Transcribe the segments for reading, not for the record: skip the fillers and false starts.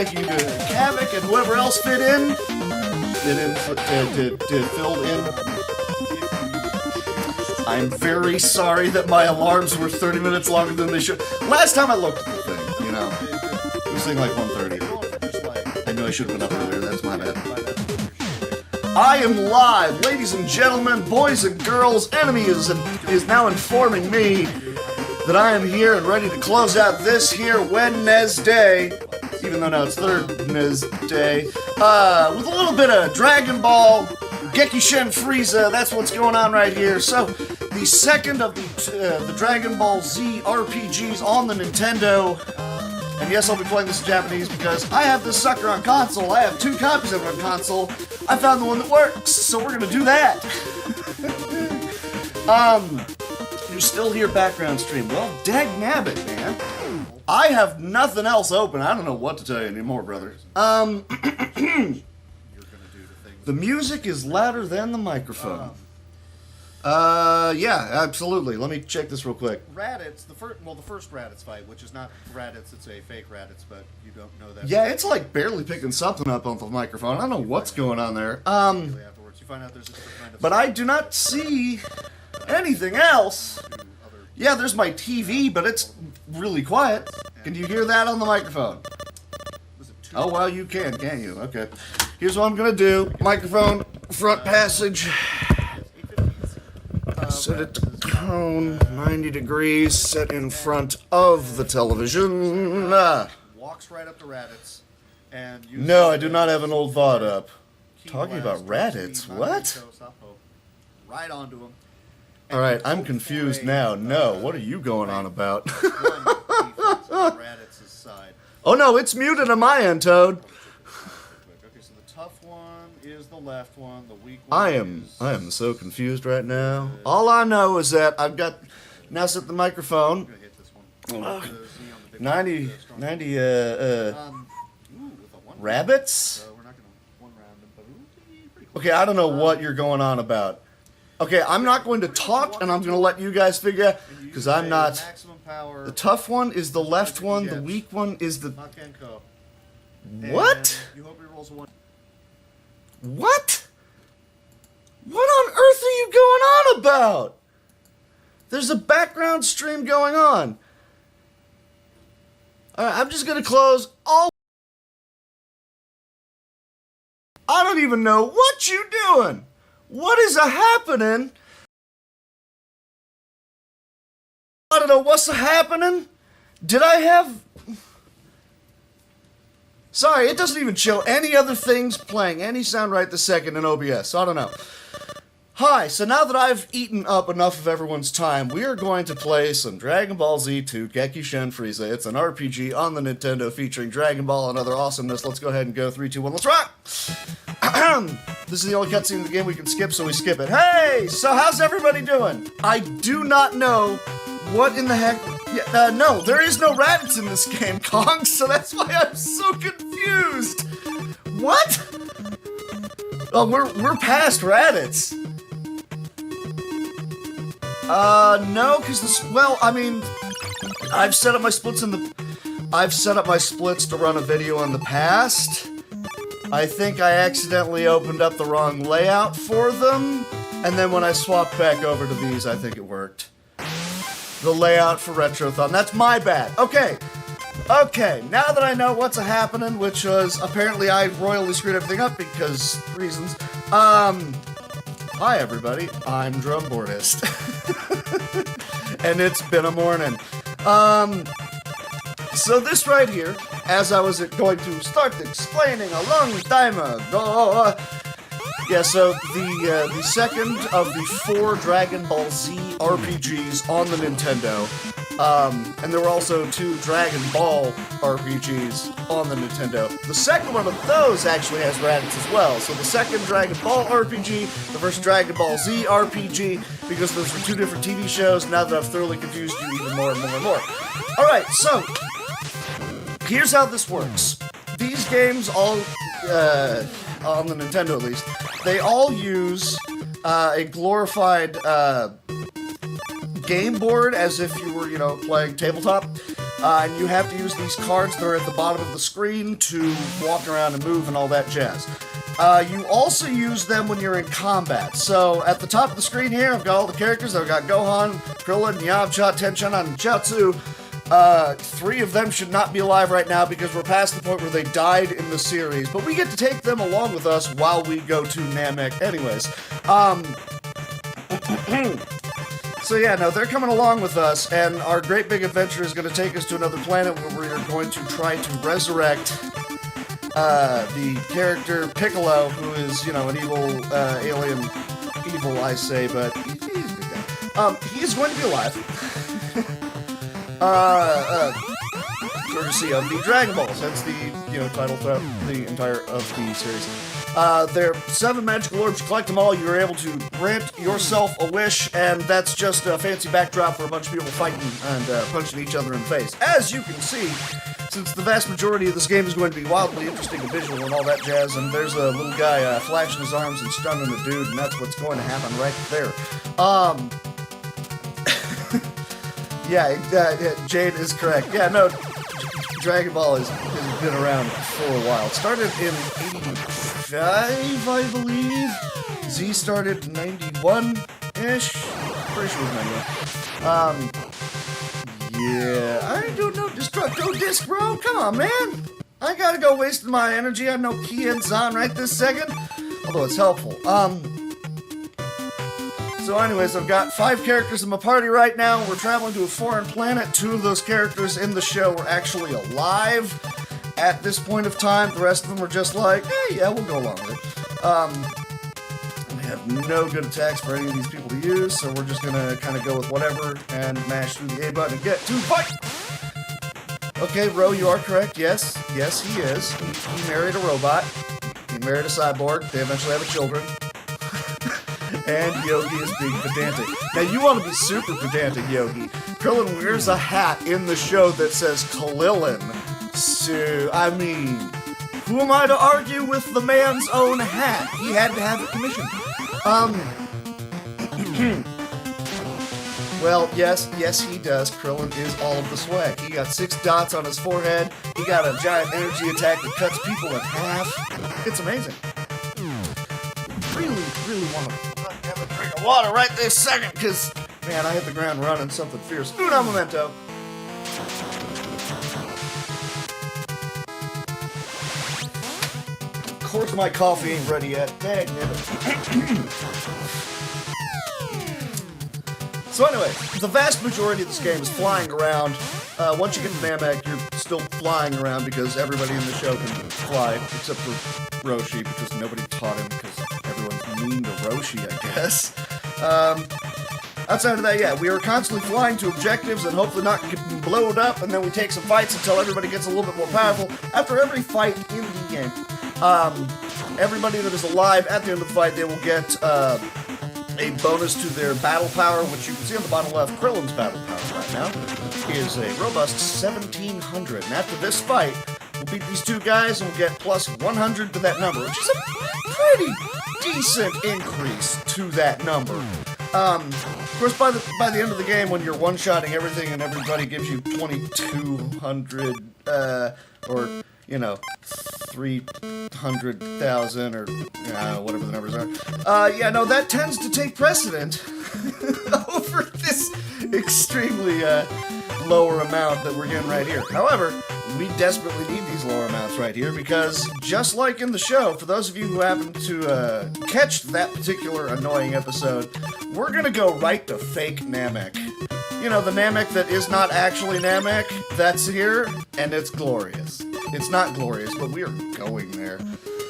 thank you to Kavik and whoever else filled in. I'm very sorry that my alarms were 30 minutes longer than they should. Last time I looked at the thing, you know, it was saying like 1:30. I knew I should have been up earlier, that's my bad. I am live, ladies and gentlemen, boys and girls. Enemy is now informing me that I am here and ready to close out this here Wednesday, even though now it's third Wednesday, with a little bit of Dragon Ball, Gekishin, Freeza. That's what's going on right here. So, the second of the Dragon Ball Z RPGs on the Nintendo. And yes, I'll be playing this in Japanese because I have this sucker on console. I have 2 copies of it on console. I found the one that works, so we're gonna do that. You still hear background stream. Well, dagnabbit, man. I have nothing else open. I don't know what to tell you anymore, brother. The music is louder than the microphone. Yeah, absolutely. Let me check this real quick. Raditz, the first Raditz fight, which is not Raditz, it's a fake Raditz, but you don't know that. Yeah, it's like barely picking something up on the microphone. I don't know what's going on there. Afterwards, you find out there's a different kind of. But I do not see anything else. Yeah, there's my TV, but it's really quiet. Can you hear that on the microphone? Oh, well, you can you? Okay. Here's what I'm gonna do. Microphone, front passage. Set it to cone, 90 degrees, set in front of the television. Walks right up to Raditz. And No, I do not have an old VOD up. Talking about Raditz, what? Right onto him. Alright, I'm confused now. No, what are you going on about? Raditz's side. Oh no, it's muted on my end, Toad. Okay, so the tough one is the left one, the weak one I am so confused right now. All I know is that I've got now set the microphone. 90 rabbits? Okay, I don't know what you're going on about. Okay, I'm not going to talk, and I'm going to let you guys figure out, because I'm not. The tough one is the left one, the weak one is the. What? What? What on earth are you going on about? There's a background stream going on. Alright, I'm just going to close all. I don't even know what you doing. What is happening? I don't know what's happening. Did I have... Sorry, it doesn't even show any other things playing any sound right this second in OBS, so I don't know. Hi, so now that I've eaten up enough of everyone's time, we are going to play some Dragon Ball Z 2 Gekishin Freeza. It's an RPG on the Nintendo featuring Dragon Ball and other awesomeness. Let's go ahead and go 3, 2, 1, let's rock! This is the only cutscene in the game we can skip, so we skip it. Hey! So how's everybody doing? I do not know what in the heck... Yeah, no, there is no Raditz in this game, Kong, so that's why I'm so confused! What? Oh, we're past Raditz. No, because this... Well, I mean... I've set up my splits to run a video in the past. I think I accidentally opened up the wrong layout for them, and then when I swapped back over to these, I think it worked. The layout for Retrothon. That's my bad. Okay. Okay, now that I know what's happening, which was apparently I royally screwed everything up because reasons. Hi everybody, I'm Drumboardist. And it's been a morning. So this right here, as I was going to start explaining a long time ago, yeah, so the second of the 4 Dragon Ball Z RPGs on the Nintendo, and there were also 2 Dragon Ball RPGs on the Nintendo. The second one of those actually has Raditz as well, so the second Dragon Ball RPG, the first Dragon Ball Z RPG, because those were 2 different TV shows. Now that I've thoroughly confused you even more and more and more. Alright, so... here's how this works. These games all, on the Nintendo at least, they all use a glorified game board as if you were, you know, playing tabletop. and you have to use these cards that are at the bottom of the screen to walk around and move and all that jazz. You also use them when you're in combat. So at the top of the screen here, I've got all the characters. I've got Gohan, Krillin, Yamcha, Tenshinhan, and Chaozu. 3 of them should not be alive right now because we're past the point where they died in the series. But we get to take them along with us while we go to Namek anyways. So yeah, no, they're coming along with us, and our great big adventure is going to take us to another planet where we are going to try to resurrect the character Piccolo, who is, you know, an evil alien. Evil, I say, but he's a good guy. He is going to be alive. Courtesy of the Dragon Balls. That's the, you know, title throughout the entire of the series. There are 7 magical orbs. You collect them all, you're able to grant yourself a wish, and that's just a fancy backdrop for a bunch of people fighting and punching each other in the face. As you can see, since the vast majority of this game is going to be wildly interesting and visual and all that jazz, and there's a little guy flashing his arms and stunning a dude, and that's what's going to happen right there. Yeah, Jade is correct. Yeah, no, Dragon Ball has been around for a while. It started in 85, I believe. Z started in 91-ish. Pretty sure it was 91. Yeah, I don't know. Destructo Disc, bro. Come on, man. I gotta go wasting my energy on no Ki and Zan right this second. Although it's helpful. So anyways, I've got 5 characters in my party right now. We're traveling to a foreign planet. 2 of those characters in the show are actually alive at this point of time. The rest of them are just like, hey, yeah, we'll go along with it. We have no good attacks for any of these people to use, so we're just gonna kind of go with whatever and mash through the A button and get to fight! Okay, Ro, you are correct. Yes, he is. He married a robot. He married a cyborg. They eventually have children. And Yogi is being pedantic. Now, you want to be super pedantic, Yogi. Krillin wears a hat in the show that says Krillin. So, I mean, who am I to argue with the man's own hat? He had to have it commissioned. Well, yes, he does. Krillin is all of the swag. He got 6 dots on his forehead. He got a giant energy attack that cuts people in half. It's amazing. Really want to have a drink of water right this second, because, man, I hit the ground running something fierce. Uno momento. Of course my coffee ain't ready yet. Dang it. So anyway, the vast majority of this game is flying around. Once you get to Namek, you're still flying around because everybody in the show can fly, except for Roshi, because nobody taught him, because everyone's mean to Roshi, I guess. Outside of that, yeah, we are constantly flying to objectives and hopefully not getting blown up, and then we take some fights until everybody gets a little bit more powerful. After every fight in the game, everybody that is alive at the end of the fight, they will get a bonus to their battle power, which you can see on the bottom left. Krillin's battle power right now is a robust 1700. And after this fight, we'll beat these 2 guys and we'll get plus 100 to that number, which is a pretty decent increase to that number. Of course, by the end of the game, when you're one-shotting everything and everybody gives you 2,200, or, you know, 300,000, or whatever the numbers are. Yeah, no, that tends to take precedent over this extremely lower amount that we're getting right here. However, we desperately need these lower amounts right here because, just like in the show, for those of you who happen to catch that particular annoying episode, we're gonna go right to fake Namek. You know, the Namek that is not actually Namek, that's here, and it's glorious. It's not glorious, but we are going there.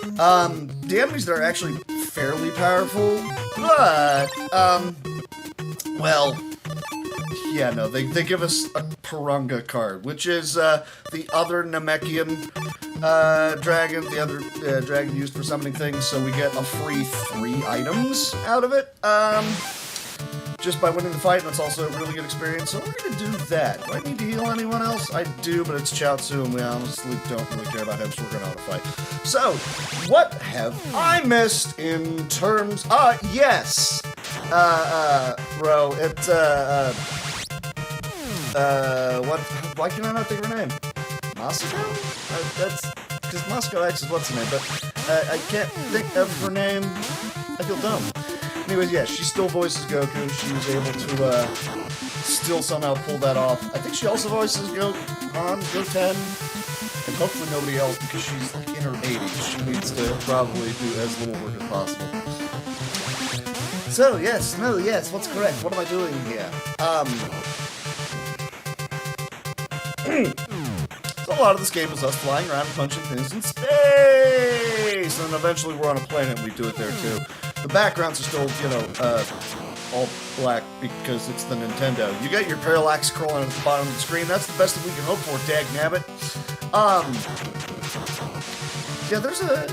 The enemies there are actually fairly powerful, but, well, yeah, no, they give us a Purunga card, which is the other Namekian dragon, the other dragon used for summoning things, so we get a free 3 items out of it, just by winning the fight, and it's also a really good experience, so we're gonna do that. Do I need to heal anyone else? I do, but it's Chaozu, and we honestly don't really care about him, so we're gonna auto fight. So, what have I missed in terms... yes! Ro, Why can I not think of her name? Moscow? That's because Moscow X is what's her name, but I can't think of her name. I feel dumb. Anyways, yeah, she still voices Goku. She was able to still somehow pull that off. I think she also voices Goten, and hopefully nobody else because she's like in her 80s. She needs to probably do as little work as possible. So yes, what's correct? What am I doing here? So a lot of this game is us flying around and punching things in space, and eventually we're on a planet and we do it there too. The backgrounds are still, all black because it's the Nintendo. You got your parallax scrolling at the bottom of the screen. That's the best that we can hope for, dagnabbit. Yeah, there's a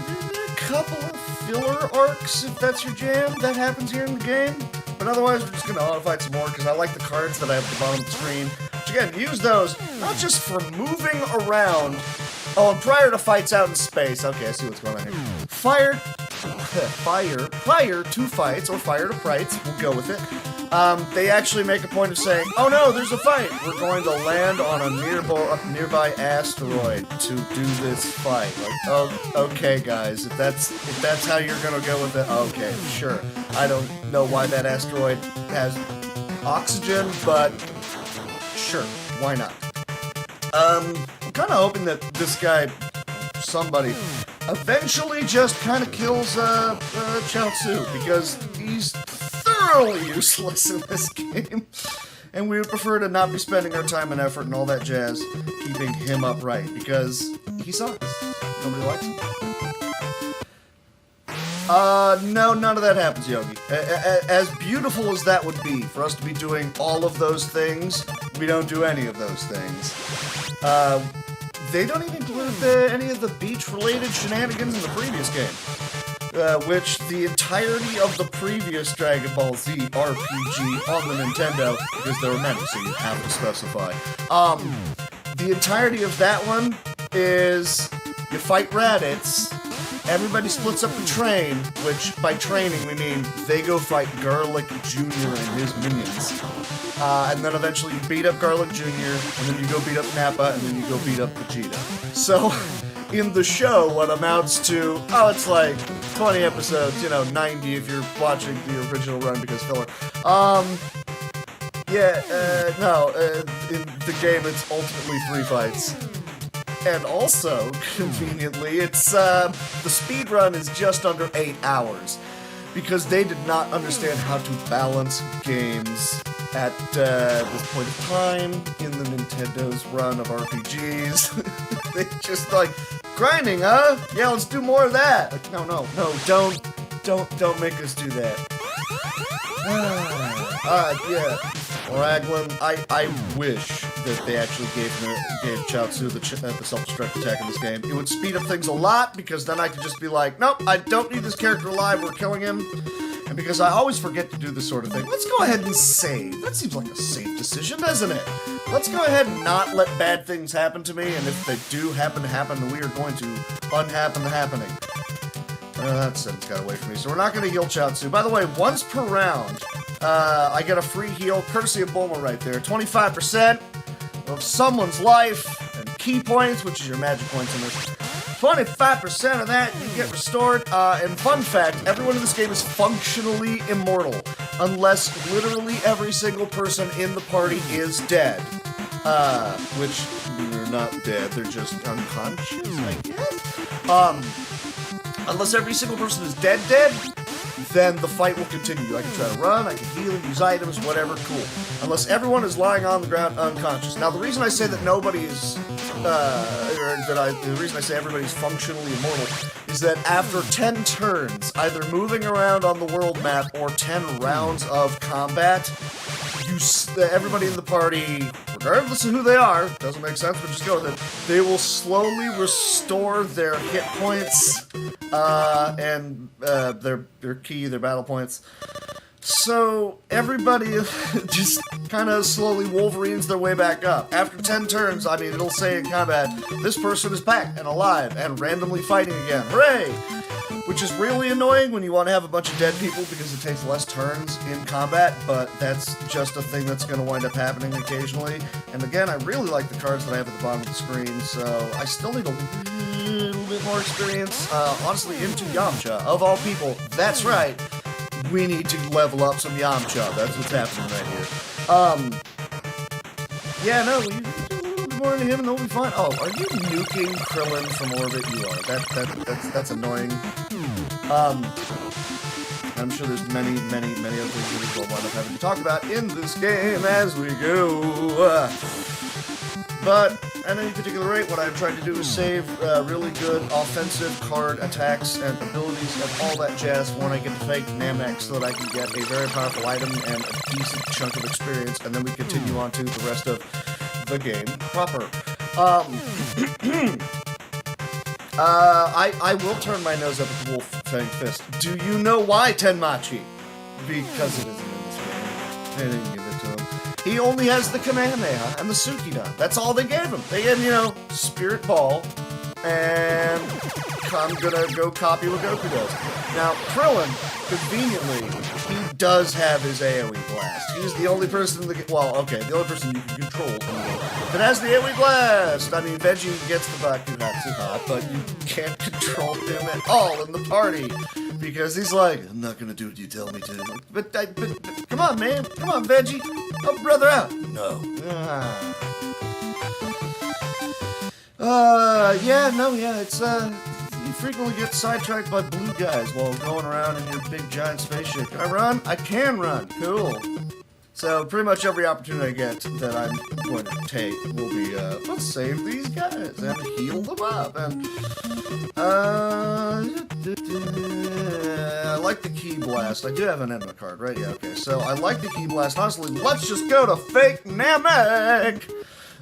couple of filler arcs, if that's your jam, that happens here in the game. But otherwise, we're just gonna auto-fight some more because I like the cards that I have at the bottom of the screen. Which again, use those not just for moving around. Oh, and prior to fights out in space. Okay, I see what's going on here. Prior to fights, or fire to prites, we'll go with it. They actually make a point of saying, oh no, there's a fight. We're going to land on a nearby asteroid to do this fight. Like, oh, okay guys, if that's how you're gonna go with it, okay, sure. I don't know why that asteroid has oxygen, but sure, why not? I'm kind of hoping that this guy, somebody, eventually just kind of kills Chaozu, because he's thoroughly useless in this game. And we would prefer to not be spending our time and effort and all that jazz keeping him upright, because he sucks. Nobody likes him. No, none of that happens, Yogi. As beautiful as that would be, for us to be doing all of those things, we don't do any of those things. They don't even include any of the beach-related shenanigans in the previous game. Which the entirety of the previous Dragon Ball Z RPG on the Nintendo, because there were many, so you have to specify. The entirety of that one is you fight Raditz, everybody splits up and train, which by training we mean they go fight Garlic Jr. and his minions. And then eventually you beat up Garlic Jr., and then you go beat up Nappa, and then you go beat up Vegeta. So, in the show, what amounts to, it's like 20 episodes, 90 if you're watching the original run because filler. In the game it's ultimately 3 fights. And also, conveniently, it's, the speed run is just under 8 hours. Because they did not understand how to balance games at this point of time in the Nintendo's run of RPGs. They just like, grinding, huh? Yeah, let's do more of that. Like, no, don't make us do that. Yeah. Raglan, I wish that they actually gave Chaozu the self-destruct attack in this game. It would speed up things a lot, because then I could just be like, nope, I don't need this character alive, we're killing him. And because I always forget to do this sort of thing, let's go ahead and save. That seems like a safe decision, doesn't it? Let's go ahead and not let bad things happen to me, and if they do happen to happen, we are going to unhappen the happening. That sentence got away from me, so we're not going to heal Chaozu. By the way, once per round, I get a free heal, courtesy of Bulma right there. 25% of someone's life, and key points, which is your magic points in this. 25% of that you get restored, and fun fact, everyone in this game is functionally immortal, unless literally every single person in the party is dead. Which, they're not dead, they're just unconscious, I guess? Unless every single person is dead, then the fight will continue. I can try to run, I can heal, use items, whatever, cool. Unless everyone is lying on the ground unconscious. Now, the reason I say that nobody is, the reason I say everybody's functionally immortal is that after 10 turns, either moving around on the world map or 10 rounds of combat, everybody in the party, regardless of who they are, doesn't make sense, but just go with it, they will slowly restore their hit points, and their battle points. So everybody just kind of slowly Wolverines their way back up. After 10 turns, it'll say in combat, this person is back and alive and randomly fighting again. Hooray! which is really annoying when you want to have a bunch of dead people because it takes less turns in combat, but that's just a thing that's going to wind up happening occasionally. And again, I really like the cards that I have at the bottom of the screen, so I still need a little bit more experience. Honestly, into Yamcha, of all people, that's right, we need to level up some Yamcha. That's what's happening right here. Yeah, no, we more into him and they'll be fine. Oh, are you nuking Krillin from orbit? You are. That's annoying. I'm sure there's many other things we'll wind up having to talk about in this game as we go. But at any particular rate, what I'm trying to do is save really good offensive card attacks and abilities and all that jazz when I get to fake Namek so that I can get a very powerful item and a decent chunk of experience, and then we continue on to the rest of the game proper. I will turn my nose up at the Wolf Fang Fist. Do you know why, Tenmachi? Because it isn't in this game. They didn't give it to him. He only has the Kamehameha and the Sukidan. That's all they gave him. They gave him, Spirit Ball, and I'm gonna go copy what Goku does. Now, Krillin, conveniently, he does have his AoE Blast. He's the only person in the game, well, okay, the only person you can control that has the AoE Blast. I mean, Veggie gets the Bakuhatsuha, but you can't control him at all in the party. Because he's like, I'm not gonna do what you tell me to. But come on, man. Come on, Veggie. Help brother out. No. It's, you frequently get sidetracked by blue guys while going around in your big giant spaceship. Can I run? I can run. Cool. So, pretty much every opportunity I get that I'm going to take will be, let's save these guys and heal them up. And, I like the Ki Blast. I do have an Enma card, right? Yeah, okay. So, I like the Ki Blast. Honestly, let's just go to fake Namek!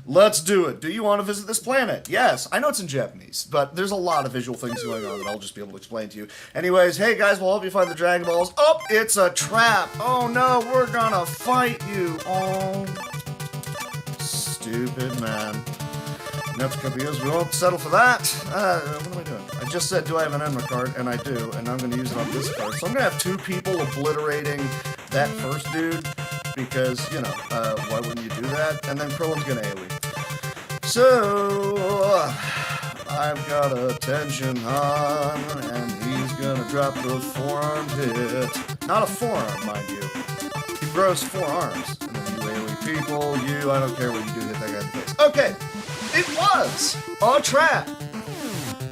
Let's do it. Do you want to visit this planet? Yes. I know it's in Japanese, but there's a lot of visual things going on that I'll just be able to explain to you. Anyways, hey guys, we'll help you find the Dragon Balls. Oh, it's a trap. Oh no, we're gonna fight you. Oh, stupid man. That's because we won't settle for that. What am I doing? I just said, do I have an Enma card? And I do, and I'm gonna use it on this card. So I'm gonna have two people obliterating that first dude. Because, why wouldn't you do that? And then Krillin's gonna AoE. So, I've got a Tenshinhan, and he's gonna drop the forearm hit. Not a forearm, mind you. He grows 4 arms. And then you AoE people, I don't care what you do, hit that guy in the face. Okay, it was a trap.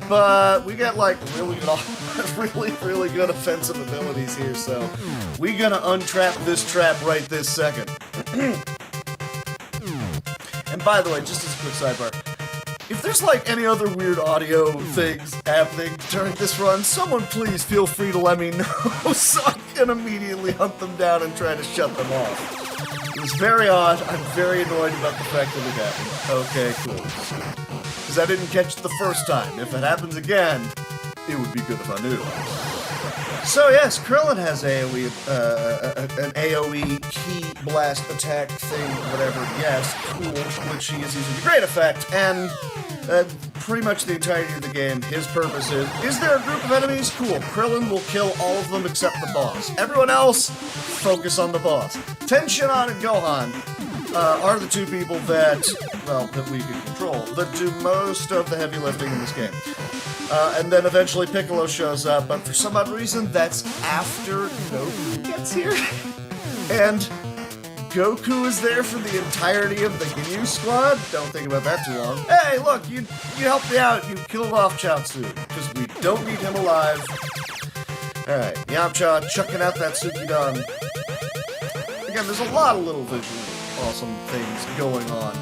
But we got really good offensive abilities here, so we gonna untrap this trap right this second. And by the way, just as a quick sidebar, if there's any other weird audio things happening during this run, someone please feel free to let me know so I can immediately hunt them down and try to shut them off. It was very odd. I'm very annoyed about the fact that it happened. Okay, cool. Because I didn't catch it the first time. If it happens again, it would be good if I knew. So yes, Krillin has AoE, an AoE Ki Blast attack thing, whatever. Yes, cool, which he is using to great effect, and pretty much the entirety of the game, his purpose is there a group of enemies? Cool, Krillin will kill all of them except the boss. Everyone else, focus on the boss. Tenshinhan and Gohan are the two people that we can control, that do most of the heavy lifting in this game. And then eventually Piccolo shows up, but for some odd reason, that's after Goku gets here. And Goku is there for the entirety of the Ginyu squad? Don't think about that too long. Hey, look, you helped me out. You killed off Chaozu, because we don't need him alive. Alright, Yamcha chucking out that Sukidan. Again, there's a lot of little visually awesome things going on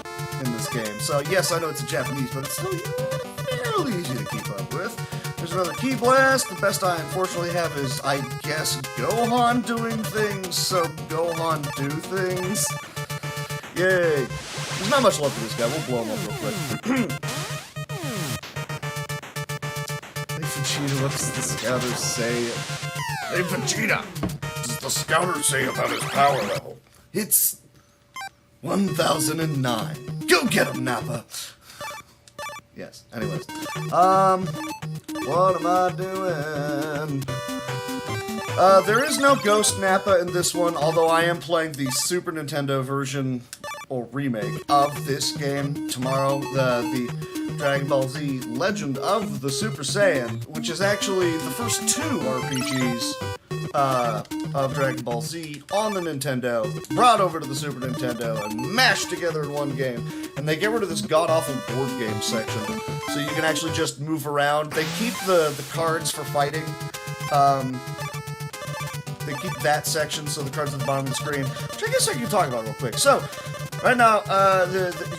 in this game. So, yes, I know it's in Japanese, but it's still fairly easy to keep up with. There's another Ki Blast. The best I unfortunately have is, I guess, Gohan doing things, so Gohan do things. Yay. There's not much love for this guy. We'll blow him up real quick. Hey, Vegeta, what does the Scouter say? Hey, Vegeta! What does the Scouter say about his power level? It's 1009. Go get him, Nappa! Yes, anyways. What am I doing? There is no Ghost Nappa in this one, although I am playing the Super Nintendo version, or remake, of this game tomorrow. The Dragon Ball Z Legend of the Super Saiyan, which is actually the first 2 RPGs of Dragon Ball Z on the Nintendo, brought over to the Super Nintendo and mashed together in one game. And they get rid of this god-awful board game section, so you can actually just move around. They keep the cards for fighting. They keep that section, so the cards at the bottom of the screen, which I guess I can talk about real quick. So, right now,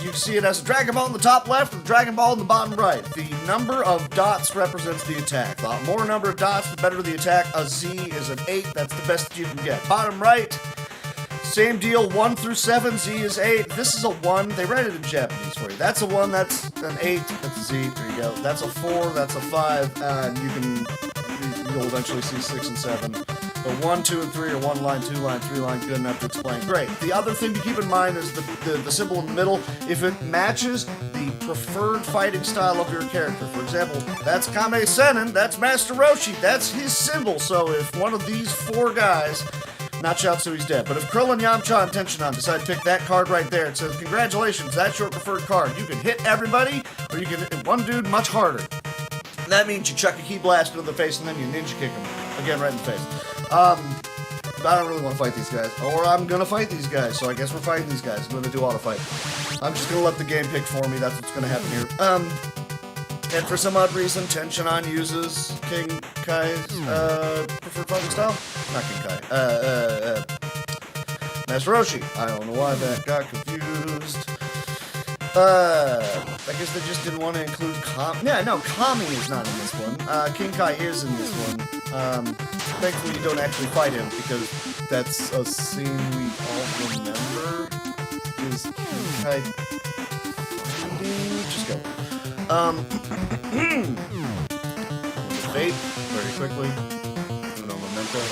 you see it as a Dragon Ball in the top left and a Dragon Ball in the bottom right. The number of dots represents the attack. The more number of dots, the better the attack. A Z is an 8. That's the best that you can get. Bottom right, same deal. 1 through 7. Z is 8. This is a 1. They write it in Japanese for you. That's a 1. That's an 8. That's a Z. There you go. That's a 4. That's a 5. And you'll eventually see 6 and 7. But 1, 2, and 3 are 1 line, 2 line, 3 line, good enough to explain. Great. The other thing to keep in mind is the symbol in the middle. If it matches the preferred fighting style of your character, for example, that's Kame Sennin, that's Master Roshi, that's his symbol. So if one of these 4 guys, not Shiatsu's dead, but if Krillin, Yamcha, and Tenshinhan decide to pick that card right there, it says, congratulations, that's your preferred card. You can hit everybody, or you can hit one dude much harder. That means you chuck a key blast into the face and then you ninja kick him. Again, right in the face. I don't really want to fight these guys. Or I'm gonna fight these guys, so I guess we're fighting these guys. I'm gonna do auto fight. I'm just gonna let the game pick for me, that's what's gonna happen here. And for some odd reason, Tenshinhan uses King Kai's, preferred fighting style? Not King Kai. Master Roshi. I don't know why that got confused. I guess they just didn't want to include Kami is not in this one. King Kai is in this one. Thankfully you don't actually fight him, because that's a scene we all remember. Is King Kai... Just go. Fate, very quickly. Uno Memento.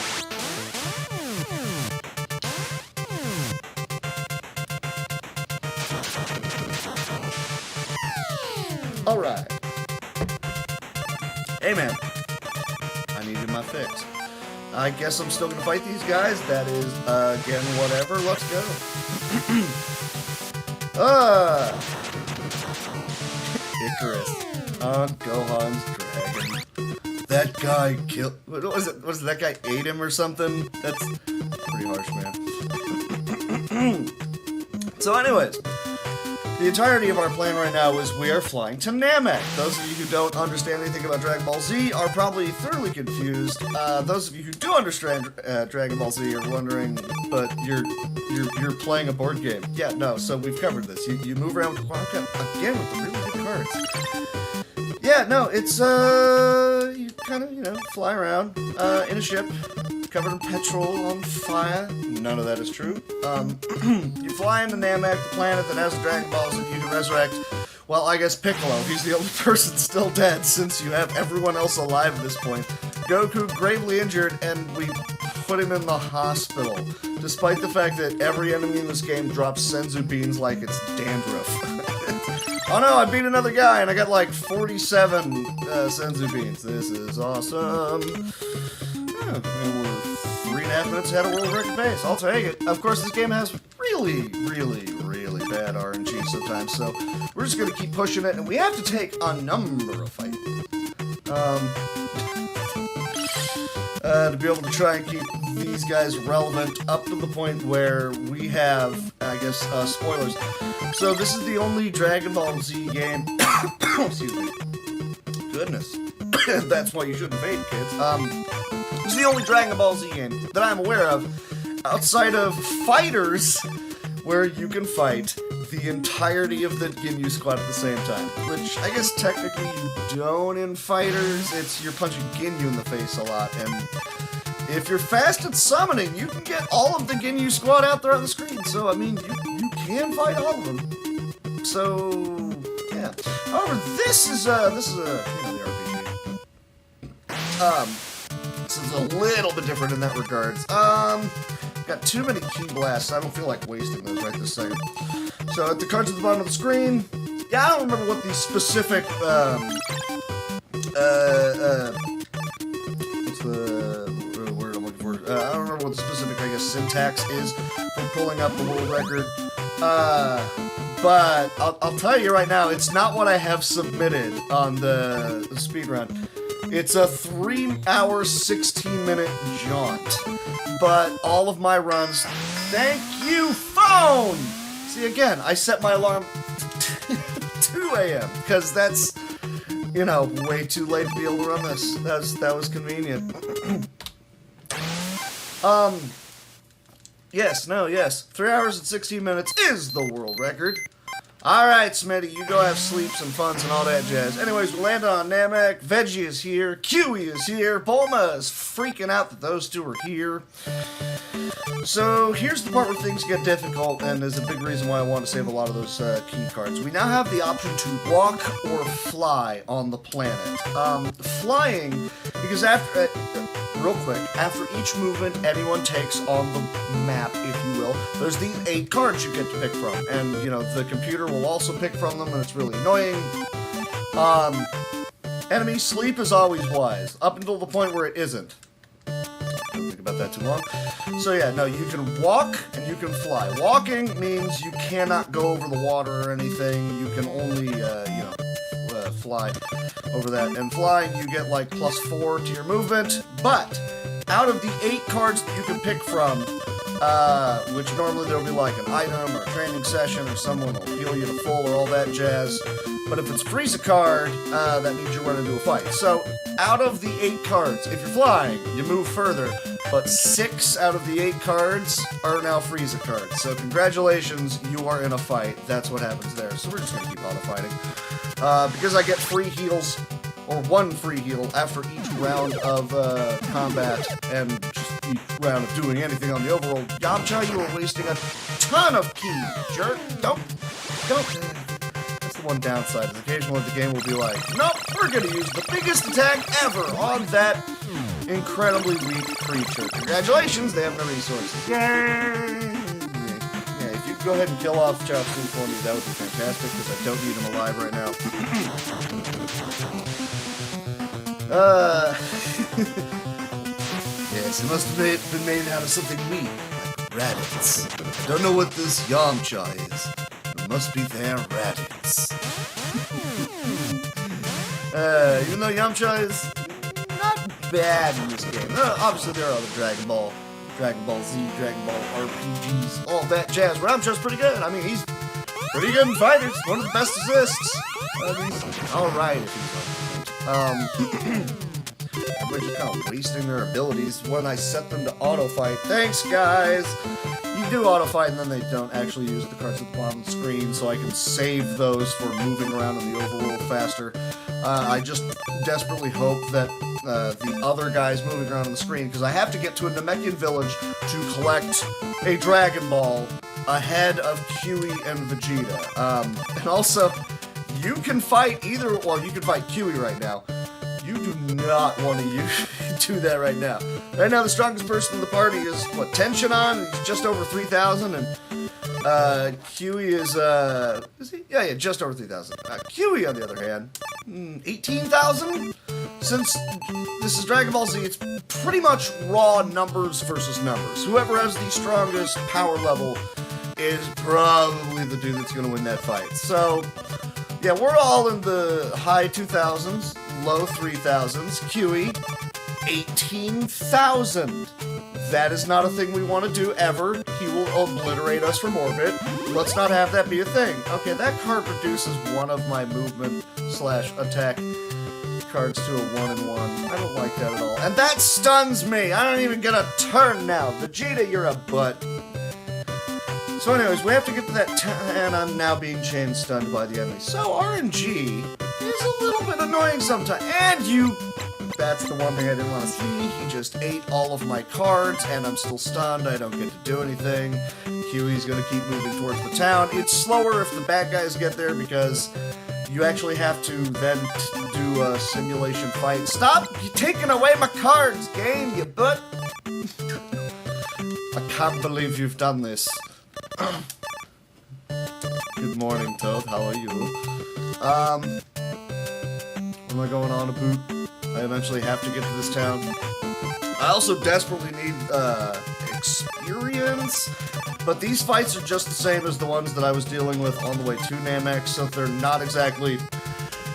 Alright. Hey man, I needed my fix. I guess I'm still gonna fight these guys. That is, again, whatever. Let's go. Icarus. Gohan's dragon. That guy killed... What was it? Was it that guy ate him or something? That's pretty harsh, man. So anyways, the entirety of our plan right now is we are flying to Namek. Those of you who don't understand anything about Dragon Ball Z are probably thoroughly confused. Those of you who do understand Dragon Ball Z are wondering, but you're playing a board game. Yeah, no, so we've covered this. You move around with Quantum, again, with the really good cards. Yeah, no, it's, you kind of, fly around in a ship, covered in petrol on fire. None of that is true. You fly into Namek, the planet that has the Dragon Balls that you can resurrect. Well, I guess Piccolo. He's the only person still dead, since you have everyone else alive at this point. Goku gravely injured, and we put him in the hospital, despite the fact that every enemy in this game drops senzu beans like it's dandruff. Oh no, I beat another guy, and I got like 47 senzu beans. This is awesome. Yeah, and we're 3.5 minutes ahead of world record pace. I'll take it. Of course, this game has really, really, really bad RNG sometimes, so we're just gonna keep pushing it, and we have to take a number of fights. To be able to try and keep these guys relevant up to the point where we have, I guess, spoilers. So this is the only Dragon Ball Z game. Excuse me. Goodness. That's why you shouldn't vape, kids. This is the only Dragon Ball Z game that I'm aware of outside of Fighters, where you can fight the entirety of the Ginyu squad at the same time. Which, I guess technically you don't in Fighters. It's you're punching Ginyu in the face a lot, and if you're fast at summoning, you can get all of the Ginyu squad out there on the screen. So, I mean, you can fight all of them. So, yeah. However, this is a the RPG. This is a little bit different in that regards. Got too many key blasts. I don't feel like wasting those right this second. So, at the cards at the bottom of the screen, yeah, I don't remember what the specific what's the word I'm looking for? I don't remember what the specific, I guess, syntax is for pulling up the world record. But I'll tell you right now, it's not what I have submitted on the speedrun. It's a 3-hour, 16-minute jaunt. But all of my runs, thank you, phone! See, again, I set my alarm 2 a.m. because that's, you know, way too late to be able to run this. That was convenient. Yes. 3 hours and 16 minutes is the world record. Alright, Smitty, you go have sleeps and funs and all that jazz. Anyways, we landed on Namek. Veggie is here. Kiwi is here. Bulma is freaking out that those two are here. So, here's the part where things get difficult, and is a big reason why I want to save a lot of those key cards. We now have the option to walk or fly on the planet. Flying, because after... real quick, after each movement anyone takes on the map, if you will, there's these 8 cards you get to pick from. And, you know, the computer will also pick from them, and it's really annoying. Enemy sleep is always wise, up until the point where it isn't. Don't think about that too long. So yeah, no, you can walk and you can fly. Walking means you cannot go over the water or anything. You can only, fly over that. And flying, you get like +4 to your movement. But out of the 8 cards that you can pick from, which normally there'll be like an item or a training session or someone will heal you to full or all that jazz. But if it's Freeza card, that means you're running into a fight. So out of the 8 cards, if you're flying, you move further. But 6 out of the 8 cards are now Freeza cards. So congratulations, you are in a fight. That's what happens there. So we're just going to keep auto fighting. Because I get free heals, or 1 free heal after each round of combat, and just each round of doing anything on the overworld. Yamcha, you are wasting a ton of ki, jerk. Don't. That's the one downside, is occasionally the game will be like, nope, we're going to use the biggest attack ever on that incredibly weak creature. Congratulations, they have no resources. Yay! Yeah, if you could go ahead and kill off Chop Suey for me, that would be fantastic, because I don't need him alive right now. Yes, it must have been made out of something weak, like rabbits. I don't know what this Yamcha is. It must be their rabbits. Even though Yamcha is not bad in this game. Obviously, there are other Dragon Ball Z, Dragon Ball RPGs, all that jazz. Yamcha's pretty good. I mean, he's pretty good in fighters. One of the best assists. He's alright if he's which is kind of wasting their abilities when I set them to auto-fight. Thanks, guys! You do auto-fight, and then they don't actually use the cards at the bottom of the screen, so I can save those for moving around in the overworld faster. I just desperately hope that the other guys moving around on the screen, because I have to get to a Namekian village to collect a Dragon Ball ahead of Kiwi and Vegeta. And also, you can fight you can fight Kiwi right now. You do not want to do that right now. Right now, the strongest person in the party is, what, Tenshinhan? He's just over 3,000, and Kiwi is he? Yeah, just over 3,000. Kiwi, on the other hand, 18,000? Since this is Dragon Ball Z, it's pretty much raw numbers versus numbers. Whoever has the strongest power level is probably the dude that's going to win that fight. So, yeah, we're all in the high 2,000s, low 3,000s. Kiwi, 18,000. That is not a thing we want to do ever. He will obliterate us from orbit. Let's not have that be a thing. Okay, that card reduces one of my movement/attack cards to a 1/1. I don't like that at all. And that stuns me! I don't even get a turn now. Vegeta, you're a butt. So anyways, we have to get to that and I'm now being chain stunned by the enemy. So RNG is a little bit annoying sometimes. And that's the one thing I didn't want to see. He just ate all of my cards and I'm still stunned. I don't get to do anything. Kiwi's gonna keep moving towards the town. It's slower if the bad guys get there because you actually have to then do a simulation fight. Stop taking away my cards, game, you butt! I can't believe you've done this. Good morning, Toad. How are you? Am I going on a boot? I eventually have to get to this town. I also desperately need experience, but these fights are just the same as the ones that I was dealing with on the way to Namek, so they're not exactly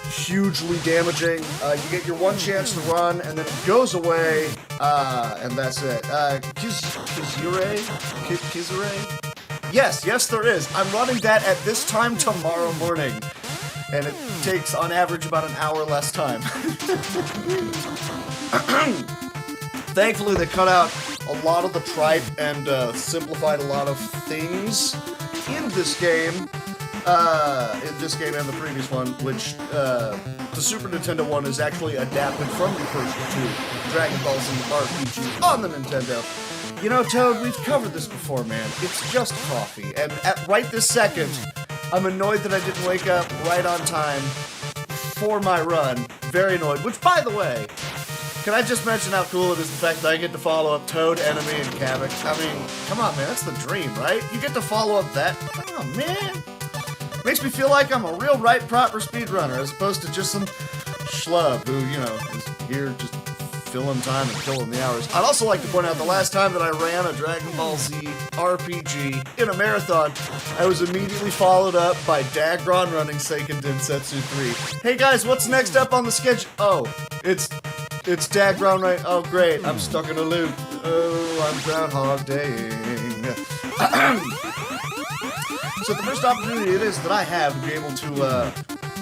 hugely damaging. You get your one chance to run, and then it goes away, and that's it. Kizure? Yes, there is. I'm running that at this time tomorrow morning, and it takes, on average, about an hour less time. Thankfully, they cut out a lot of the tripe and simplified a lot of things in this game. And the previous one, which the Super Nintendo one is actually adapted from the first two Dragon Ball Z RPG on the Nintendo. You know, Toad, we've covered this before, man. It's just coffee, and at right this second, I'm annoyed that I didn't wake up right on time for my run. Very annoyed. Which, by the way, can I just mention how cool it is the fact that I get to follow up Toad, Enemy, and Kavik? I mean, come on, man, that's the dream, right? You get to follow up that. Come on, man. Makes me feel like I'm a real right proper speedrunner as opposed to just some schlub who, you know, is here just filling time and killing the hours. I'd also like to point out the last time that I ran a Dragon Ball Z RPG in a marathon, I was immediately followed up by Dagron running Seiken Densetsu 3. Hey guys, what's next up on the schedule? Oh, it's Dagron, right? Oh great, I'm stuck in a loop. Oh, I'm Groundhog Daying. So the first opportunity it is that I have to be able to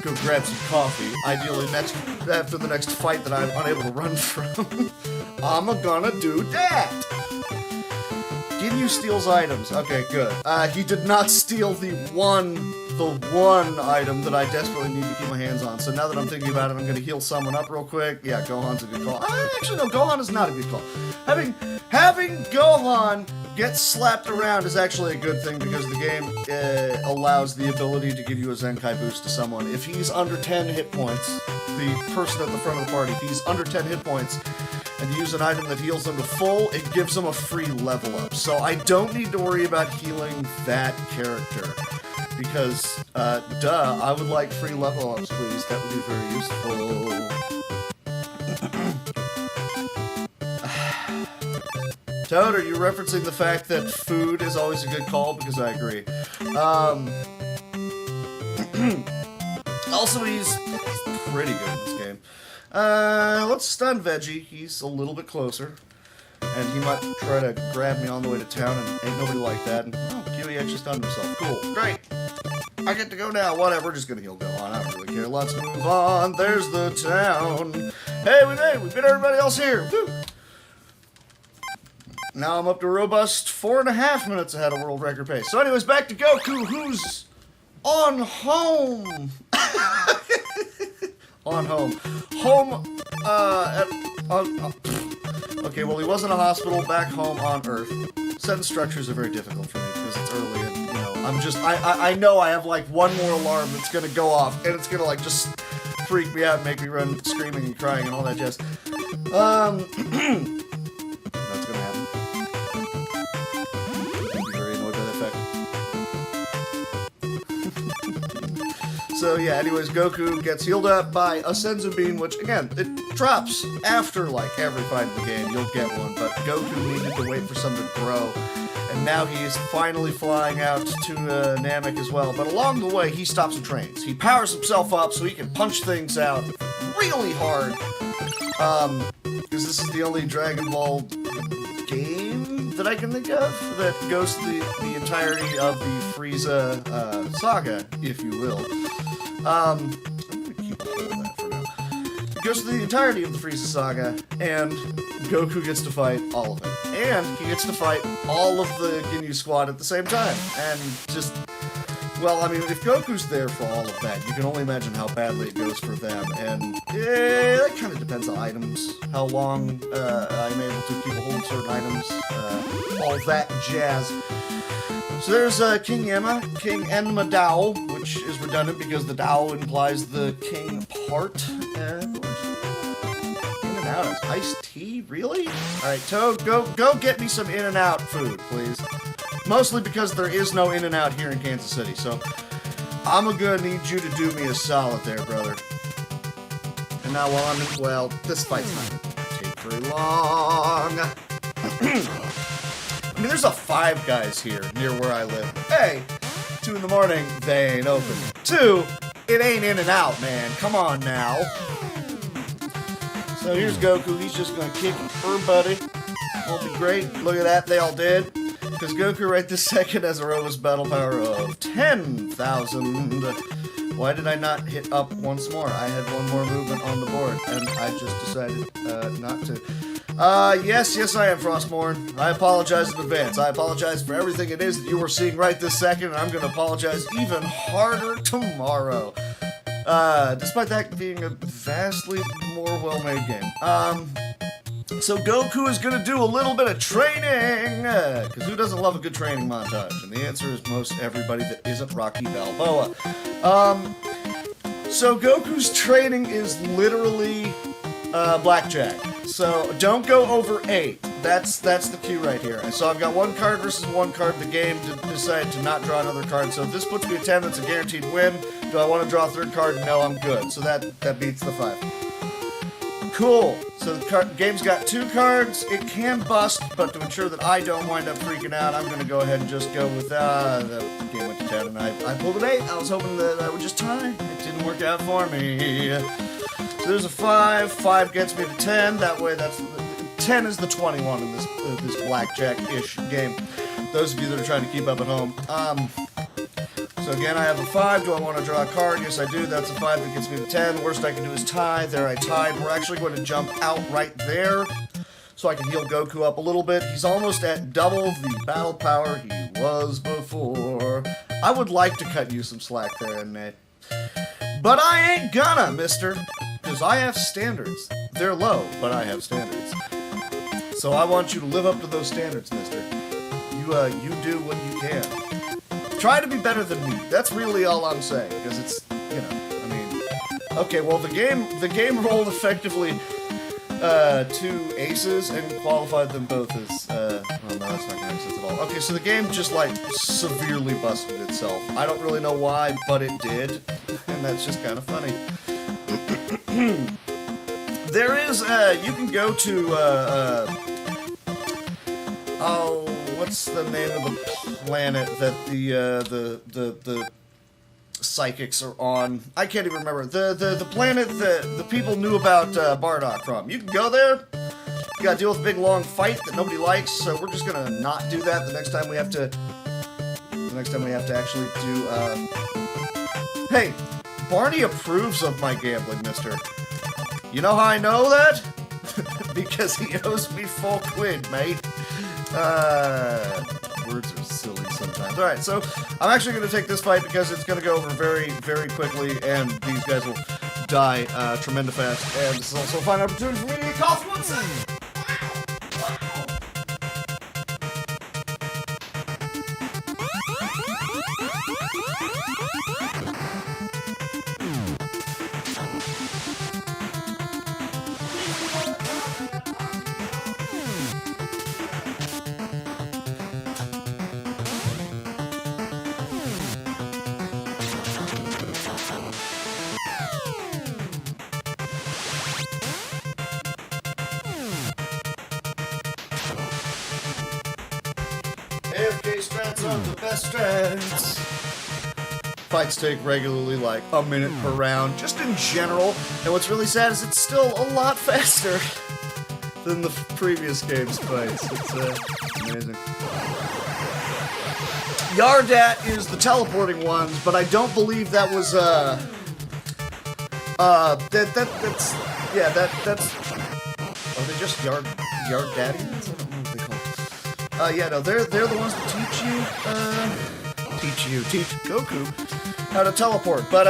go grab some coffee, ideally after the next fight that I'm unable to run from, I'm gonna do that! Ginyu steals items. Okay, good. He did not steal the one item that I desperately need to keep my hands on. So now that I'm thinking about it, I'm gonna heal someone up real quick. Yeah, Gohan's a good call. Actually, no, Gohan is not a good call. Having Gohan get slapped around is actually a good thing because the game allows the ability to give you a Zenkai boost to someone. If he's under 10 hit points, the person at the front of the party, if he's under 10 hit points, and you use an item that heals them to full, it gives them a free level up. So I don't need to worry about healing that character. Because, I would like free level ups, please. That would be very useful. Toad, are you referencing the fact that food is always a good call? Because I agree. Also, he's pretty good in this game. Let's stun Veggie. He's a little bit closer. And he might try to grab me on the way to town, and ain't nobody like that. And, oh, Kiwi actually stunned himself. Cool. Great. I get to go now. Whatever, we're just gonna heal Gohan. I don't really care. Let's move on. There's the town. Hey, we made it. We've got everybody else here. Woo! Now I'm up to a robust 4.5 minutes ahead of world record pace. So anyways, back to Goku, who's on home. On home. Home, okay, well, he was in a hospital back home on Earth. Sentence structures are very difficult for me because it's early and, you know, I know I have, like, one more alarm that's gonna go off and it's gonna, like, just freak me out and make me run screaming and crying and all that jazz. That's gonna happen. I'd be very annoyed by that fact. So, yeah, anyways, Goku gets healed up by a Senzu Bean, which, again, it drops after, like, every fight in the game. You'll get one, but Goku needed to wait for some to grow. And now he is finally flying out to Namek as well. But along the way, he stops and trains. He powers himself up so he can punch things out really hard. Because this is the only Dragon Ball game that I can think of that goes to the entirety of the Freeza saga, if you will. I'm gonna keep a hold of that for now. It goes to the entirety of the Freeza saga, and Goku gets to fight all of it. And he gets to fight all of the Ginyu squad at the same time. And just, well, I mean, if Goku's there for all of that, you can only imagine how badly it goes for them. And that kind of depends on items, how long I'm able to keep a hold of certain items, all that jazz. So there's King Enma Dao, which is redundant because the Dao implies the king part. In-N-Out is iced tea? Really? Alright, Toad, go get me some In-N-Out food, please. Mostly because there is no In-N-Out here in Kansas City, so I'm gonna need you to do me a solid there, brother. And now while well, this fight's not gonna take very long. I mean, there's a Five Guys here near where I live. Hey, 2 in the morning, they ain't open. 2, it ain't in and out, man. Come on now. So here's Goku. He's just gonna kick everybody. Won't be great. Look at that, they all did. Because Goku right this second has a robust battle power of 10,000. Why did I not hit up once more? I had one more movement on the board, and I just decided not to. Yes, I am Frostborn. I apologize in advance. I apologize for everything it is that you were seeing right this second, and I'm going to apologize even harder tomorrow. Despite that being a vastly more well-made game. So Goku is going to do a little bit of training, because who doesn't love a good training montage? And the answer is most everybody that isn't Rocky Balboa. So Goku's training is literally blackjack. So don't go over 8. That's the cue right here. And so I've got 1 card versus 1 card. The game decided to not draw another card. So if this puts me at 10, that's a guaranteed win. Do I want to draw a 3rd card? No, I'm good. So that beats the 5. Cool. So the game's got 2 cards. It can bust, but to ensure that I don't wind up freaking out, I'm going to go ahead and just go with the game went to 10, and I pulled an 8. I was hoping that I would just tie. It didn't work out for me. So there's a 5. 5 gets me to 10. That way, 10 is the 21 in this blackjack-ish game. Those of you that are trying to keep up at home. So again, I have a 5. Do I want to draw a card? Yes, I do. That's a 5 that gets me to 10. Worst I can do is tie. There, I tied. We're actually going to jump out right there so I can heal Goku up a little bit. He's almost at double the battle power he was before. I would like to cut you some slack there, Nate. But I ain't gonna, mister. Because I have standards. They're low, but I have standards. So I want you to live up to those standards, mister. You do what you can. Try to be better than me. That's really all I'm saying, because it's, I mean, okay, well, the game rolled effectively 2 aces and qualified them both as, well, no, that's not gonna make sense at all. Okay, so the game just, like, severely busted itself. I don't really know why, but it did, and that's just kind of funny. There is, you can go to, what's the name of the planet that the psychics are on? I can't even remember. The planet that the people knew about Bardock from. You can go there. You gotta deal with a big long fight that nobody likes, so we're just gonna not do that the next time we have to actually do, Hey, Barney approves of my gambling, mister. You know how I know that? Because he owes me 4 quid, mate. Words are silly sometimes. Alright, so I'm actually going to take this fight because it's going to go over very, very quickly, and these guys will die tremendous fast. And this is also a fine opportunity for me to get cough once. AFK strats are the best strats. Fights take regularly like a minute per round, just in general. And what's really sad is it's still a lot faster than the previous game's fights. It's amazing. Yardat is the teleporting ones, but I don't believe that was that's are they just Yard Daddies? I don't know what they call it. Yeah, no, they're the ones that teach Goku how to teleport. But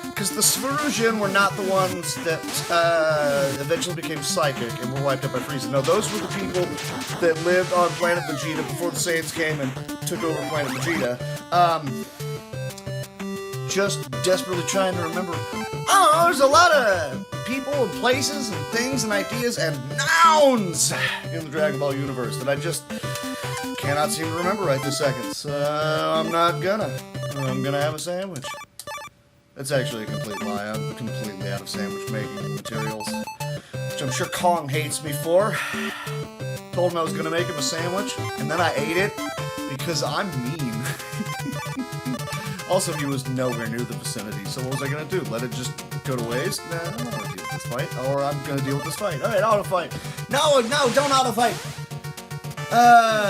because the Sverujin were not the ones that eventually became psychic and were wiped out by Freeza. No, those were the people that lived on planet Vegeta before the Saiyans came and took over planet Vegeta. Just desperately trying to remember. Oh, there's a lot of people and places and things and ideas and nouns in the Dragon Ball universe that I just cannot seem to remember right this second. So I'm not gonna. I'm gonna have a sandwich. It's actually a complete lie. I'm completely out of sandwich making materials, which I'm sure Kong hates me for. Told him I was gonna make him a sandwich, and then I ate it because I'm mean. Also, he was nowhere near the vicinity, so what was I gonna do? Let it just go to waste? Nah, I don't want to deal with this fight. Or I'm gonna deal with this fight. Alright, auto fight. No, don't auto fight!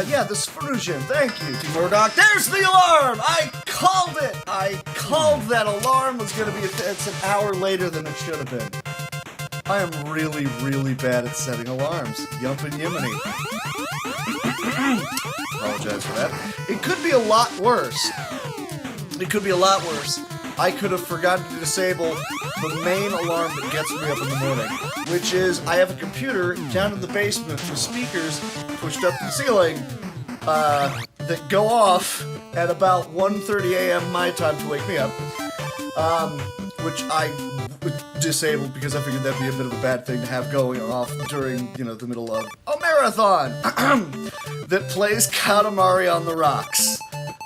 Yeah, the Sprucian. Thank you, Team Murdoch. There's the alarm! I called it! I called that alarm was gonna be it's an hour later than it should have been. I am really, really bad at setting alarms. Yumpin' Yiminy. Apologize for that. It could be a lot worse. It could be a lot worse. I could have forgotten to disable the main alarm that gets me up in the morning, which is I have a computer down in the basement with speakers pushed up to the ceiling that go off at about 1:30 a.m. my time to wake me up, which I disabled because I figured that'd be a bit of a bad thing to have going off during, you know, the middle of a marathon that plays Katamari on the Rocks.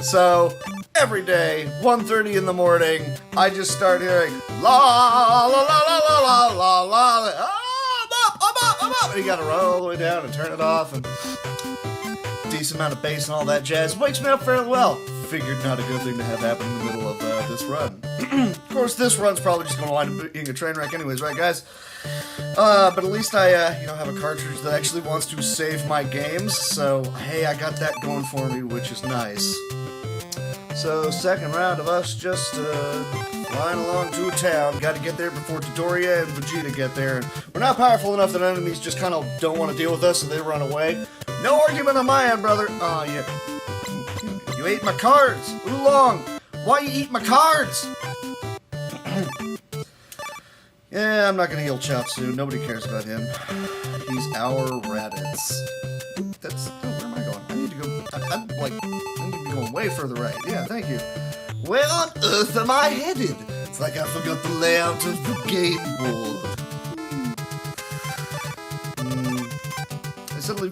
So every day, 1:30 in the morning, I just start hearing la la la la la la la la. I'm up, and you gotta roll all the way down and turn it off, and decent amount of bass and all that jazz. Wakes me up fairly well. Figured not a good thing to have happen in the middle of this run. Of course, this run's probably just gonna wind up being a train wreck anyways, right, guys? But at least I, have a cartridge that actually wants to save my games, so hey, I got that going for me, which is nice. So, second round of us just flying along to a town. Got to get there before Dodoria and Vegeta get there. And we're not powerful enough that enemies just kind of don't want to deal with us, so they run away. No argument on my end, brother. Aw, yeah. You ate my cards. Oolong, why you eat my cards? Yeah, I'm not going to heal Chopsu. Nobody cares about him. He's our Raditz. That's... Oh, where am I going? I need to go... I need to be going way further right. Yeah, thank you. Where on earth am I headed? It's like I forgot the layout of the game board. I suddenly...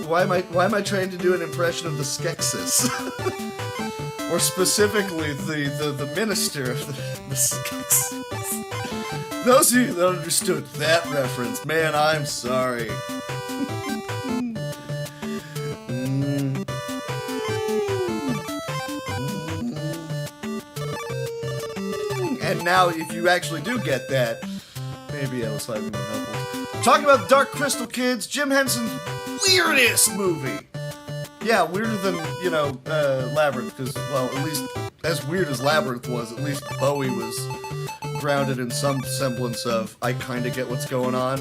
Why am I trying to do an impression of the Skeksis? Or specifically, the minister of the Skeksis. Those of you that understood that reference, man, I'm sorry. And now, if you actually do get that, maybe I was slightly more helpful. Talking about the Dark Crystal Kids, Jim Henson's weirdest movie. Yeah, weirder than, Labyrinth, because, well, at least as weird as Labyrinth was, at least Bowie was grounded in some semblance of, I kinda get what's going on.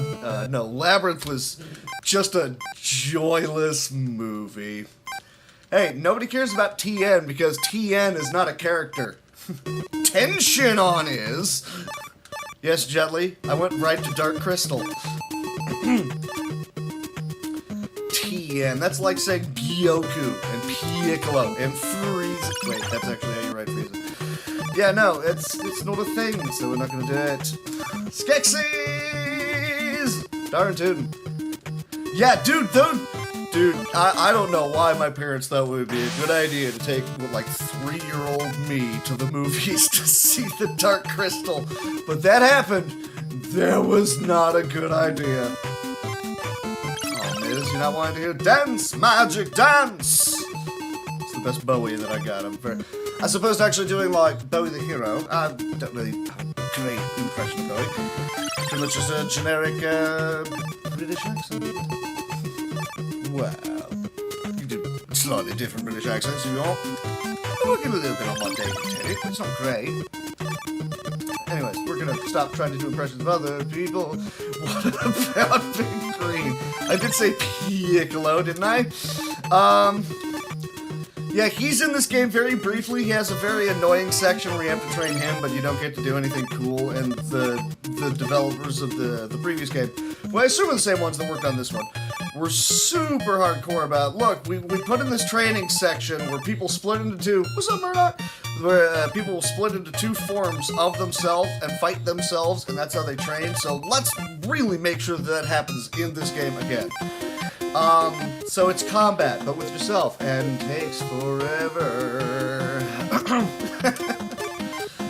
No, Labyrinth was just a joyless movie. Hey, nobody cares about TN because TN is not a character. Tension on is. Yes, Jetly, I went right to Dark Crystal. TN, that's like saying Gyoku and Piccolo and Freeza. Wait, that's actually how you write Freeza. Yeah, no, it's not a thing, so we're not gonna do it. Skeksis! Darn tootin'. Yeah, dude, I don't know why my parents thought it would be a good idea to take, 3-year-old me to the movies to see the Dark Crystal. But that happened. That was not a good idea. Oh, Miz, you're not wanting to hear dance, magic dance! It's the best Bowie that I got. As opposed to actually doing, Bowie the Hero. I don't really have a great impression of Bowie. Pretty much just a generic, British accent. Well, you do slightly different British accents if you want. I'm working a little bit on my David Teddy, but it's not great. Anyways, we're gonna stop trying to do impressions of other people. What about Big Green? I did say Piccolo, didn't I? Yeah, he's in this game very briefly. He has a very annoying section where you have to train him, but you don't get to do anything cool. And the developers of the previous game, well, I assume are the same ones that worked on this one, were super hardcore about, look, we put in this training section where people split into two, what's up, Murdoch? Where people will split into two forms of themselves and fight themselves, and that's how they train. So let's really make sure that happens in this game again. So it's combat, but with yourself, and takes forever.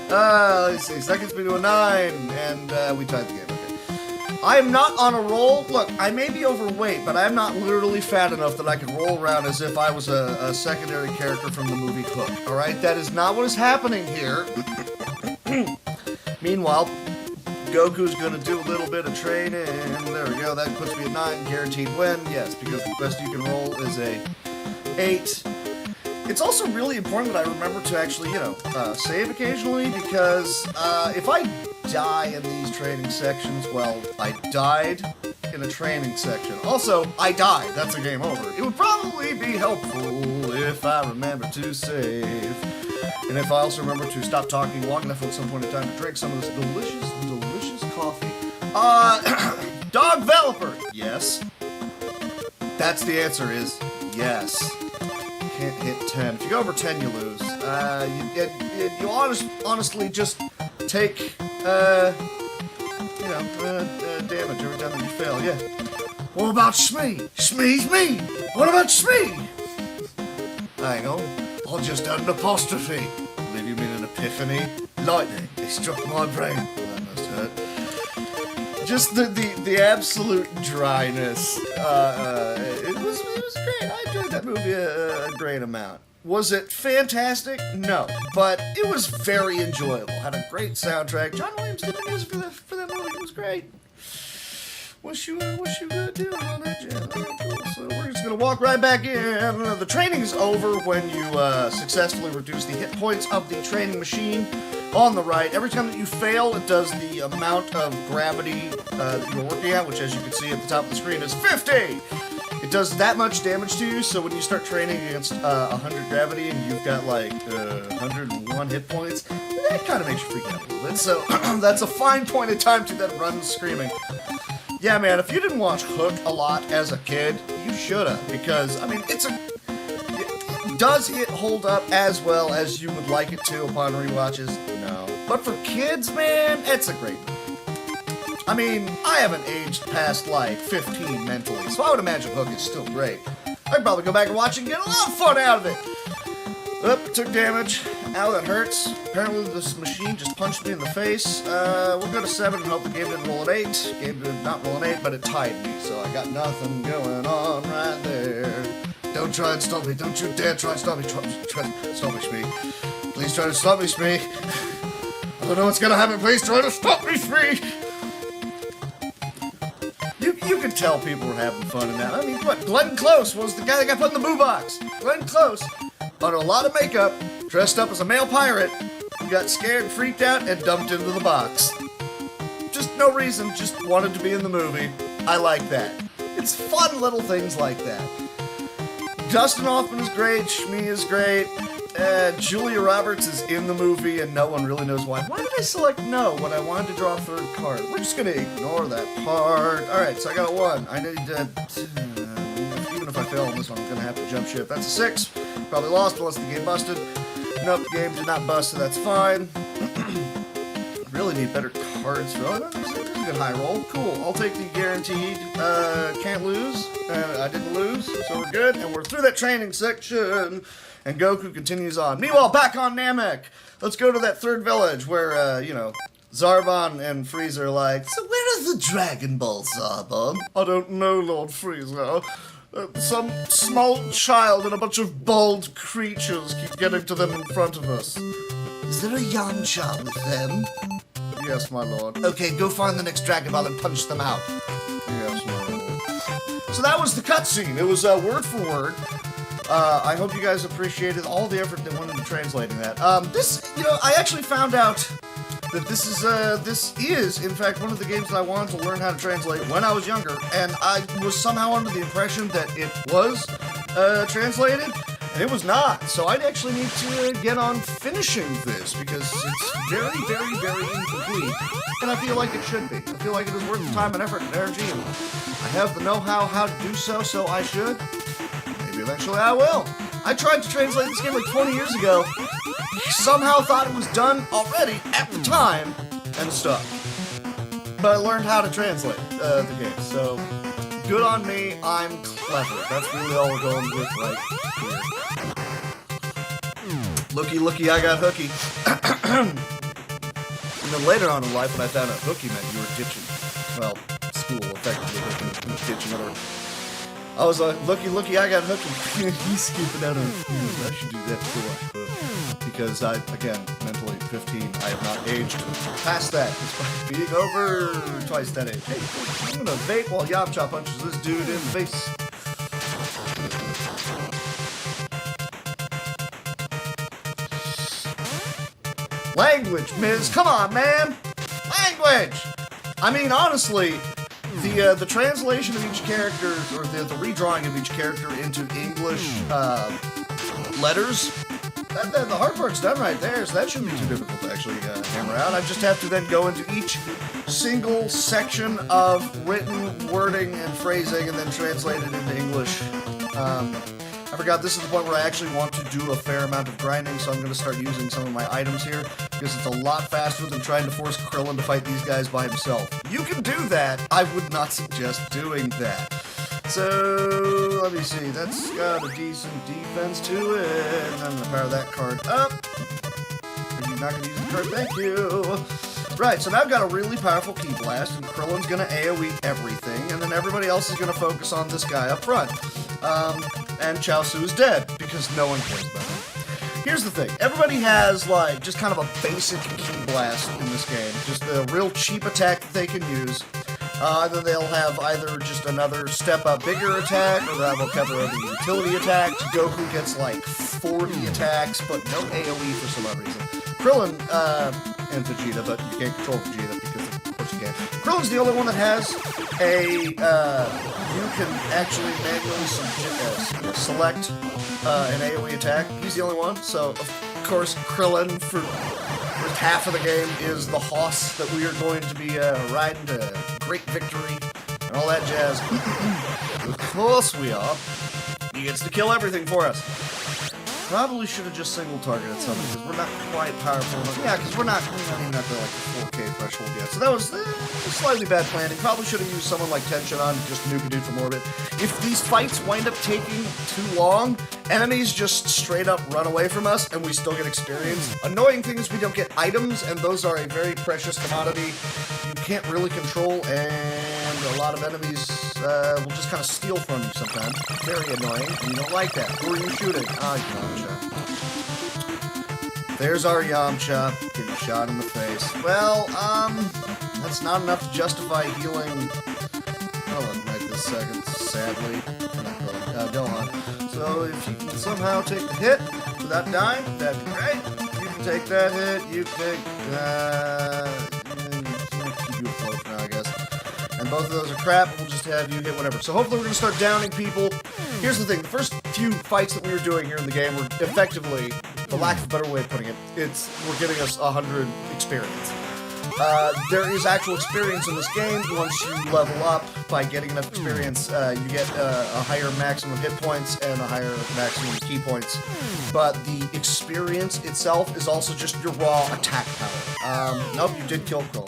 Let's see. Second speed to a 9, and we tied the game. Okay. I am not on a roll. Look, I may be overweight, but I'm not literally fat enough that I could roll around as if I was a secondary character from the movie Hook. All right, that is not what is happening here. Meanwhile, Goku's gonna do a little bit of training. There we go. That puts me at 9, guaranteed win. Yes, because the best you can roll is a 8. It's also really important that I remember to actually, save occasionally, because if I die in these training sections, well, I died in a training section. Also, I died. That's a game over. It would probably be helpful if I remember to save. And if I also remember to stop talking long enough at some point in time to drink some of this delicious, delicious coffee. Dog developer. Yes. That's the answer is yes. Can't hit 10. If you go over 10, you lose. You honestly just take, damage every time that you fail. Yeah. What about Shmee? Shmee's me. What about Shmee? Hang on. I just had an apostrophe. Believe you mean an epiphany? Lightning. It struck my brain. Well, that must hurt. Just the absolute dryness. It was great. I enjoyed that movie a great amount. Was it fantastic? No, but it was very enjoyable. Had a great soundtrack. John Williams did the music for that movie. It was great. Wish you good deal on that, Jim. Cool. So we're just gonna walk right back in. The training is over when you successfully reduce the hit points of the training machine on the right. Every time that you fail, it does the amount of gravity that you're working at, which, as you can see at the top of the screen, is 50. It does that much damage to you, so when you start training against 100 gravity and you've got like 101 hit points, that kind of makes you freak out a little bit. So that's a fine point in time to then run screaming. Yeah, man, if you didn't watch Hook a lot as a kid, you should have, because, I mean, does it hold up as well as you would like it to upon rewatches? No. But for kids, man, it's a great movie. I mean, I haven't aged past, like, 15 mentally, so I would imagine Hook is still great. I'd probably go back and watch it and get a lot of fun out of it. Oop, took damage. Ow, that hurts. Apparently this machine just punched me in the face. We'll go to 7 and hope the game didn't roll an 8. Game did not roll an 8, but it tied me, so I got nothing going on right there. Don't try and stop me. Don't you dare try and stop me. Try to stop me, Shmee. Please try to stop me, Shmee. I don't know what's gonna happen. Please try to stop me, Shmee. You can tell people were having fun in that. I mean, what? Glenn Close was the guy that got put in the boo box. Glenn Close, under a lot of makeup, dressed up as a male pirate, got scared, freaked out, and dumped into the box. Just no reason, just wanted to be in the movie. I like that. It's fun little things like that. Dustin Hoffman is great, Shmee is great, Julia Roberts is in the movie, and no one really knows why. Why did I select no when I wanted to draw a third card? We're just going to ignore that part. Alright, so I got a 1. I need to... even if I fail on this one, I'm going to have to jump ship. That's a 6. Probably lost unless the game busted. Nope, the game did not bust, so that's fine. Really need better cards for... Oh, this is a good high roll. Cool, I'll take the guaranteed. Can't lose. I didn't lose, so we're good. And we're through that training section. And Goku continues on. Meanwhile, back on Namek. Let's go to that third village where, Zarbon and Freeza are like, so where is the Dragon Ball, Zarbon? I don't know, Lord Freeza. Some small child and a bunch of bald creatures keep getting to them in front of us. Is there a Yamcha with them? Yes, my lord. Okay, go find the next Dragon Ball and punch them out. Yes, my lord. So that was the cutscene. It was word for word. I hope you guys appreciated all the effort that went into translating that. I actually found out that this is, in fact, one of the games that I wanted to learn how to translate when I was younger, and I was somehow under the impression that it was translated, and it was not. So I'd actually need to get on finishing this, because it's very, very, very incomplete, and I feel like it should be. I feel like it is worth the time and effort and energy, and I have the know-how how to do so, so I should. Eventually I will. I tried to translate this game like 20 years ago. Somehow thought it was done already at the time and stopped. But I learned how to translate the game, so good on me. I'm clever. That's really all we're going with right here. Looky, looky, I got hooky. And then later on in life, when I found out hooky meant you were ditching, well, school, effectively ditching other. I was like, looky, I got hooky. He's skipping out on I should do that too. Because I, again, mentally 15, I have not aged past that. Despite being over twice that age. Hey, I'm gonna vape while Yamcha punches this dude in the face. Language, Miz. Come on, man. Language. I mean, honestly, the translation of each character, or the redrawing of each character into English letters, the hard part's done right there, so that shouldn't be too difficult to actually hammer out. I just have to then go into each single section of written wording and phrasing and then translate it into English. I forgot this is the point where I actually want to do a fair amount of grinding, so I'm going to start using some of my items here, because it's a lot faster than trying to force Krillin to fight these guys by himself. You can do that. I would not suggest doing that. So, let me see. That's got a decent defense to it. And I'm going to power that card up. Are you not going to use the card? Thank you. Right, so now I've got a really powerful Ki Blast, and Krillin's going to AoE everything, and then everybody else is going to focus on this guy up front. And Chaozu is dead, because no one cares about him. Here's the thing. Everybody has, like, just kind of a basic Ki Blast in this game. Just a real cheap attack that they can use. Then they'll have either just another step-up bigger attack, or they'll have a utility attack. Goku gets, like, 40 attacks, but no AoE for some odd reason. Krillin, and Vegeta, but you can't control Vegeta, because of course you can't. Krillin's the only one that has you can actually manually select an AoE attack. He's the only one, so of course Krillin for half of the game is the horse that we are going to be riding to great victory and all that jazz. Of course we are. He gets to kill everything for us. Probably should have just single targeted something, because we're not quite powerful enough. Yeah, because we're not even at the, like, the 4K threshold yet. So that was slightly bad planning. Probably should have used someone like Tenshinhan to just nuke a dude from orbit. If these fights wind up taking too long, enemies just straight up run away from us, and we still get experience. Annoying thing is we don't get items, and those are a very precious commodity you can't really control, and a lot of enemies will just kind of steal from you sometimes. Very annoying, and you don't like that. Who are you shooting? Ah, Yamcha. There's our Yamcha getting shot in the face. Well, that's not enough to justify healing. Hold on right this second, sadly. Gohan. So if you can somehow take the hit without dying, that'd be great. You can take that hit, you can take, keep you afloat for now, I guess. And both of those are crap, we'll just have you hit whatever. So hopefully we're going to start downing people. Here's the thing, the first few fights that we were doing here in the game were effectively, for lack of a better way of putting it, we're getting us 100 experience. There is actual experience in this game. Once you level up by getting enough experience, you get a higher maximum hit points and a higher maximum key points. But the experience itself is also just your raw attack power. Nope, you did kill Gohan.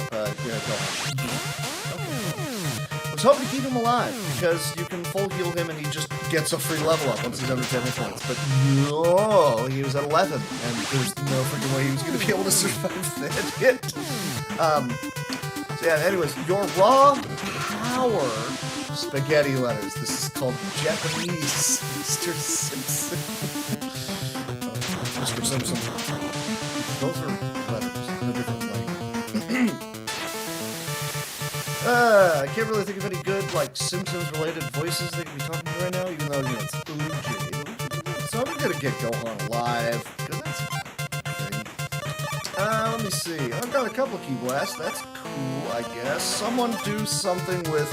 I was hoping to keep him alive, because you can full heal him and he just gets a free level up once he's under 10 hit points. But no, he was at 11, and there's no freaking way he was going to be able to survive that hit. So yeah, anyways, your raw power spaghetti letters. This is called Japanese, Mr. Simpson. Mr. Simpson. Those are letters in a different way. I can't really think of any good, like, Simpsons-related voices they could be talking to right now, even though, it's OJ. So I'm gonna get Gohan alive, because that's let me see. I've got a couple of Ki Blasts. That's cool, I guess. Someone do something with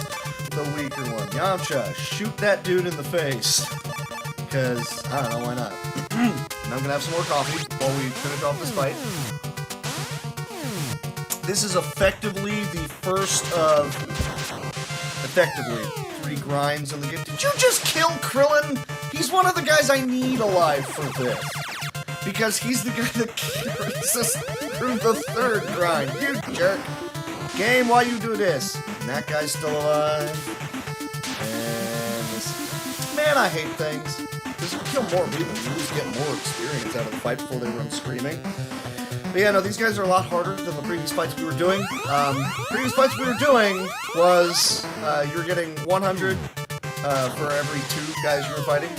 the weaker one. Yamcha, shoot that dude in the face. Because, I don't know, why not? And I'm gonna have some more coffee while we finish off this fight. This is effectively the first of, 3 grinds in the game. Did you just kill Krillin? He's one of the guys I need alive for this. Because he's the guy that carries us through the 3rd grind. You jerk. Game, why you do this? And that guy's still alive. And this. Man, I hate things. because you kill more people, you just get more experience out of the fight before they run screaming. But yeah, no, these guys are a lot harder than the previous fights we were doing. Previous fights we were doing was you were getting 100 for every 2 guys you were fighting.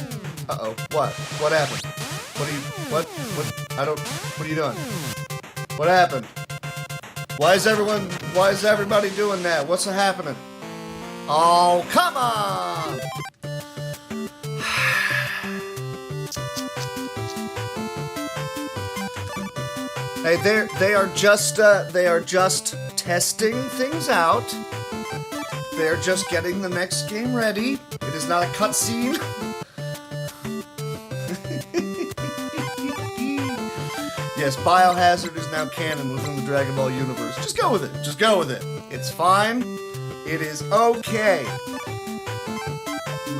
Uh-oh. What? What happened? What are you doing? What happened? Why is everybody doing that? What's happening? Oh, come on! Hey, they are just testing things out. They're just getting the next game ready. It is not a cutscene. Yes, Biohazard is now canon within the Dragon Ball universe. Just go with it. Just go with it. It's fine. It is okay.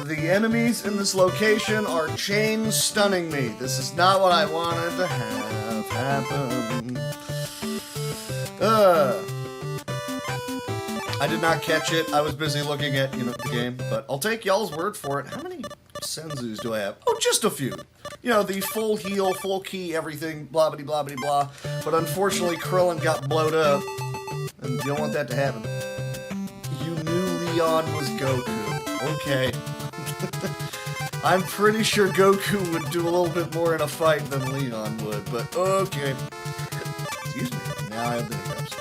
The enemies in this location are chain stunning me. This is not what I wanted to have happen. I did not catch it. I was busy looking at, the game. But I'll take y'all's word for it. How many Senzus do I have? Oh, just a few. The full heal, full key, everything, blah, blah, blah, blah, blah. But unfortunately, Krillin got blowed up. And you don't want that to happen. You knew Leon was Goku. Okay. I'm pretty sure Goku would do a little bit more in a fight than Leon would, but okay. Excuse me. Now I have the hiccups.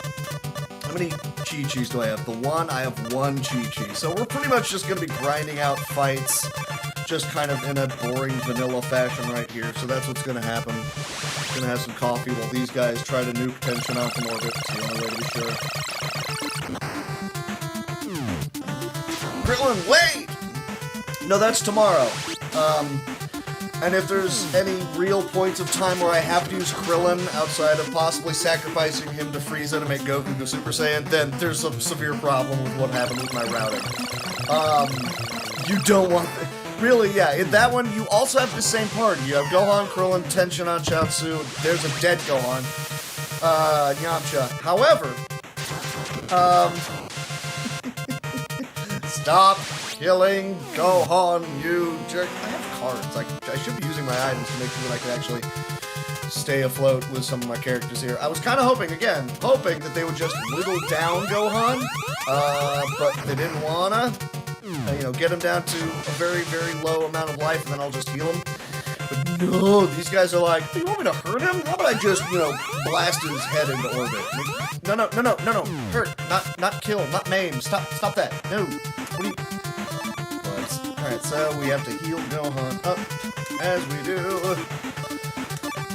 How many Chi-Chis do I have? I have 1 Chi-Chi. So we're pretty much just going to be grinding out fights, just kind of in a boring vanilla fashion right here. So that's what's going to happen. Gonna have some coffee while these guys try to nuke tension out from orbit. It's the only way to be sure. Krillin, wait! No, that's tomorrow. And if there's any real points of time where I have to use Krillin outside of possibly sacrificing him to Freeza to make Goku go Super Saiyan, then there's a severe problem with what happened with my routing. You don't want... Really, yeah, in that one, you also have the same party. You have Gohan, Krillin, Tenshinhan, Chaozu. There's a dead Gohan. Yamcha. However, stop killing Gohan, you jerk. I have cards. I should be using my items to make sure that I can actually stay afloat with some of my characters here. I was kind of hoping that they would just whittle down Gohan, but they didn't wanna. Get him down to a very, very low amount of life, and then I'll just heal him. But no, these guys are like, you want me to hurt him? How about I just, blast his head into orbit? No. Hurt, not kill, not maim. Stop that. No. What do you... Alright, so we have to heal Gohan up, as we do.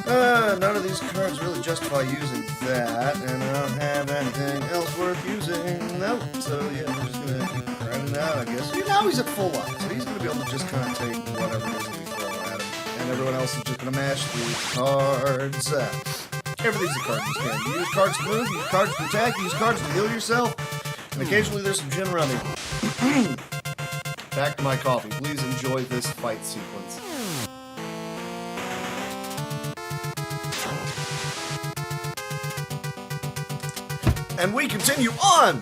None of these cards really justify using that, and I don't have anything else worth using. Nope. So yeah, we're just gonna keep grinding out, I guess. Now he's at full life, so he's gonna be able to just kind of take whatever it is that we throw at him. And everyone else is just gonna mash these cards. Everything's a card in this game. You use cards to move, you use cards to attack, you use cards to heal yourself, and occasionally there's some gin rummy. Back to my coffee. Please enjoy this fight sequence. And we continue on!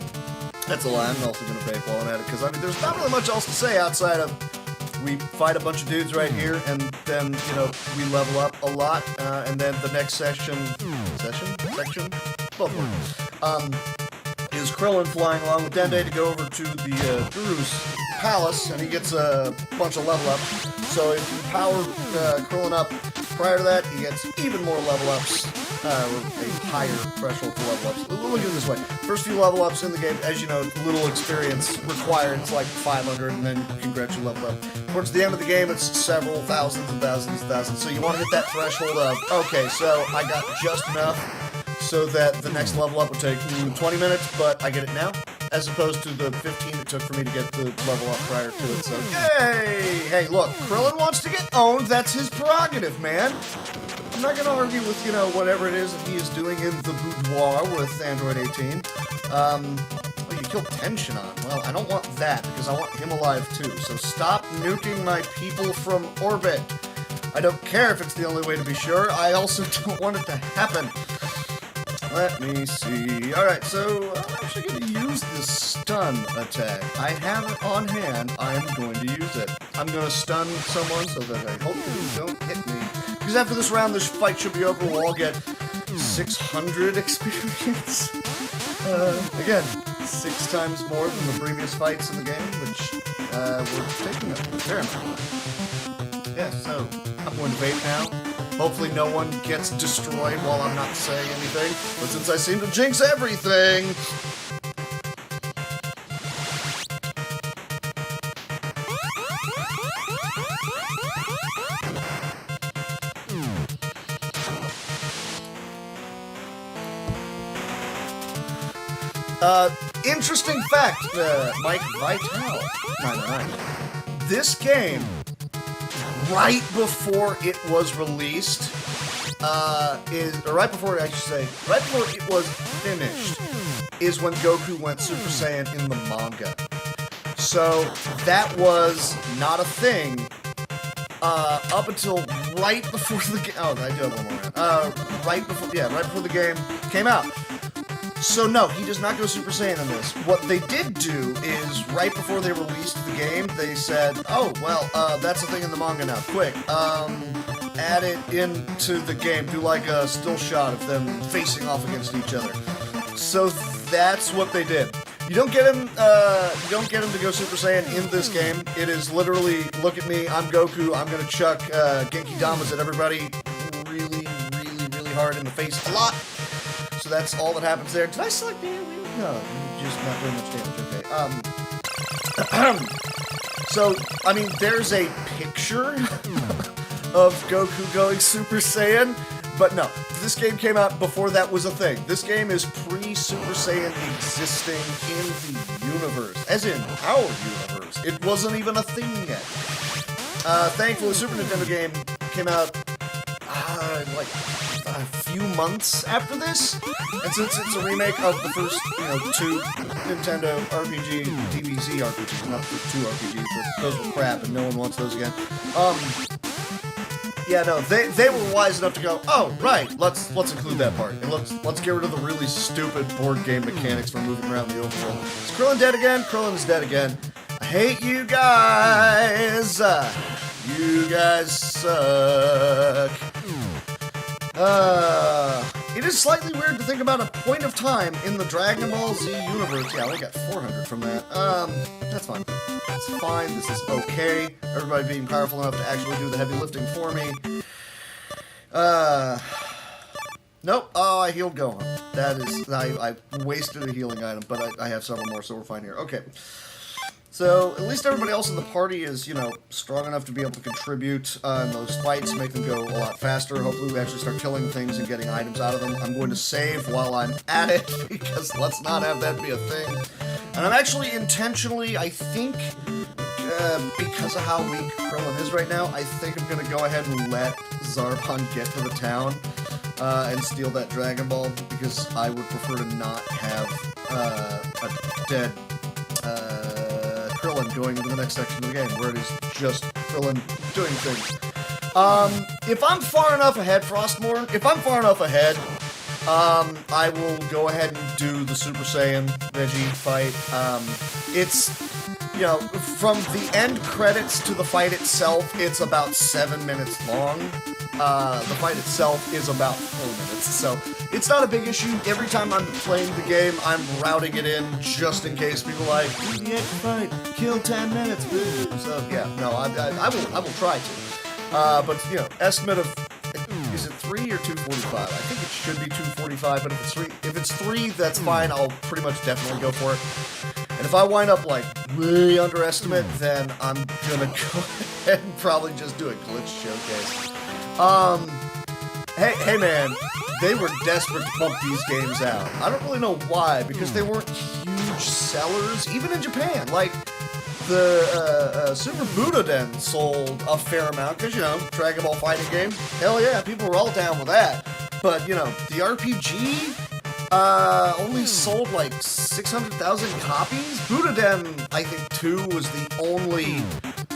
That's a lie, I'm also going to vape while I'm at it, because, there's not really much else to say outside of we fight a bunch of dudes right here, and then, we level up a lot, and then the next section? Both work. Is Krillin flying along with Dende to go over to the Guru's palace, and he gets a bunch of level ups. So if you power Krillin up prior to that, he gets even more level ups, or a higher threshold for level ups. Look at it this way. First few level ups in the game, as you know, little experience required. It's like 500, and then congrats, you level up. Towards the end of the game, it's several thousands and thousands and thousands. So you want to hit that threshold of, okay, so I got just enough so that the next level up would take 20 minutes, but I get it now, as opposed to the 15 it took for me to get the level up prior to it, so yay! Hey, look, Krillin wants to get owned, that's his prerogative, man. I'm not gonna argue with, whatever it is that he is doing in the boudoir with Android 18. Oh, you killed Tenshinhan. Well, I don't want that, because I want him alive too, so stop nuking my people from orbit. I don't care if it's the only way to be sure, I also don't want it to happen. Let me see. Alright, so I'm actually going to use the stun attack. I have it on hand. I am going to use it. I'm gonna stun someone so that I hope you don't hit me. Because after this round, this fight should be over. We'll all get 600 experience. Again, 6 times more than the previous fights in the game, which we're taking a fair amount of time. Yeah, so I'm going to vape now. Hopefully no one gets destroyed while I'm not saying anything, but since I seem to jinx everything... Interesting fact, Mike Vital, 909. This game, right before it was released, right before it was finished, is when Goku went Super Saiyan in the manga. So that was not a thing up until right before the game. Oh, I do have one more. Right before the game came out. So no, he does not go Super Saiyan in this. What they did do is, right before they released the game, they said, oh, well, that's a thing in the manga now. Quick, add it into the game. Do like a still shot of them facing off against each other. So that's what they did. You don't get him to go Super Saiyan in this game. It is literally, look at me, I'm Goku, I'm gonna chuck Genki Damas at everybody really, really, really hard in the face a lot. So that's all that happens there. Did I select the alien? No, just not doing much damage. Okay. So, I mean, there's a picture of Goku going Super Saiyan, but no, this game came out before that was a thing. This game is pre-Super Saiyan existing in the universe, as in our universe. It wasn't even a thing yet. Thankfully, the Super Nintendo game came out like a few months after this, and since it's a remake of the first, 2 Nintendo RPG, DBZ RPGs, not the 2 RPGs, but those were crap and no one wants those again. Yeah, no, they were wise enough to go, oh, right, let's include that part, and let's get rid of the really stupid board game mechanics for moving around the overworld. Is Krillin dead again? Krillin is dead again. I hate you guys! You guys suck. It is slightly weird to think about a point of time in the Dragon Ball Z universe. Yeah, I only got 400 from that. That's fine. That's fine. This is okay. Everybody being powerful enough to actually do the heavy lifting for me. Nope. Oh, I healed Gohan. That is... I wasted a healing item, but I have several more, so we're fine here. Okay. So, at least everybody else in the party is, strong enough to be able to contribute in those fights, make them go a lot faster. Hopefully we actually start killing things and getting items out of them. I'm going to save while I'm at it, because let's not have that be a thing. And I'm actually intentionally, I think, because of how weak Krillin is right now, I think I'm going to go ahead and let Zarbon get to the town and steal that Dragon Ball, because I would prefer to not have a dead... Krillin going into the next section of the game, where it is just Krillin doing things. If I'm far enough ahead, Frostmore, I will go ahead and do the Super Saiyan Veggie fight. It's, from the end credits to the fight itself, it's about 7 minutes long. The fight itself is about 4 minutes, so it's not a big issue. Every time I'm playing the game, I'm routing it in just in case people are like, do the extra fight, kill 10 minutes, boo. So yeah, no, I will try to. But estimate of, is it 3 or 245? I think it should be 245, but if it's 3, that's fine. I'll pretty much definitely go for it. And if I wind up like way underestimate, then I'm gonna go ahead and probably just do a glitch showcase. Hey man, they were desperate to pump these games out. I don't really know why, because they weren't huge sellers, even in Japan. Like, the Super Budoden sold a fair amount, because, Dragon Ball fighting game. Hell yeah, people were all down with that. But, the RPG only sold like 600,000 copies. Budoden, I think, 2 was the only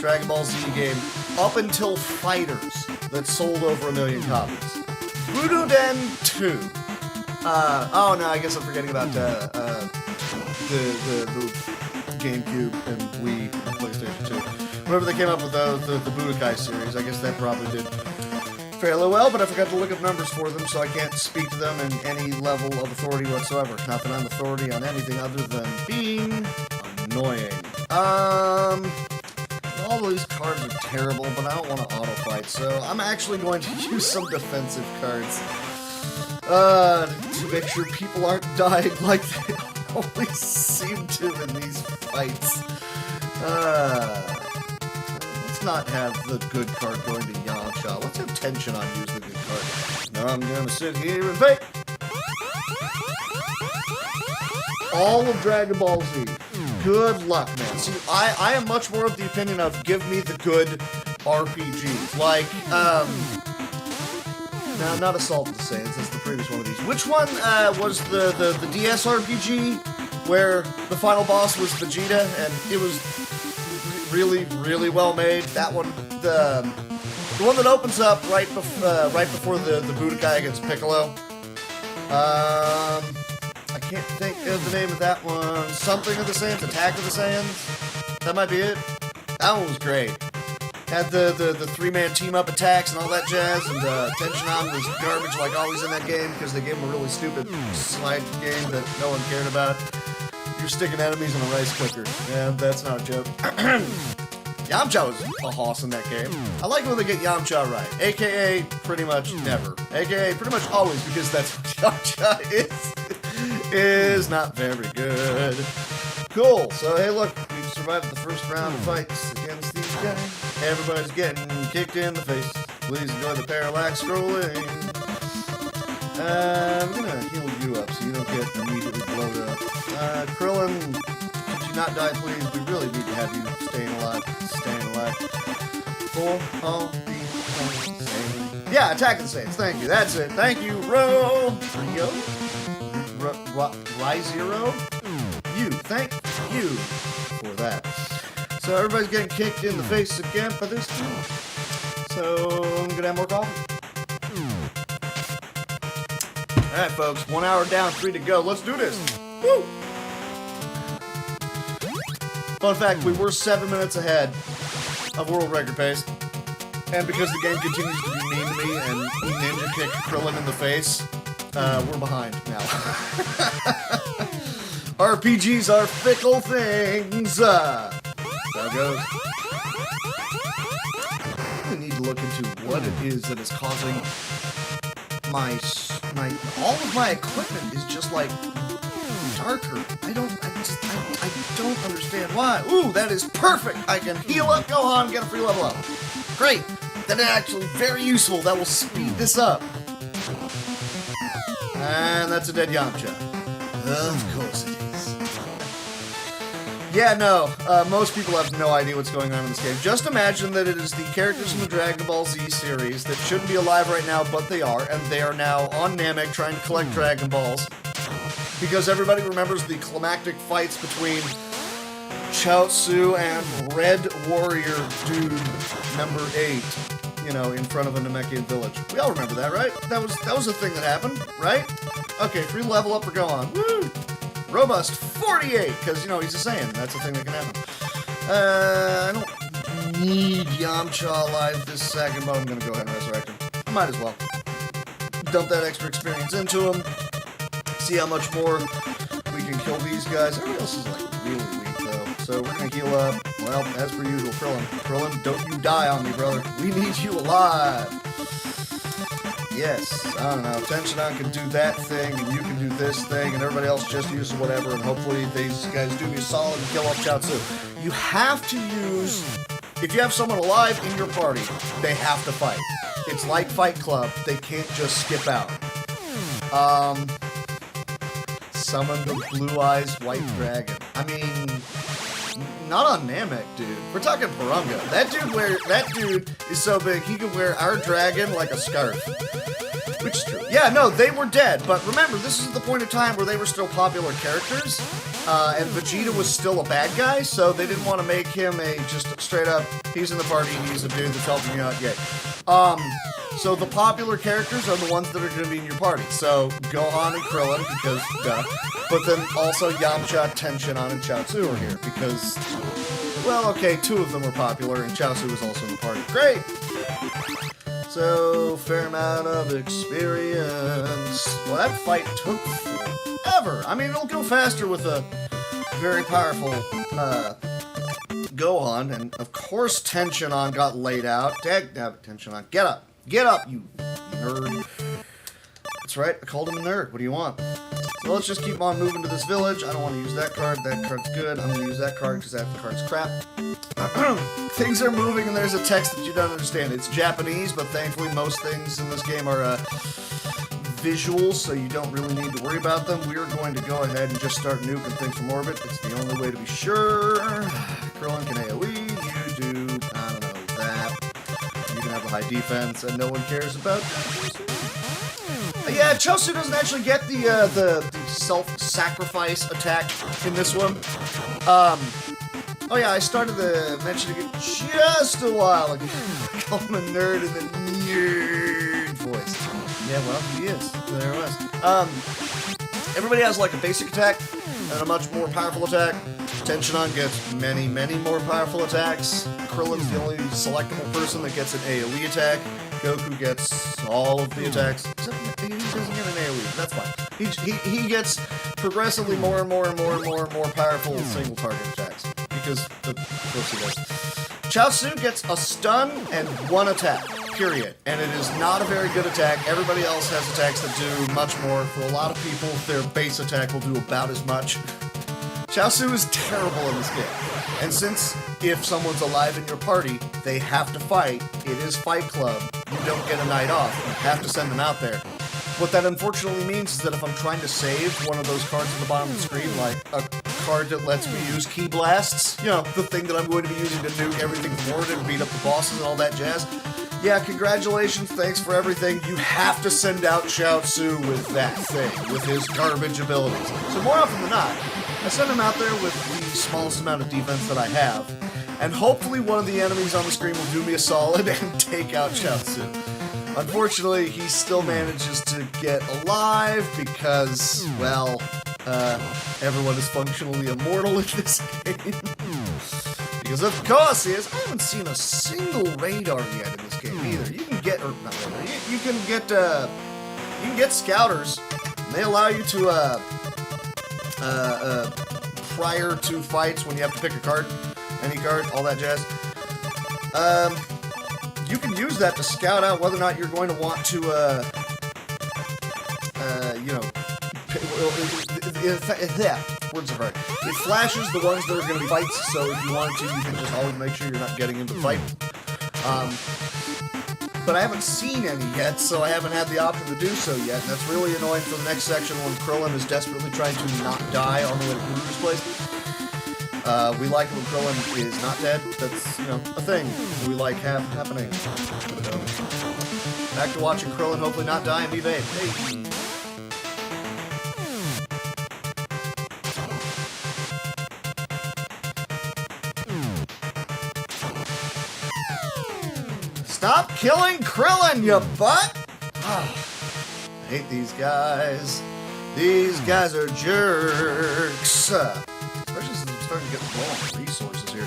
Dragon Ball Z game up until Fighters that sold over 1 million copies. Budoden 2. Oh no, I guess I'm forgetting about the GameCube and Wii and PlayStation 2. whenever they came up with the Budokai series, I guess that probably did fairly well, but I forgot to look up numbers for them, so I can't speak to them in any level of authority whatsoever. Not that I'm authority on anything other than being annoying. All these cards are terrible, but I don't want to auto-fight, so I'm actually going to use some defensive cards. To make sure people aren't dying like they always seem to in these fights. Let's not have the good card going to Yamcha. Let's have tension on using the good card. Now I'm gonna sit here and fight. All of Dragon Ball Z. Good luck, man. See, I am much more of the opinion of give me the good RPG. Like, no, not Assault of the Saiyans, that's the previous one of these. Which one was the DS RPG where the final boss was Vegeta and it was really, really well made? That one, the one that opens up right before the Budokai against Piccolo. I can't think of the name of that one. Something of the Saiyans, Attack of the Saiyans. That might be it. That one was great. Had the three-man team-up attacks and all that jazz, and Tension On was garbage like always in that game because they gave him a really stupid slide game that no one cared about. You're sticking enemies in a rice cooker. Yeah, that's not a joke. Yamcha was a hoss in that game. I like when they get Yamcha right. AKA pretty much never. AKA pretty much always, because that's what Yamcha is not very good. Cool. So, hey, look. We've survived the first round of fights against these guys. Everybody's getting kicked in the face. Please enjoy the parallax scrolling. I'm gonna heal you up so you don't get immediately blown up. Krillin, could you not die, please? We really need to have you staying alive. For all the Saiyans. Yeah, Attack of the Saiyans. Thank you. That's it. Thank you, Rio? Ry-Zero? You. Thank you for that. So everybody's getting kicked in the face again for this time. So I'm gonna have more coffee. Alright, folks. 1 hour down, 3 to go. Let's do this. Woo! Fun fact, we were 7 minutes ahead of world record pace. And because the game continues to be mean to me and ninja kick Krillin in the face, we're behind now. RPGs are fickle things. That's how it goes. I need to look into what it is that is causing all of my equipment is just like darker. I don't understand why. Ooh, that is perfect. I can heal up, go on, get a free level up. Great. That is actually very useful. That will speed this up. And that's a dead Yamcha. Of course it is. Yeah, no. Most people have no idea what's going on in this game. Just imagine that it is the characters from the Dragon Ball Z series that shouldn't be alive right now, but they are, and they are now on Namek trying to collect Dragon Balls. Because everybody remembers the climactic fights between Chaozu and Red Warrior Dude number 8, you know, in front of a Namekian village. We all remember that, right? That was a thing that happened, right? Okay, free level up or go on. Woo! Robust 48, because, you know, he's a Saiyan. That's a thing that can happen. I don't need Yamcha alive this second, but I'm going to go ahead and resurrect him. I might as well. Dump that extra experience into him. See how much more we can kill these guys. Everybody else is, like, really weak, though. So we're going to heal up. Well, as per usual, Krillin. Krillin, don't you die on me, brother. We need you alive. Yes, I don't know. Tension On can do that thing, and you can do this thing, and everybody else just uses whatever, and hopefully these guys do me a solid and kill off Chaozu. You have to use... If you have someone alive in your party, they have to fight. It's like Fight Club. They can't just skip out. Summon the Blue Eyes White Dragon. I mean... Not on Namek, dude. We're talking Porunga. That dude is so big, he can wear our dragon like a scarf. Which is true. Yeah, no, they were dead. But remember, this is the point of time where they were still popular characters. And Vegeta was still a bad guy, so they didn't want to make him a just straight up, he's in the party, he's a dude that's helping you out, yay. So the popular characters are the ones that are going to be in your party. So Gohan and Krillin, because duh. But then also Yamcha, Tension On, and Chaozu are here, because Well, okay, 2 of them were popular, and Chaozu was also in the party. Great! So, fair amount of experience. Well, that fight took forever. I mean, it'll go faster with a very powerful Gohan, and of course Tenshinhan got laid out. Dagnabbit, Tenshinhan, get up! Get up, you nerd! That's right, I called him a nerd. What do you want? So let's just keep on moving to this village. I don't want to use that card. That card's good. I'm going to use that card because that card's crap. Things are moving and there's a text that you don't understand. It's Japanese, but thankfully most things in this game are visuals, so you don't really need to worry about them. We're going to go ahead and just start nuking things from orbit. It's the only way to be sure. Krillin can AoE. You do, I don't know, that. You can have the high defense, and no one cares about that. Yeah, Chaozu doesn't actually get the self-sacrifice attack in this one. Oh yeah, I started mentioning it just a while ago. I call him a nerd in the nerd voice. Yeah, well, he is. There it was. Everybody has like a basic attack and a much more powerful attack. Tenshinhan gets many, many more powerful attacks. Krillin's the only selectable person that gets an AoE attack. Goku gets all of the attacks. Except he doesn't get an AoE, but that's fine. He gets progressively more and more and more and more and more powerful single target attacks. Because, of course he does. Chaozu gets a stun and 1 attack, period. And it is not a very good attack. Everybody else has attacks that do much more. For a lot of people, their base attack will do about as much. Chaozu is terrible in this game. And since if someone's alive in your party, they have to fight, it is Fight Club, you don't get a night off, you have to send them out there. What that unfortunately means is that if I'm trying to save one of those cards at the bottom of the screen, like a card that lets me use Ki Blasts, you know, the thing that I'm going to be using to nuke everything forward and beat up the bosses and all that jazz, yeah, congratulations, thanks for everything, you have to send out Chaozu with that thing, with his garbage abilities. So more often than not, I send him out there with the smallest amount of defense that I have, and hopefully one of the enemies on the screen will do me a solid and take out Chaozu. Unfortunately, he still manages to get alive because, well, everyone is functionally immortal in this game. Because of course he is. I haven't seen a single radar yet in this game either. You can get, or not radar, you can get scouters. And they allow you to, prior to fights when you have to pick a card, any card, all that jazz. You can use that to scout out whether or not you're going to want to, you know, words are hard. It flashes the ones that are going to be fights, so if you wanted to, you can just always make sure you're not getting into the fight. But I haven't seen any yet, so I haven't had the option to do so yet, and that's really annoying for the next section when Krillin is desperately trying to not die on the way to Guru's place. We like when Krillin is not dead. That's, you know, a thing we like happening. So, back to watching Krillin hopefully not die and be babe. Hey. Stop killing Krillin, you butt! Oh, I hate these guys. These guys are jerks. Especially since I'm starting to get low on resources here.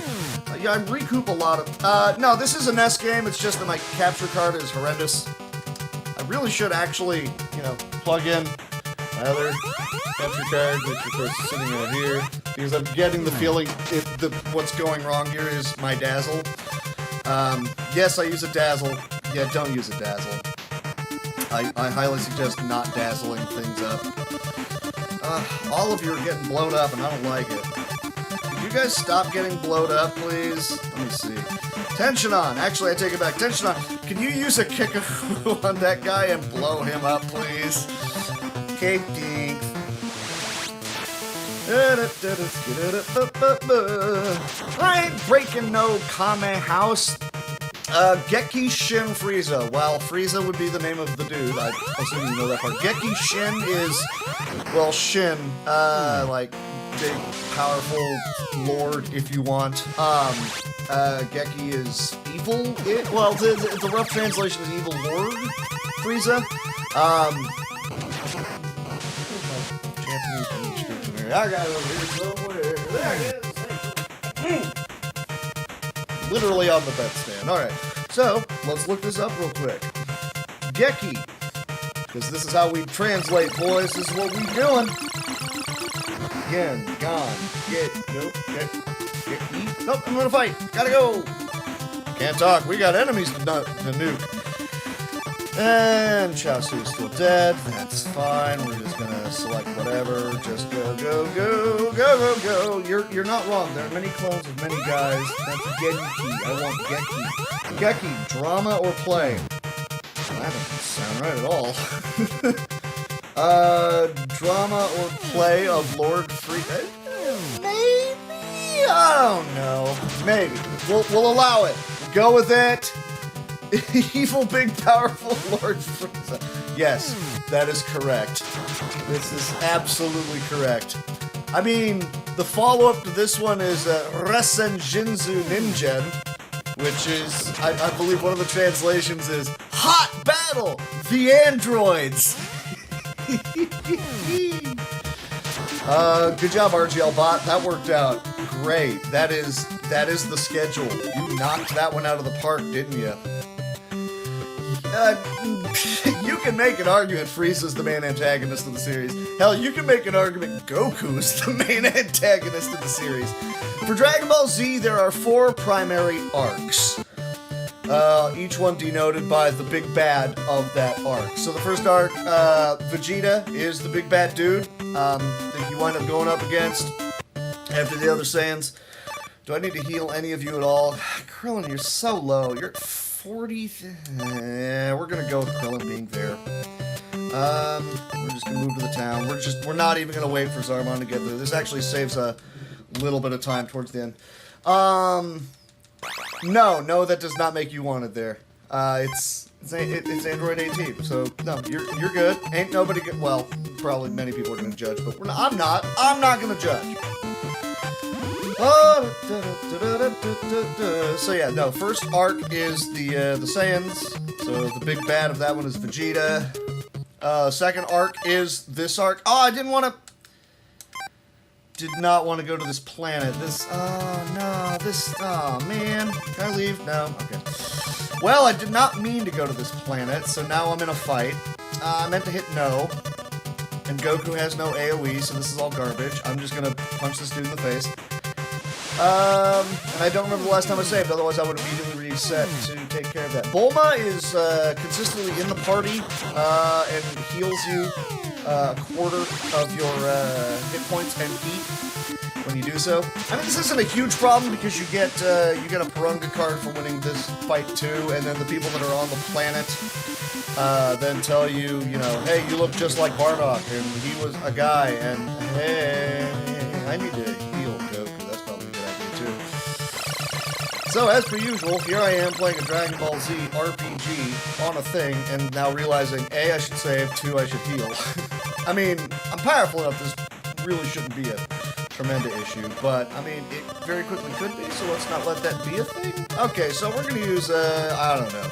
Yeah, I recoup a lot of... no, this is a NES game. It's just that my capture card is horrendous. I really should actually, you know, plug in my other capture card, which of course is sitting right here. Because I'm getting the feeling what's going wrong here is my Dazzle. Yes, I use a Dazzle. Yeah, don't use a Dazzle. I highly suggest not dazzling things up. All of you are getting blown up, and I don't like it. Could you guys stop getting blown up, please? Let me see. Tenshinhan! Actually, I take it back. Tenshinhan, can you use a Kickapoo on that guy and blow him up, please? Okay, thanks. I ain't breaking no Kame house. Gekishin Freeza. Well, Freeza would be the name of the dude. I assume you know that part. Gekishin is, well, Shin. Like, big, powerful lord, if you want. Geki is evil. Well, the rough translation is evil lord. Freeza. Japanese. I got it over here somewhere. There it is. Literally on the bedstand. Alright, so let's look this up real quick. Geki. Because this is how we translate, boys. This is what we doing. Again, gone. Get, eat. Nope, I'm gonna fight. Gotta go. Can't talk. We got enemies to nuke. And Chaosu's still dead. That's fine. We're just gonna select whatever. Just go, go, go, go, go, go. You're not wrong. There are many clones of many guys. That's Genki. I want Geki. Geki, drama or play? Well, that doesn't sound right at all. Drama or play of Lord Freeza? Maybe? I don't know. Maybe. We'll allow it. Go with it. Evil, big, powerful Lord Freeza. Yes, that is correct. This is absolutely correct. I mean, the follow-up to this one is Resenjinzu Ninjen, which is, I believe one of the translations is Hot Battle! The Androids! Good job, RGL Bot. That worked out great. That is the schedule. You knocked that one out of the park, didn't you? You can make an argument Frieza's the main antagonist of the series. Hell, you can make an argument Goku's the main antagonist of the series. For Dragon Ball Z, there are 4 primary arcs. Each one denoted by the big bad of that arc. So the first arc, Vegeta is the big bad dude that you wind up going up against after the other Saiyans. Do I need to heal any of you at all? Krillin, you're so low. You're at 40. We're gonna go with Krillin being there. We're just gonna move to the town. We're not even gonna wait for Zarmon to get there. This actually saves a little bit of time towards the end. No, that does not make you wanted there. It's Android 18, so no, you're good. Ain't nobody good. Well, probably many people are gonna judge, but I'm not gonna judge. So yeah, no, first arc is the Saiyans. So the big bad of that one is Vegeta. Second arc is this arc. Oh, did not want to go to this planet. Oh man. Can I leave? No? Okay. Well, I did not mean to go to this planet, so now I'm in a fight. I meant to hit no. And Goku has no AoE, so this is all garbage. I'm just gonna punch this dude in the face. And I don't remember the last time I saved, otherwise I would immediately reset to take care of that. Bulma is consistently in the party and heals you a quarter of your hit points and heat when you do so. I mean, this isn't a huge problem because you get a Purunga card for winning this fight too, and then the people that are on the planet then tell you, hey, you look just like Bardock, and he was a guy, and hey, I need to heal Goku. That's probably a good idea too. So, as per usual, here I am playing a Dragon Ball Z RPG on a thing, and now realizing, A, I should save, 2, I should heal. I mean, I'm powerful enough, this really shouldn't be a tremendous issue, but, I mean, it very quickly could be, so let's not let that be a thing. Okay, so we're gonna use, I don't know,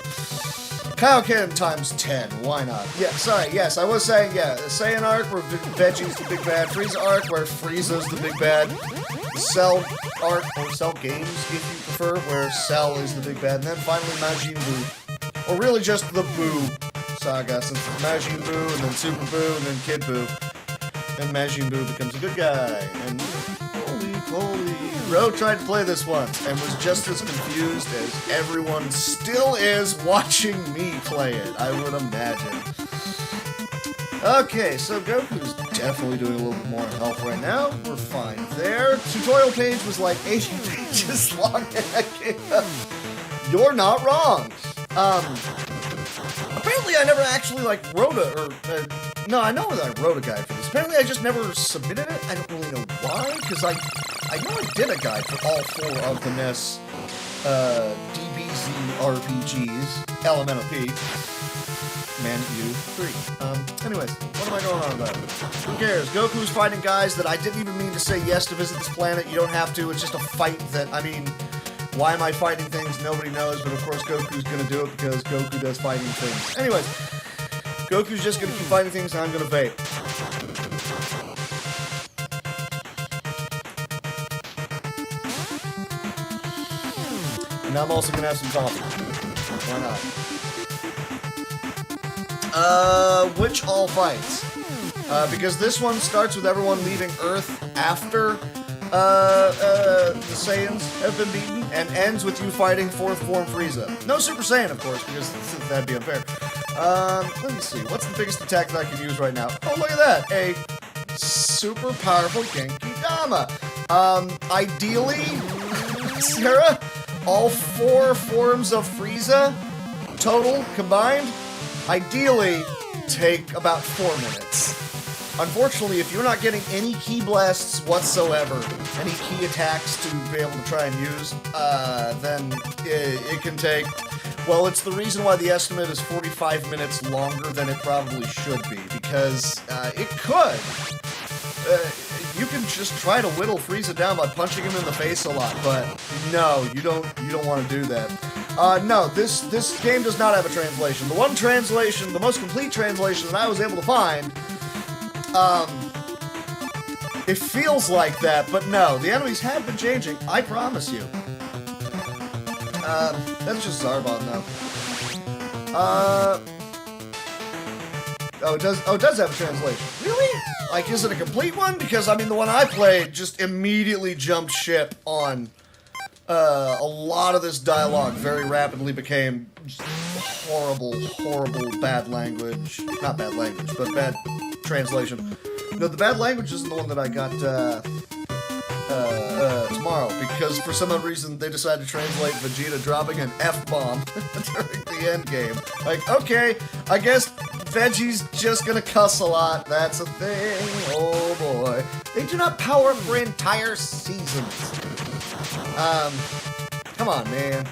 Kaioken times 10, why not? Yeah, sorry, yes, I was saying, yeah, Saiyan arc where Veggie's the big bad, Frieza arc where Frieza's the big bad, the Cell arc, or Cell games, if you prefer, where Cell is the big bad, and then finally Majin Buu. Or really just the Buu saga, since it's Majin Buu, and then Super Buu, and then Kid Buu. And Majin Buu becomes a good guy, and holy, Ro tried to play this once, and was just as confused as everyone still is watching me play it, I would imagine. Okay, so Goku's definitely doing a little bit more health right now. We're fine there. Tutorial page was like 80 pages long, and I gave up. You're not wrong. Apparently I never actually, wrote no, I know that I wrote a guide for this. Apparently I just never submitted it. I don't really know why, because I know I did a guide for all 4 of the NES DBZ RPGs, LMNOP, Man U 3. Anyways, what am I going on about? Who cares? Goku's fighting guys that I didn't even mean to say yes to visit this planet. You don't have to. It's just a fight that, I mean, why am I fighting things? Nobody knows, but of course Goku's gonna do it because Goku does fighting things. Anyways, Goku's just gonna keep fighting things and I'm gonna vape. and I'm also gonna have some coffee. Why not? Which all fights? Because this one starts with everyone leaving Earth after the Saiyans have been beaten, and ends with you fighting 4th form Freeza. No Super Saiyan, of course, because that'd be unfair. Let me see. What's the biggest attack that I can use right now? Oh, look at that. A super powerful Genki Dama. Ideally, Sarah, all 4 forms of Freeza, total, combined, ideally take about 4 minutes. Unfortunately, if you're not getting any key blasts whatsoever, any key attacks to be able to try and use, then it can take... Well, it's the reason why the estimate is 45 minutes longer than it probably should be, because it could. You can just try to whittle Freeza down by punching him in the face a lot, but no, you don't want to do that. No, this game does not have a translation. The one translation, the most complete translation that I was able to find, it feels like that, but no, the enemies have been changing, I promise you. That's just Zarbon, though. Oh, it does have a translation. Really? Like, is it a complete one? Because, I mean, the one I played just immediately jumped ship on a lot of this dialogue very rapidly became just horrible bad language. Not bad language, but bad translation. No, the bad language isn't the one that I got tomorrow, because for some odd reason they decided to translate Vegeta dropping an F-bomb during the end game. Like, okay, I guess Veggie's just gonna cuss a lot. That's a thing. Oh boy. They do not power up for entire seasons. Come on, man.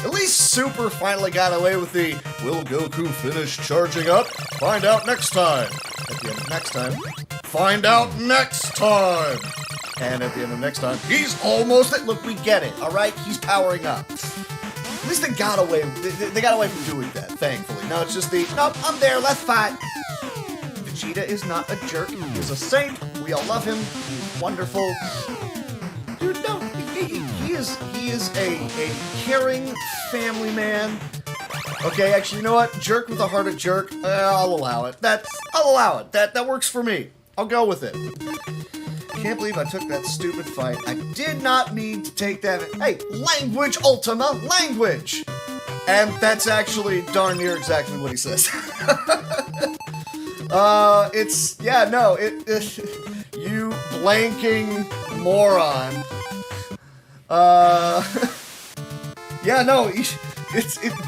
At least Super finally got away with the "Will Goku finish charging up? Find out next time." At the end of next time, find out next time. And at the end of next time, he's almost at... Look, we get it, all right? He's powering up. At least they got away. They got away from doing that, thankfully. No, it's just the, nope, I'm there, let's fight. Vegeta is not a jerk. He's a saint. We all love him. He's wonderful. Dude, no, he is a caring family man. Okay, actually, you know what? Jerk with a heart of jerk. I'll allow it. I'll allow it. That works for me. I'll go with it. Can't believe I took that stupid fight. I did not mean to take that. Hey, language, Ultima, language! And that's actually darn near exactly what he says. You blanking moron. Yeah, no, it's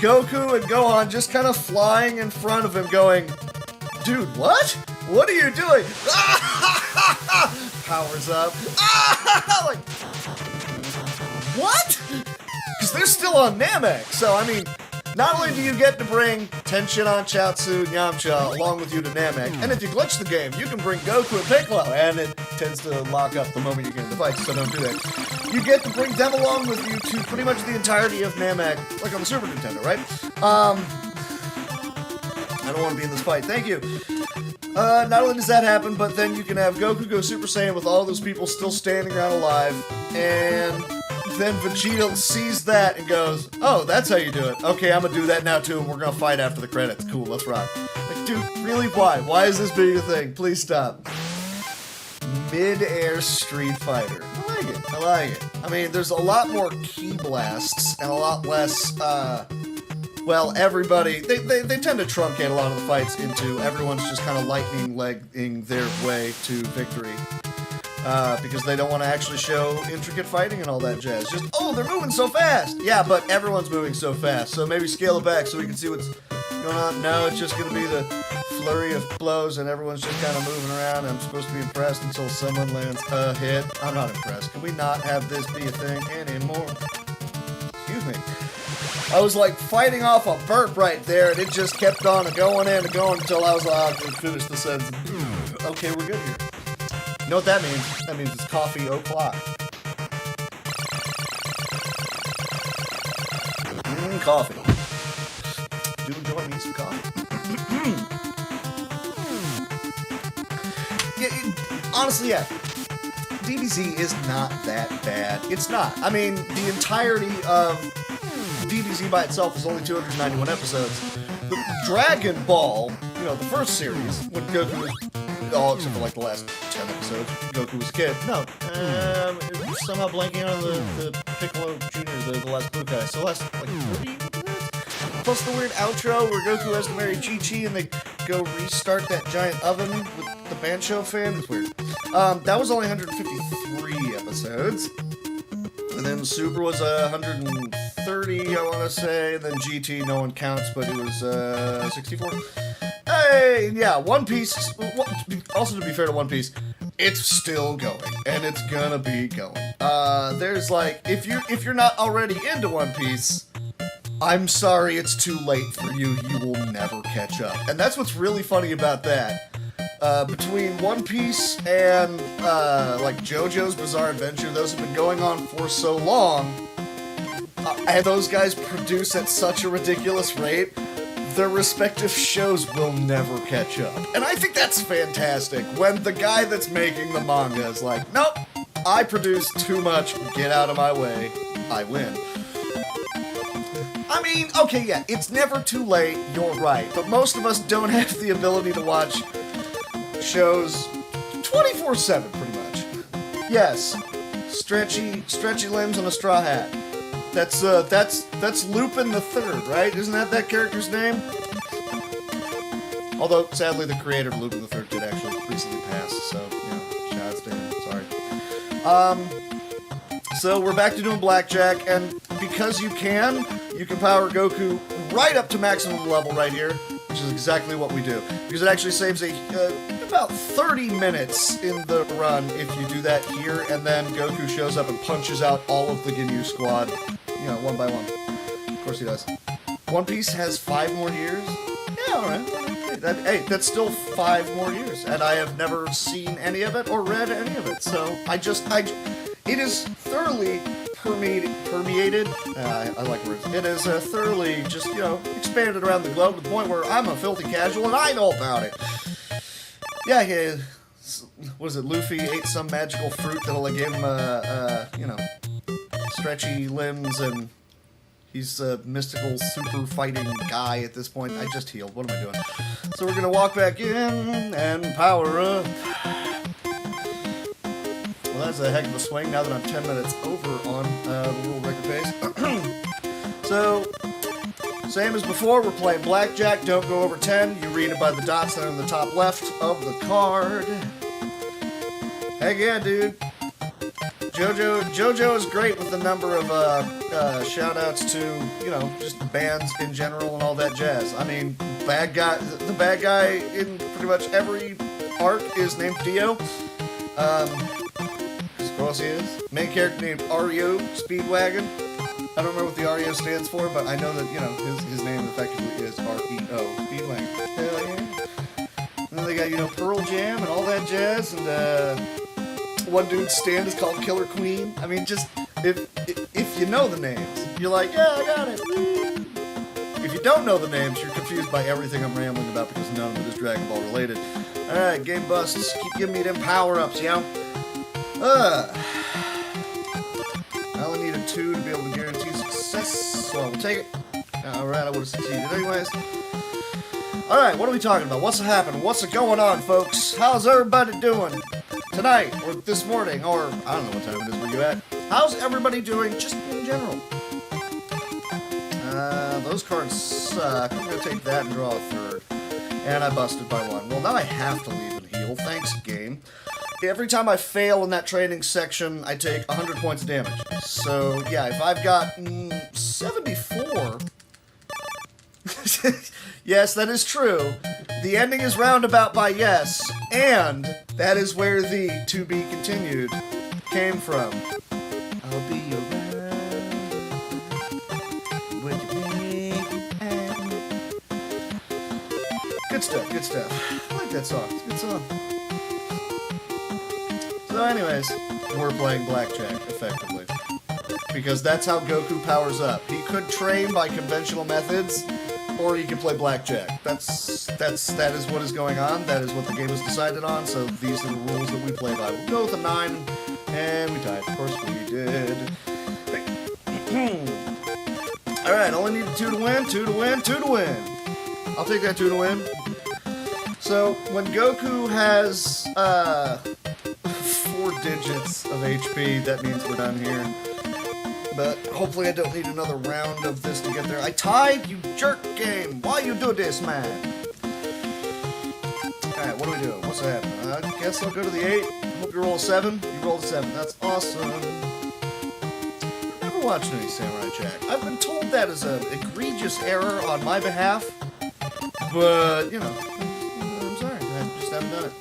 Goku and Gohan just kind of flying in front of him going, dude, what? What are you doing? Powers up. Like, what? Because they're still on Namek. So, I mean, not only do you get to bring Tenshinhan, Chiaotzu, and Yamcha along with you to Namek, and if you glitch the game, you can bring Goku and Piccolo, and it tends to lock up the moment you get in the fight, so don't do that. You get to bring them along with you to pretty much the entirety of Namek, like on the Super Nintendo, right? I don't want to be in this fight. Thank you. Not only does that happen, but then you can have Goku go Super Saiyan with all those people still standing around alive, and then Vegeta sees that and goes, oh, that's how you do it. Okay, I'm gonna do that now too, and we're gonna fight after the credits. Cool, let's rock. Like, dude, really, why? Why is this being a thing? Please stop. Mid-air Street Fighter. I like it. I mean, there's a lot more key blasts, and a lot less, well, everybody, they tend to truncate a lot of the fights into everyone's just kind of lightning legging their way to victory. Because they don't want to actually show intricate fighting and all that jazz. Just, oh, they're moving so fast! Yeah, but everyone's moving so fast, so maybe scale it back so we can see what's going on. No, it's just going to be the flurry of blows and everyone's just kind of moving around. I'm supposed to be impressed until someone lands a hit. I'm not impressed. Can we not have this be a thing anymore? Excuse me. I was like fighting off a burp right there, and it just kept on and going until I was like, I can finish the sentence. Okay, we're good here. You know what that means? That means it's coffee o'clock. Coffee. Do enjoy me some coffee. Honestly, yeah. DBZ is not that bad. It's not. I mean, the entirety of DBZ by itself is only 291 episodes. The Dragon Ball, you know, the first series, when Goku was, all except for like the last 10 episodes, Goku was a kid. No, somehow blanking on the Piccolo Jr., the last blue guy. So last, like, 30 minutes? Plus the weird outro where Goku has to marry Chi-Chi and they go restart that giant oven with the Bancho fan. It's weird. That was only 153 episodes. And then Super was 130, I want to say. And then GT, no one counts, but it was 64. Hey, yeah, One Piece. Also, to be fair to One Piece, it's still going, and it's gonna be going. There's like, if you're not already into One Piece, I'm sorry, it's too late for you. You will never catch up, and that's what's really funny about that. Between One Piece and like JoJo's Bizarre Adventure, those have been going on for so long, and those guys produce at such a ridiculous rate, their respective shows will never catch up. And I think that's fantastic, when the guy that's making the manga is like, nope, I produce too much, get out of my way, I win. I mean, okay, yeah, it's never too late, you're right, but most of us don't have the ability to watch shows 24/7, pretty much. Yes, stretchy limbs and a straw hat. That's Lupin the Third, right? Isn't that character's name? Although, sadly, the creator of Lupin the Third did actually recently pass, so, you know, shout outs to him, sorry. So we're back to doing blackjack, and because you can power Goku right up to maximum level right here, which is exactly what we do. Because it actually saves about 30 minutes in the run if you do that here, and then Goku shows up and punches out all of the Ginyu squad, you know, one by one. Of course he does. One Piece has 5 more years? Yeah, alright. Hey, that's still 5 more years, and I have never seen any of it or read any of it, so it is thoroughly permeated. I like words. It is thoroughly just, you know, expanded around the globe to the point where I'm a filthy casual and I know about it. Yeah, what is it? Luffy ate some magical fruit that'll give him, you know, stretchy limbs, and he's a mystical super fighting guy at this point. I just healed. What am I doing? So we're gonna walk back in and power up. Well, that's a heck of a swing now that I'm 10 minutes over on the world record pace. So, same as before, we're playing blackjack. Don't go over 10. You read it by the dots that are in the top left of the card. Heck yeah, dude. JoJo is great with the number of shout-outs to, you know, just bands in general and all that jazz. I mean, the bad guy in pretty much every arc is named Dio. Of course he is. Main character named REO Speedwagon. I don't remember what the REO stands for, but I know that, you know, his name effectively is REO Speedwagon. Hell yeah. And then they got, you know, Pearl Jam and all that jazz, and one dude's stand is called Killer Queen. I mean, just, if you know the names, you're like, yeah, I got it. Woo. If you don't know the names, you're confused by everything I'm rambling about because none of it is Dragon Ball related. Alright, game busts. Keep giving me them power-ups, yo. I only needed 2 to be able to guarantee success, so I will take it. Alright, I would have succeeded anyways. Alright, what are we talking about? What's happening? What's going on, folks? How's everybody doing? Tonight, or this morning, or I don't know what time it is where you at. How's everybody doing, just in general? Those cards suck. I'm gonna take that and draw a 3rd. And I busted by 1. Well, now I have to leave and heal. Thanks, game. Every time I fail in that training section, I take 100 points of damage. So, yeah, if I've got 74... Yes, that is true. The ending is roundabout by yes, and that is where the to be continued came from. I'll be around when you make it happen. Good stuff, good stuff. I like that song. It's a good song. So anyways, we're playing blackjack, effectively. Because that's how Goku powers up. He could train by conventional methods, or he can play blackjack. That is what is going on. That is what the game has decided on, so these are the rules that we play by. We'll go with a 9, and we tied. Of course we did. Alright, only needed 2 to win, 2 to win, 2 to win. I'll take that 2 to win. So, when Goku has 4 digits of HP, that means we're done here. But hopefully I don't need another round of this to get there. I tied, you jerk game! Why you do this, man? Alright, what do we do? What's happening? I guess I'll go to the 8. Hope you roll a 7. You rolled a 7. That's awesome. I've never watched any Samurai Jack. I've been told that is an egregious error on my behalf. But, you know, I'm sorry. I just haven't done it.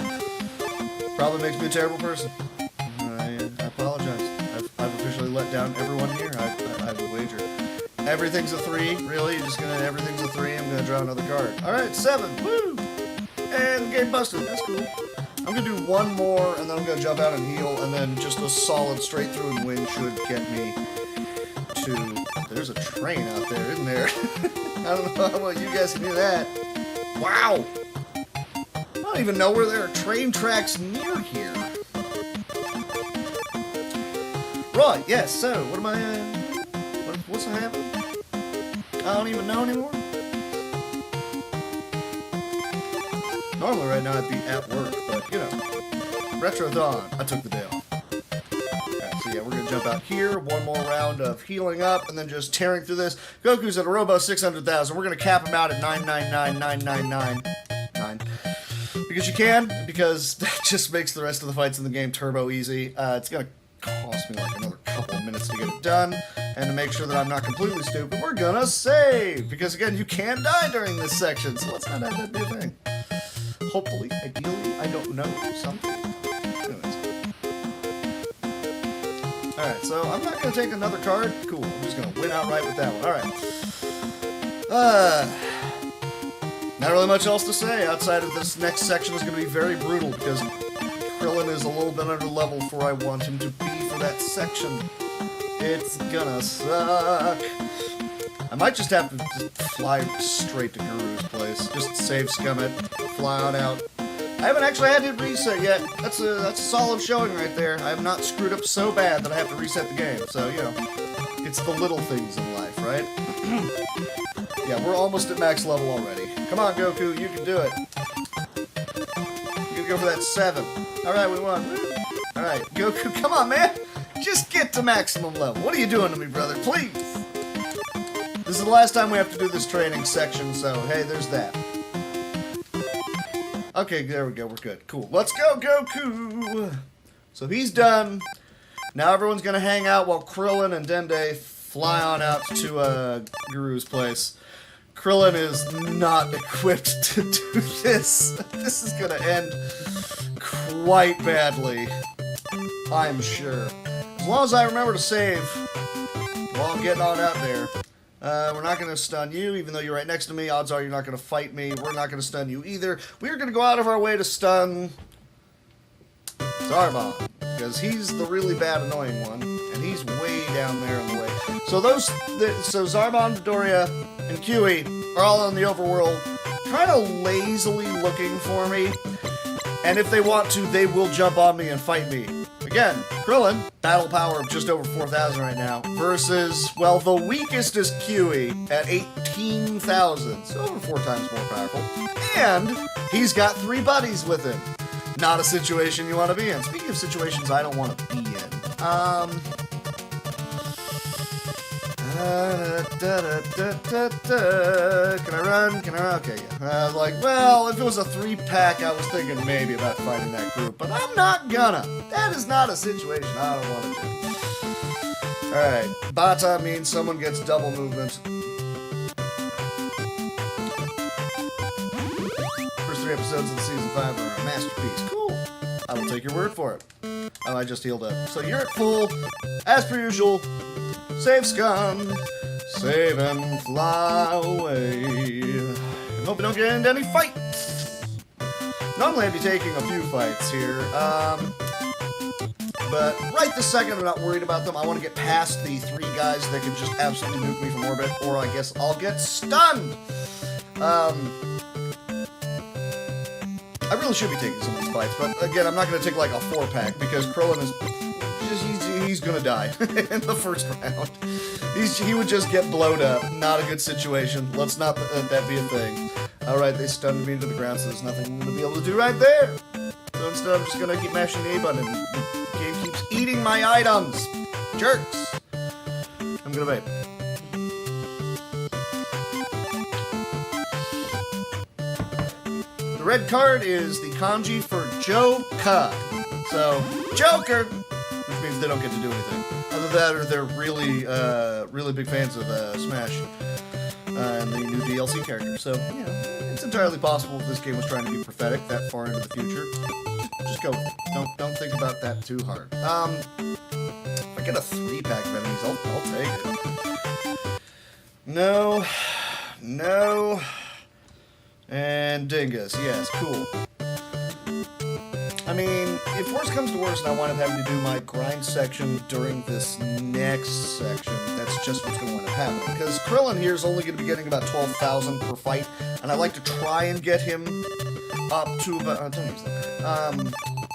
Probably makes me a terrible person. I apologize. I've officially let down everyone here. I would wager. Everything's a 3. Really? You're just gonna, everything's a 3. I'm gonna draw another card. Alright, 7. Woo! And game busted. That's cool. I'm gonna do one more, and then I'm gonna jump out and heal, and then just a solid straight through and win should get me to... There's a train out there, isn't there? I don't know how well you guys can hear that. Wow! I don't even know where there are train tracks near here. Right, yes, so, what am I, what's happening? I don't even know anymore? Normally right now I'd be at work, but, you know, Retrothon, I took the day off. Alright, so yeah, we're gonna jump out here, one more round of healing up, and then just tearing through this. Goku's at a robust 600,000. We're gonna cap him out at 999,999,9. Because you can, because that just makes the rest of the fights in the game turbo easy. It's gonna cost me like another couple of minutes to get it done, and to make sure that I'm not completely stupid, we're gonna save! Because again, you can die during this section, so let's not have that be a thing. Hopefully, ideally, I don't know, something. Anyways. Alright, so I'm not gonna take another card. Cool, I'm just gonna win outright with that one. Alright. Not really much else to say outside of this next section is gonna be very brutal because Krillin is a little bit under level for where I want him to be for that section. It's gonna suck. I might just have to just fly straight to Guru's place. Just save scum it, fly on out. I haven't actually had to reset yet. That's a solid showing right there. I have not screwed up so bad that I have to reset the game. So, you know, it's the little things in life, right? Yeah, we're almost at max level already. Come on, Goku, you can do it. You're gonna go for that 7. Alright, we won. Alright, Goku, come on, man! Just get to maximum level. What are you doing to me, brother? Please! This is the last time we have to do this training section, so hey, there's that. Okay, there we go, we're good. Cool. Let's go, Goku! So he's done. Now everyone's gonna hang out while Krillin and Dende fly on out to Guru's place. Krillin is not equipped to do this. This is gonna end quite badly, I'm sure. As long as I remember to save while I'm getting on out there. We're not going to stun you, even though you're right next to me. Odds are you're not going to fight me. We're not going to stun you either. We're going to go out of our way to stun Zarbon, because he's the really bad, annoying one, and he's way down there in the way. So Zarbon, Dodoria, and Kiwi are all in the overworld, kind of lazily looking for me, and if they want to, they will jump on me and fight me. Again, Krillin, battle power of just over 4,000 right now, versus, well, the weakest is Kiwi at 18,000, so over 4 times more powerful. And he's got 3 buddies with him. Not a situation you want to be in. Speaking of situations I don't want to be in, can I run? Can I run? Okay, yeah. Like, well, if it was a 3-pack, I was thinking maybe about fighting that group, but I'm not gonna. That is not a situation I don't want to do. Alright, Bata means someone gets double movement. First 3 episodes of season 5 are a masterpiece. Cool. I will take your word for it. Oh, I just healed up. So you're at full, as per usual. Save scum. Save and fly away. Hope we don't get into any fights. Normally I'd be taking a few fights here. But right this second I'm not worried about them. I want to get past the 3 guys that can just absolutely nuke me from orbit, or I guess I'll get stunned. I really should be taking some of these fights, but again, I'm not going to take like a 4-pack because Krillin is he's gonna die in the first round. He would just get blowed up. Not a good situation. Let's not let that be a thing. Alright, they stunned me to the ground, so there's nothing I'm going to be able to do right there. So instead, I'm just going to keep mashing the A button. The game keeps eating my items. Jerks. I'm going to vape. The red card is the kanji for Joker. So, Joker, which means they don't get to do anything. Other than that, or they're really, really big fans of Smash and the new DLC character. So, you know, it's entirely possible if this game was trying to be prophetic that far into the future. Just go. Don't think about that too hard. If I get a 3-pack of enemies, I'll take it. No, no, and dingus. Yes, cool. I mean, if worse comes to worse and I wind up having to do my grind section during this next section, that's just what's going to wind up happening. Because Krillin here is only going to be getting about 12,000 per fight, and I like to try and get him up to about, don't use that,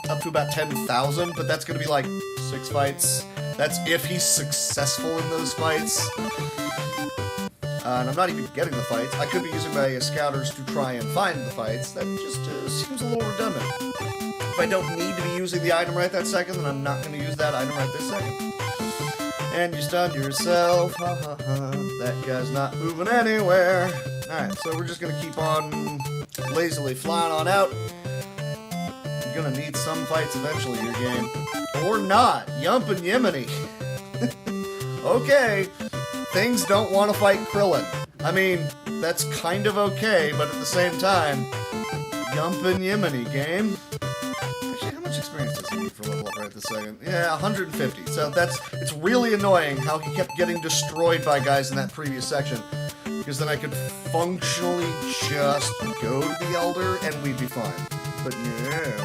up to about 10,000, but that's going to be like 6 fights. That's if he's successful in those fights. And I'm not even getting the fights. I could be using my scouters to try and find the fights. That just seems a little redundant. If I don't need to be using the item right that second, then I'm not going to use that item right this second. And you stunned yourself. Ha ha ha. That guy's not moving anywhere. Alright, so we're just going to keep on lazily flying on out. You're going to need some fights eventually in your game. Or not. Yump and Yemeni. Okay. Things don't want to fight Krillin. I mean, that's kind of okay, but at the same time, Yump and Yemeni game. Actually, how much experience does he need for level up right this second? Yeah, 150. So it's really annoying how he kept getting destroyed by guys in that previous section. Because then I could functionally just go to the Elder and we'd be fine. But yeah,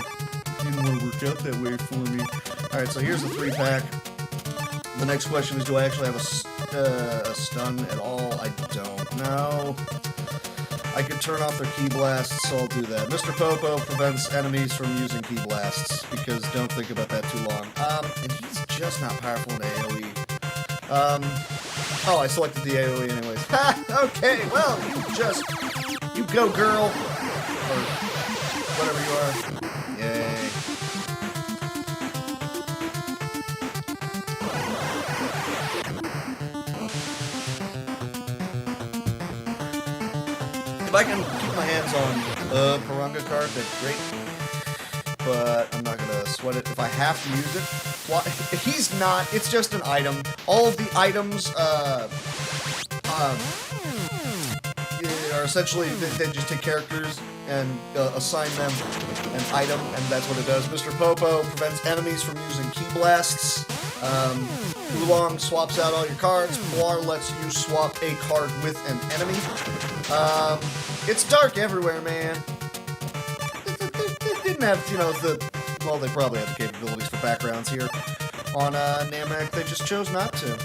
didn't want to work out that way for me. Alright, so here's the 3-pack. The next question is, do I actually have a stun at all? I don't know. I could turn off their Ki Blasts, so I'll do that. Mr. Popo prevents enemies from using Ki Blasts, because don't think about that too long. And he's just not powerful in AoE. Oh, I selected the AoE anyways. Ha! Okay, well, you go, girl. Or whatever you are. Yay. If I can keep my hands on the Piranga card, that's great. But I'm not gonna sweat it. If I have to use it, well, he's not. It's just an item. All of the items are essentially they just take characters and assign them an item, and that's what it does. Mr. Popo prevents enemies from using Ki Blasts. Oolong swaps out all your cards. Poir lets you swap a card with an enemy. It's dark everywhere, man. They didn't have, you know, well, they probably have the capabilities for backgrounds here. On Namek, they just chose not to.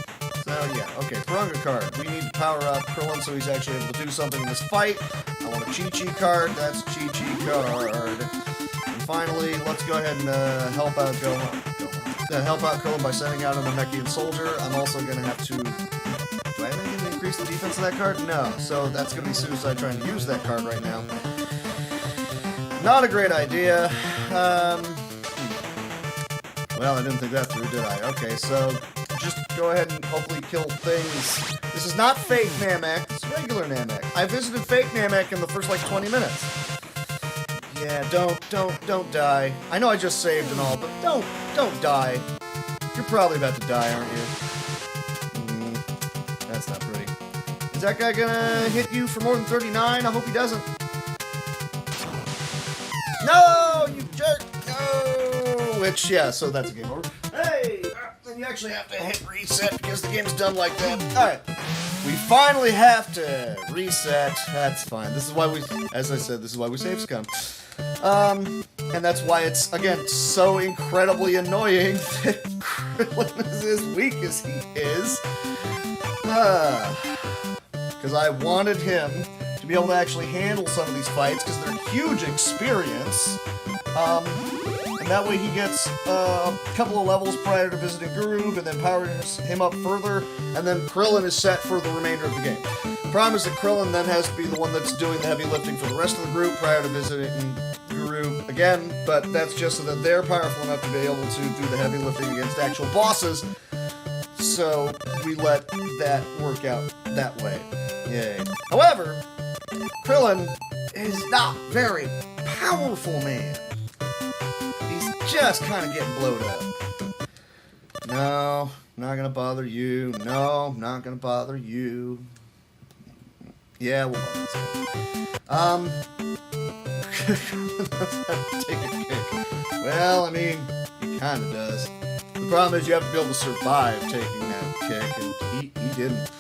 So, yeah, okay, Piranga card. We need to power up Krillin so he's actually able to do something in this fight. I want a Chi-Chi card. That's a Chi-Chi card. And finally, let's go ahead and help out help out Krillin by sending out a Namekian soldier. I'm also going to have to... Do I have anything to increase the defense of that card? No. So that's going to be suicide trying to use that card right now. Not a great idea. Well, I didn't think that through, did I? Okay, so just go ahead and hopefully kill things. This is not fake Namek. It's regular Namek. I visited fake Namek in the first, like, 20 minutes. Yeah, don't die. I know I just saved and all, but don't die. You're probably about to die, aren't you? That's not pretty. Is that guy gonna hit you for more than 39? I hope he doesn't. No, you jerk! No! Which, yeah, so that's a game over. Hey! Then you actually have to hit reset because the game's done like that. Alright. We finally have to reset. That's fine. This is why we, as I said, this is why we save scum. And that's why it's, again, so incredibly annoying that Krillin is as weak as he is. Because I wanted him to be able to actually handle some of these fights, because they're huge experience. And That way he gets a couple of levels prior to visiting Guru, and then powers him up further, and then Krillin is set for the remainder of the game. The problem is that Krillin then has to be the one that's doing the heavy lifting for the rest of the group prior to visiting Guru again, but that's just so that they're powerful enough to be able to do the heavy lifting against actual bosses, so we let that work out that way. Yay. However, Krillin is not very powerful, man. He's just kind of getting blowed up. No, not gonna bother you. No, not gonna bother you. Yeah, we'll bother this guy. Take a kick. Well, I mean, he kind of does. The problem is you have to be able to survive taking that kick, and he didn't.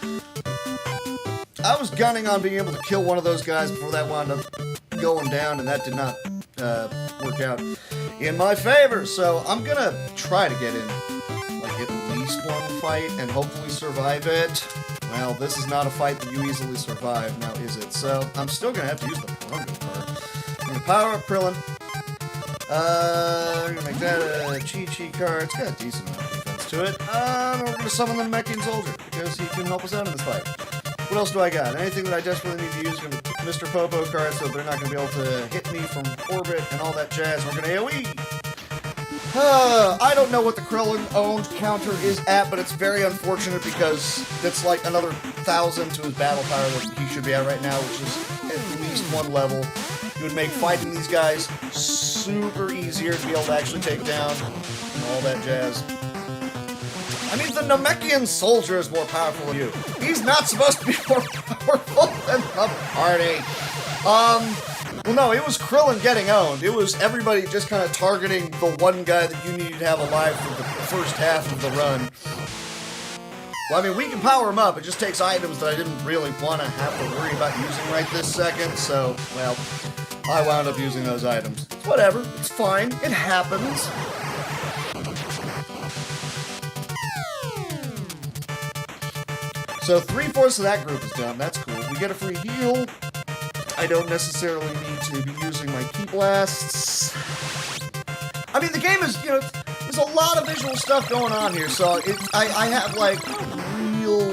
I was gunning on being able to kill one of those guys before that wound up going down, and that did not work out in my favor. So I'm gonna try to get in like at least one fight and hopefully survive it. Well, this is not a fight that you easily survive, now is it? So I'm still gonna have to use the Purunga card. I'm gonna power up Krillin. I'm gonna make that a Chi card. It's got a decent amount of defense to it. And we're gonna summon the Namekian Soldier because he can help us out in this fight. What else do I got? Anything that I desperately need to use? Gonna Mr. Popo card, so they're not gonna be able to hit me from orbit and all that jazz. We're gonna AoE. I don't know what the Krillin-owned counter is at, but it's very unfortunate because it's like another 1,000 to his battle power that he should be at right now, which is at least one level. It would make fighting these guys super easier to be able to actually take down and all that jazz. I mean, the Namekian Soldier is more powerful than you. He's not supposed to be more powerful than the party. Well, no, it was Krillin getting owned. It was everybody just kind of targeting the one guy that you needed to have alive for the first half of the run. Well, I mean, we can power him up. It just takes items that I didn't really want to have to worry about using right this second. So, well, I wound up using those items. Whatever. It's fine. It happens. So 3/4 of that group is done. That's cool. We get a free heal. I don't necessarily need to be using my Ki Blasts. I mean, the game is, there's a lot of visual stuff going on here, so I have, like, real,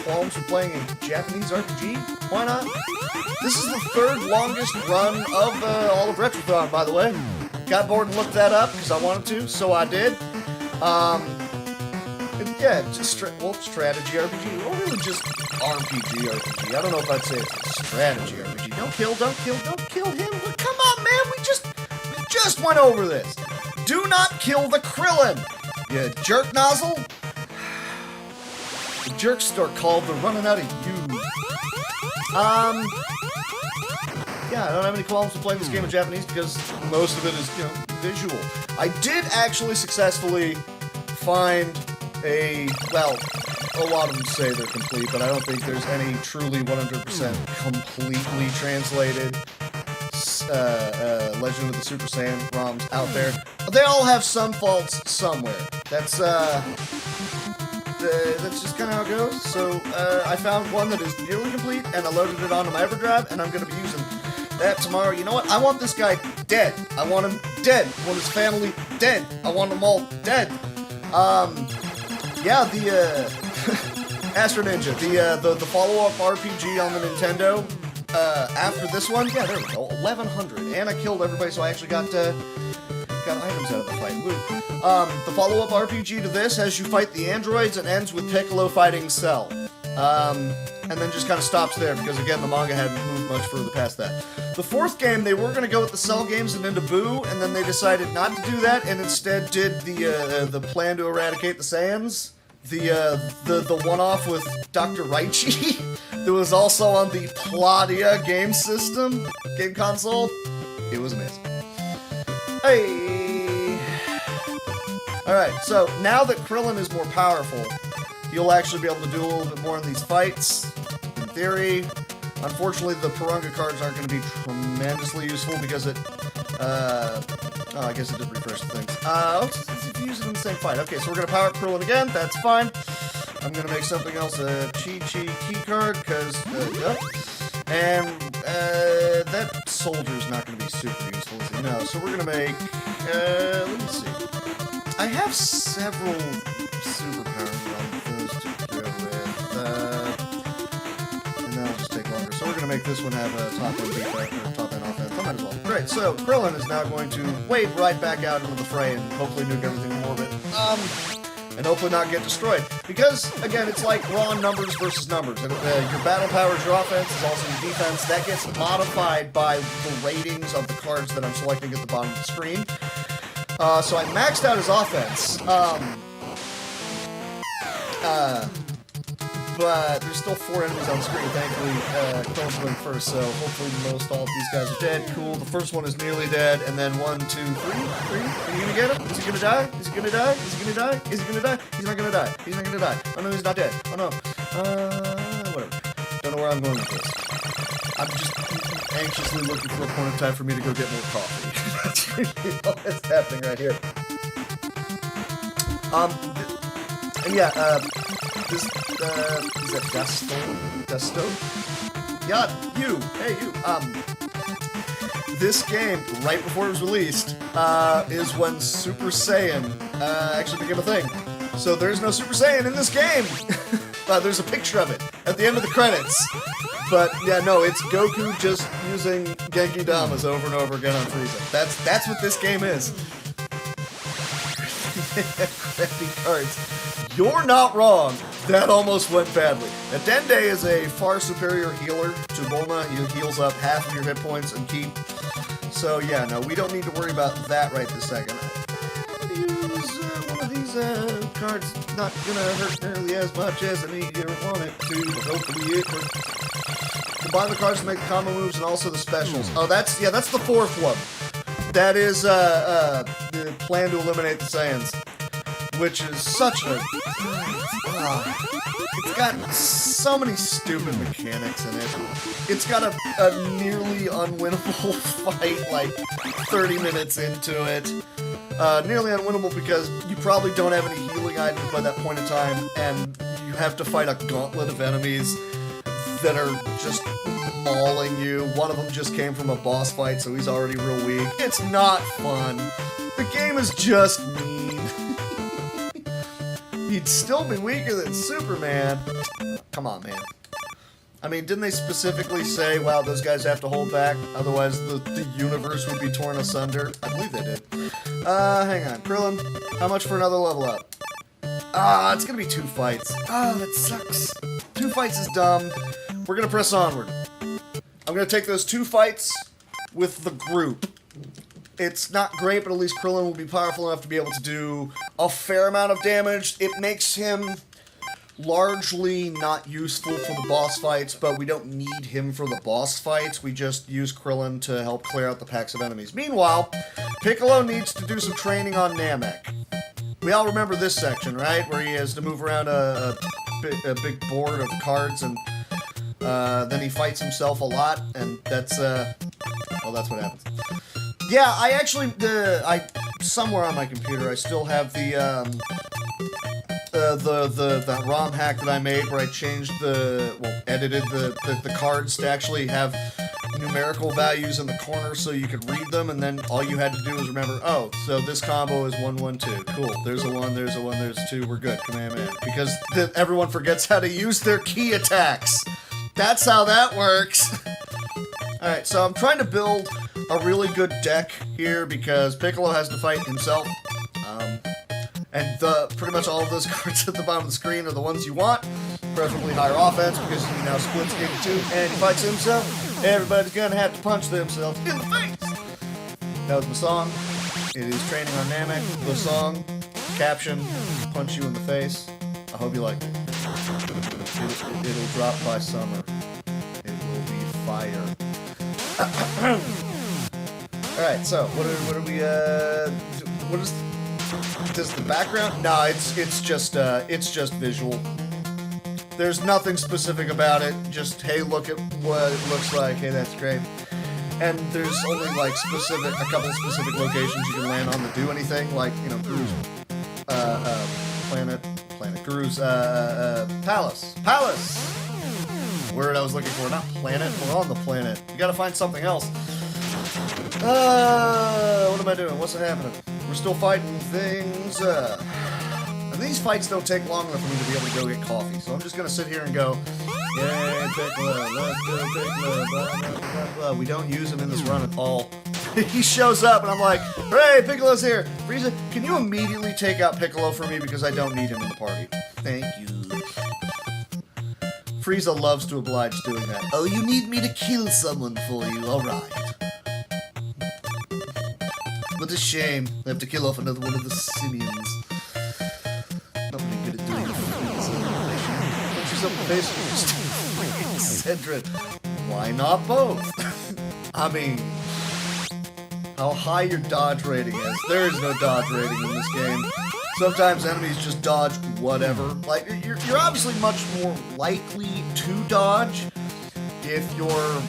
qualms with playing a Japanese RPG. Why not? This is the 3rd longest run of all of Retrothon, by the way. Got bored and looked that up, because I wanted to, so I did. Yeah, just strategy RPG, or really just RPG. I don't know if I'd say it's a strategy RPG. Don't kill him. But come on, man, we just went over this. Do not kill the Krillin, you jerk nozzle. The jerks are called the running out of you. Yeah, I don't have any qualms with playing this game in Japanese because most of it is, visual. I did actually successfully find a lot of them say they're complete, but I don't think there's any truly 100% completely translated Legend of the Super Saiyan ROMs out there. They all have some faults somewhere. That's just kind of how it goes. So I found one that is nearly complete, and I loaded it onto my EverDrive, and I'm going to be using that tomorrow. You know what? I want this guy dead. I want him dead. I want his family dead. I want them all dead. Yeah, the Astro Ninja, the follow-up RPG on the Nintendo. After this one, yeah, there we go, 1,100, and I killed everybody, so I actually got items out of the fight. Woo. The follow-up RPG to this has you fight the androids and ends with Piccolo fighting Cell. And then just kind of stops there because, again, the manga hadn't moved much further past that. The 4th game, they were going to go with the Cell games and into Boo, and then they decided not to do that, and instead did the plan to eradicate the Saiyans. The one-off with Dr. Raichi that was also on the Pladia game console. It was amazing. Hey! Alright, so now that Krillin is more powerful, you'll actually be able to do a little bit more in these fights, in theory. Unfortunately, the Purunga cards aren't going to be tremendously useful because it, I guess it did refresh the things. Let's see if you use it in the same fight. Okay, so we're going to power up Krillin again, that's fine. I'm going to make something else a Chi Ki card, because, yep. And, that soldier's not going to be super useful, is it? No, so we're going to make, let me see. I have several superpowers on those to go with, and that'll just take longer. So we're going to make this one have a top-end defense, or top-end offense. I might as well. Great, so Krillin is now going to wade right back out into the fray and hopefully nuke everything in orbit. And hopefully not get destroyed. Because, again, it's like raw numbers versus numbers. And, your battle power is your offense, is also your defense. That gets modified by the ratings of the cards that I'm selecting at the bottom of the screen. So I maxed out his offense. But there's still 4 enemies on screen. Thankfully, Krillin's going first, so hopefully most all of these guys are dead. Cool. The first one is nearly dead, and then 1, 2, 3. Are you gonna get him? Is he gonna die? Is he gonna die? Is he gonna die? Is he gonna die? He's not gonna die. He's not gonna die. Oh no, he's not dead. Oh no. Whatever. Don't know where I'm going with this. I'm just anxiously looking for a point of time for me to go get more coffee. That's really all that's happening right here. This, is that Gusto? Yeah, you! Hey, you! This game, right before it was released, is when Super Saiyan actually became a thing. So there's no Super Saiyan in this game! There's a picture of it at the end of the credits. But, yeah, no, it's Goku just using Genki Damas over and over again on Freeza. That's what this game is. Crappy cards. You're not wrong. That almost went badly. Now, Dende is a far superior healer to Bulma. He heals up half of your hit points and keep. So, yeah, no, we don't need to worry about that right this second. I'm going to use one of these cards. Not going to hurt nearly as much as I need to want it to, but hopefully it works. Combine the cards to make the combo moves and also the specials. Oh, that's the 4th one. That is the plan to eliminate the Saiyans, which is such a... it's got so many stupid mechanics in it. It's got a nearly unwinnable fight, like 30 minutes into it. Nearly unwinnable because you probably don't have any healing items by that point in time, and you have to fight a gauntlet of enemies that are just mauling you. One of them just came from a boss fight, so he's already real weak. It's not fun. The game is just mean. He'd still be weaker than Superman. Come on, man. I mean, didn't they specifically say, wow, those guys have to hold back, otherwise the universe would be torn asunder? I believe they did. Hang on. Krillin, how much for another level up? It's gonna be 2 fights. That sucks. 2 fights is dumb. We're gonna press onward. I'm gonna take those 2 fights with the group. It's not great, but at least Krillin will be powerful enough to be able to do a fair amount of damage. It makes him largely not useful for the boss fights, but we don't need him for the boss fights. We just use Krillin to help clear out the packs of enemies. Meanwhile, Piccolo needs to do some training on Namek. We all remember this section, right? Where he has to move around a big board of cards, and then he fights himself a lot, and that's, well, that's what happens. Yeah, I actually, somewhere on my computer, I still have the ROM hack that I made where I changed edited the cards to actually have numerical values in the corner so you could read them, and then all you had to do was remember, oh, so this combo is 1, 1, 2. Cool. There's a 1, there's a 1, there's a 2. We're good. Kamehameha. Because everyone forgets how to use their key attacks. That's how that works. Alright, so I'm trying to build a really good deck here because Piccolo has to fight himself. And pretty much all of those cards at the bottom of the screen are the ones you want. Preferably higher offense because he now splits game 2 and he fights himself. Everybody's gonna have to punch themselves in the face. That was my song. It is training on Namek. The song, caption, punch you in the face. I hope you like it. It'll drop by summer. It will be fire. Alright, so what are we does the background? No, it's just visual. There's nothing specific about it. Just, hey, look at what it looks like. Hey, that's great. And there's only like a couple specific locations you can land on to do anything, like, you know, Guru's Guru's Palace. word I was looking for. Not planet. We're on the planet. You gotta find something else. What am I doing? What's happening? We're still fighting things. And these fights don't take long enough for me to be able to go get coffee. So I'm just gonna sit here and go, yeah, Piccolo, let's go Piccolo, blah, blah, blah, blah. We don't use him in this run at all. He shows up and I'm like, hey, Piccolo's here. Freeza, can you immediately take out Piccolo for me because I don't need him in the party? Thank you. Freeza loves to oblige doing that. Oh, you need me to kill someone for you? Alright. What a shame. I have to kill off another one of the simians. Not really good at doing it. She's up the face. Cedric. Why not both? I mean, how high your dodge rating is. There is no dodge rating in this game. Sometimes enemies just dodge whatever. Like, you're obviously much more likely to dodge if your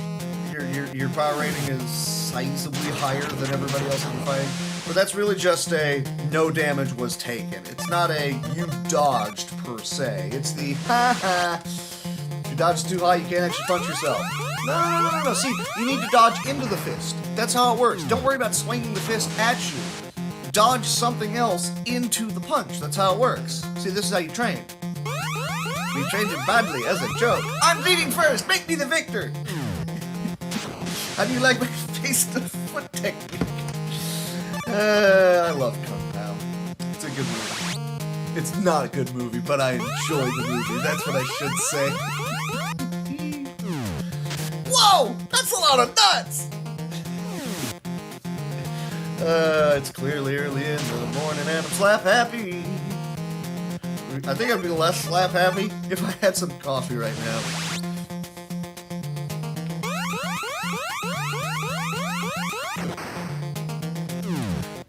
power rating is sizably higher than everybody else in the fight. But that's really just a no damage was taken. It's not a you dodged per se. It's the ha. If you dodge too high, you can't actually punch yourself. No. See, you need to dodge into the fist. That's how it works. Don't worry about swinging the fist at you. Dodge something else into the punch. That's how it works. See, this is how you train. We trained it badly as a joke. I'm leading first. Make me the victor. How do you like my face to foot technique? I love Kung Pao. It's a good movie. It's not a good movie, but I enjoy the movie. That's what I should say. Whoa! That's a lot of nuts! It's clearly early in the morning and I'm slap happy. I think I'd be less slap happy if I had some coffee right now.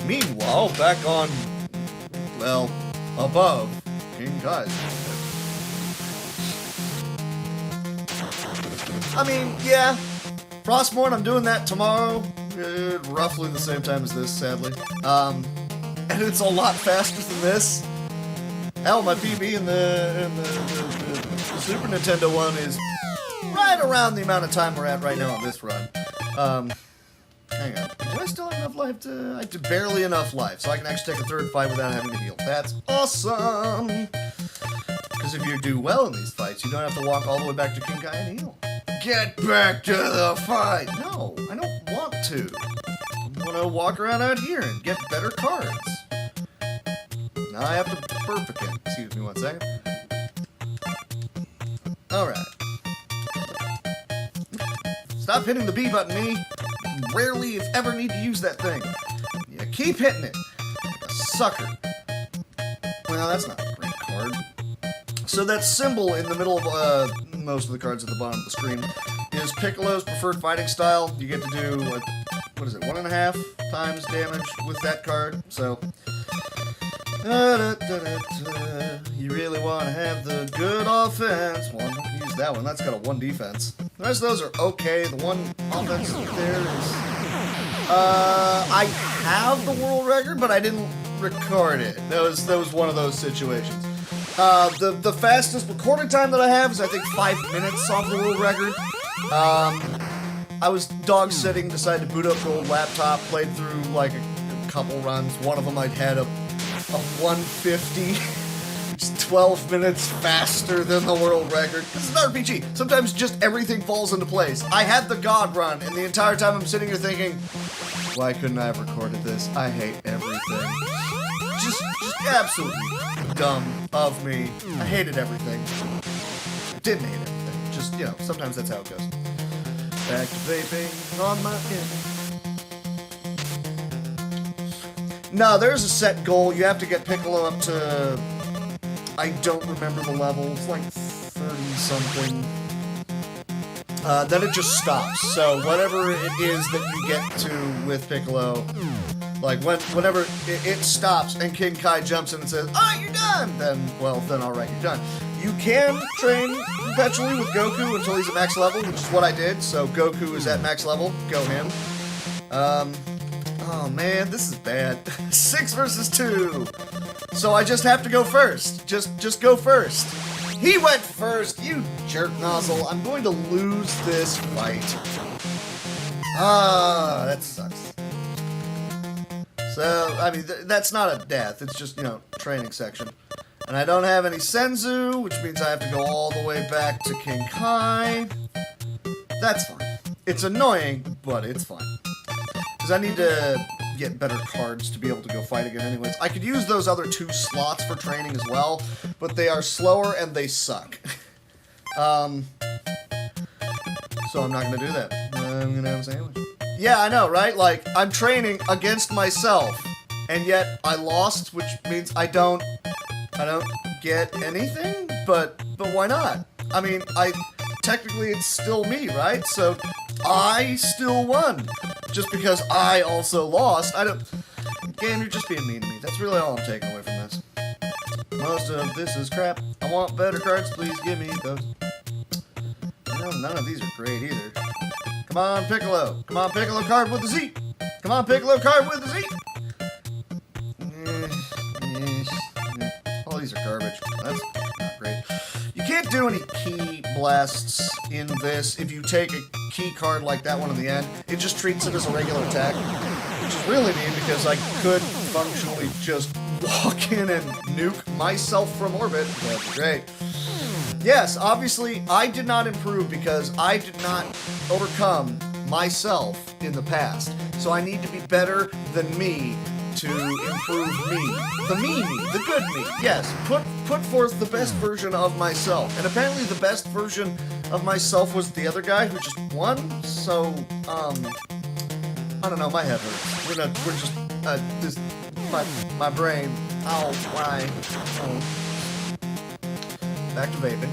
Meanwhile, back on, well, above King Kai's. I mean, yeah, Frostborn, I'm doing that tomorrow, roughly the same time as this, sadly. And it's a lot faster than this. Hell, my PB in the Super Nintendo one is right around the amount of time we're at right now on this run. Hang on. Do I still have enough life to... I have barely enough life, so I can actually take a third fight without having to heal. That's awesome! Because if you do well in these fights, you don't have to walk all the way back to King Kai and heal. Get back to the fight! No, I don't want to. I want to walk around out here and get better cards. Now I have to perfect it. Excuse me 1 second. Alright. Stop hitting the B button, me. Rarely, if ever, need to use that thing. Yeah, keep hitting it. Like a sucker. Well, that's not a great card. So that symbol in the middle of most of the cards at the bottom of the screen is Piccolo's preferred fighting style. You get to do, what is it, 1.5 times damage with that card. So, you really want to have the good offense. Well, I'm not going to use that one. That's got a 1 defense. The rest of those are okay. The one offense there is... I have the world record, but I didn't record it. That was one of those situations. The fastest recorded time that I have is, I think, 5 minutes off the world record. I was dog sitting, decided to boot up the old laptop, played through, like, a couple runs. One of them I had a 150, just 12 minutes faster than the world record. This is an RPG. Sometimes just everything falls into place. I had the God run, and the entire time I'm sitting here thinking, why couldn't I have recorded this? I hate everything. Just absolutely dumb of me. I hated everything. I didn't hate everything. Just, you know, sometimes that's how it goes. Back to vaping on my end. No, there's a set goal. You have to get Piccolo up to... I don't remember the level. It's like 30-something. Then it just stops. So whatever it is that you get to with Piccolo, like whenever it stops and King Kai jumps in and says, "Oh, you're done," then alright, you're done. You can train perpetually with Goku until he's at max level, which is what I did. So Goku is at max level. Go him. Oh man, this is bad. 6 versus 2. So I just have to go first. Just go first. He went first, you jerk nozzle. I'm going to lose this fight. Ah, that sucks. So, I mean, that's not a death. It's just, you know, training section. And I don't have any Senzu, which means I have to go all the way back to King Kai. That's fine. It's annoying, but it's fine. Because I need to get better cards to be able to go fight again anyways. I could use those other 2 slots for training as well, but they are slower and they suck. So I'm not going to do that. I'm going to have a sandwich. Yeah, I know, right? Like, I'm training against myself, and yet I lost, which means I don't get anything, but why not? I mean, technically it's still me, right? So I still won. Just because I also lost, game, you're just being mean to me. That's really all I'm taking away from this. Most of this is crap. I want better cards, please give me those. Well, none of these are great either. Come on, Piccolo. Come on, Piccolo card with a Z. Come on, Piccolo card with a Z. All these are garbage. That's not great. You can't do any key blasts in this if you take a key card like that one in the end. It just treats it as a regular attack, which is really mean because I could functionally just walk in and nuke myself from orbit. That'd be great. Yes, obviously, I did not improve because I did not overcome myself in the past. So I need to be better than me to improve me. The me, the good me. Yes, put forth the best version of myself. And apparently the best version of myself was the other guy who just won. So, I don't know, my head hurts. My brain. Ow, why? Oh. Back to vaping.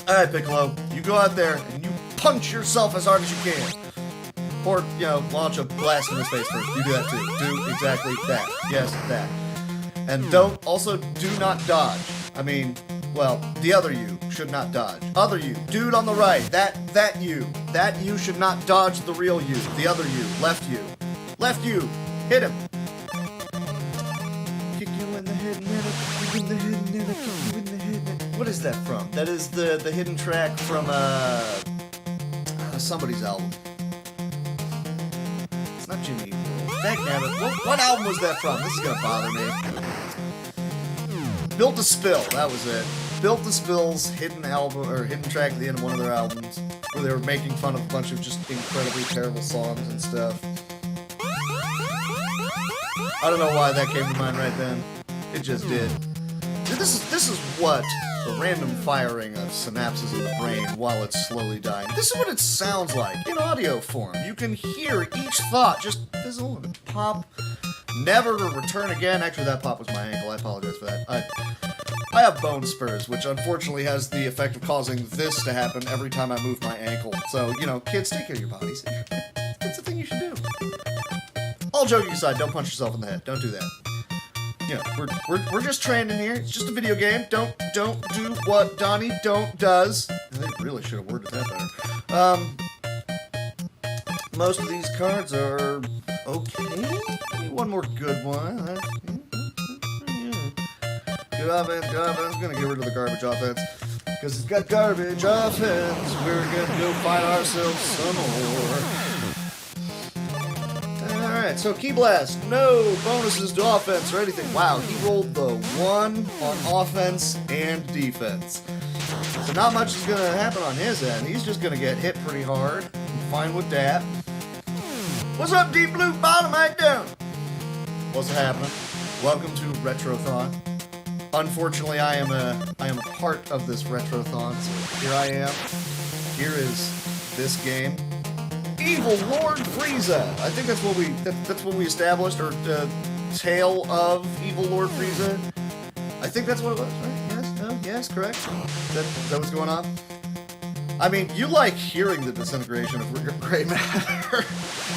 Alright, Piccolo, you go out there and you punch yourself as hard as you can. Or, you know, launch a blast in his face first. You do that too. Do exactly that. Yes, that. And do not dodge. I mean, well, the other you should not dodge. Other you. Dude on the right. That you. That you should not dodge the real you. The other you. Left you. Left you. Hit him. Kick you in the head, man. Kick you in the head, man. Kick you in the head, man. What is that from? That is the hidden track from, somebody's album. It's not Jimmy. Dagnabbit. What album was that from? This is gonna bother me. Built to Spill, that was it. Built to Spill's hidden album, or hidden track at the end of one of their albums, where they were making fun of a bunch of just incredibly terrible songs and stuff. I don't know why that came to mind right then. It just did. This is what the random firing of synapses in the brain while it's slowly dying. This is what it sounds like in audio form. You can hear each thought just fizzle and pop, never to return again. Actually, that pop was my ankle. I apologize for that. I have bone spurs, which unfortunately has the effect of causing this to happen every time I move my ankle. So, you know, kids, take care of your bodies. It's a thing you should do. All joking aside, don't punch yourself in the head. Don't do that. You know, we're just training here. It's just a video game. Don't do what Donnie does. They really should have worded that better. Most of these cards are okay. Maybe one more good one. Good offense, good offense. I'm gonna get rid of the garbage offense. Because it's got garbage offense. We're gonna go find ourselves some more. Alright, so Key Blast. No bonuses to offense or anything. Wow, he rolled the 1 on offense and defense. So not much is gonna happen on his end. He's just gonna get hit pretty hard. I'm fine with that. What's up, Deep Blue? Bottom right down. What's happening? Welcome to Retrothon. Unfortunately, I am a part of this Retrothon, so here I am. Here is this game. Evil Lord Freeza. I think that's what we established, or Tale of Evil Lord Freeza. I think that's what it was, right? Yes, no, yes, correct. That was going on. I mean, you like hearing the disintegration of gray matter,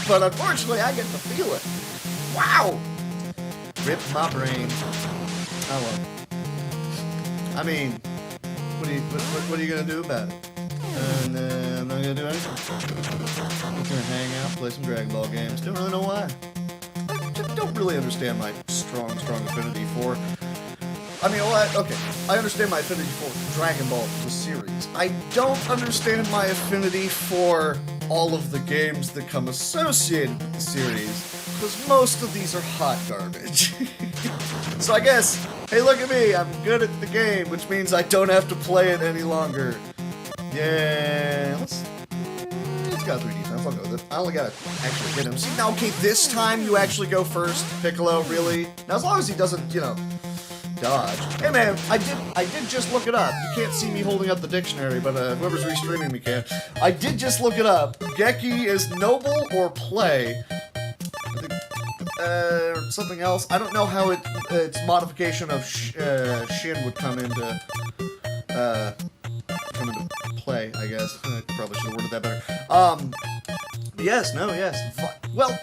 but unfortunately, I get to feel it. Wow. Rip my brain. Oh well. I mean, what are you gonna do about it? And I'm not gonna do anything. I'm gonna hang out, play some Dragon Ball games. Don't really know why. I just don't really understand my strong affinity for... I mean, okay, I understand my affinity for Dragon Ball, the series. I don't understand my affinity for all of the games that come associated with the series, because most of these are hot garbage. So I guess, hey, look at me, I'm good at the game, which means I don't have to play it any longer. Yeah, it's got 3 defense, I'll go with it. I only gotta actually hit him. See, now, okay, this time you actually go first, Piccolo, really? Now, as long as he doesn't, you know, dodge. Hey man, I did just look it up. You can't see me holding up the dictionary, but whoever's restreaming me can. I did just look it up. Geki is noble or play. Something else. I don't know how its modification of Shin would come into play, I guess. I probably should have worded that better. Yes, no, yes. Well,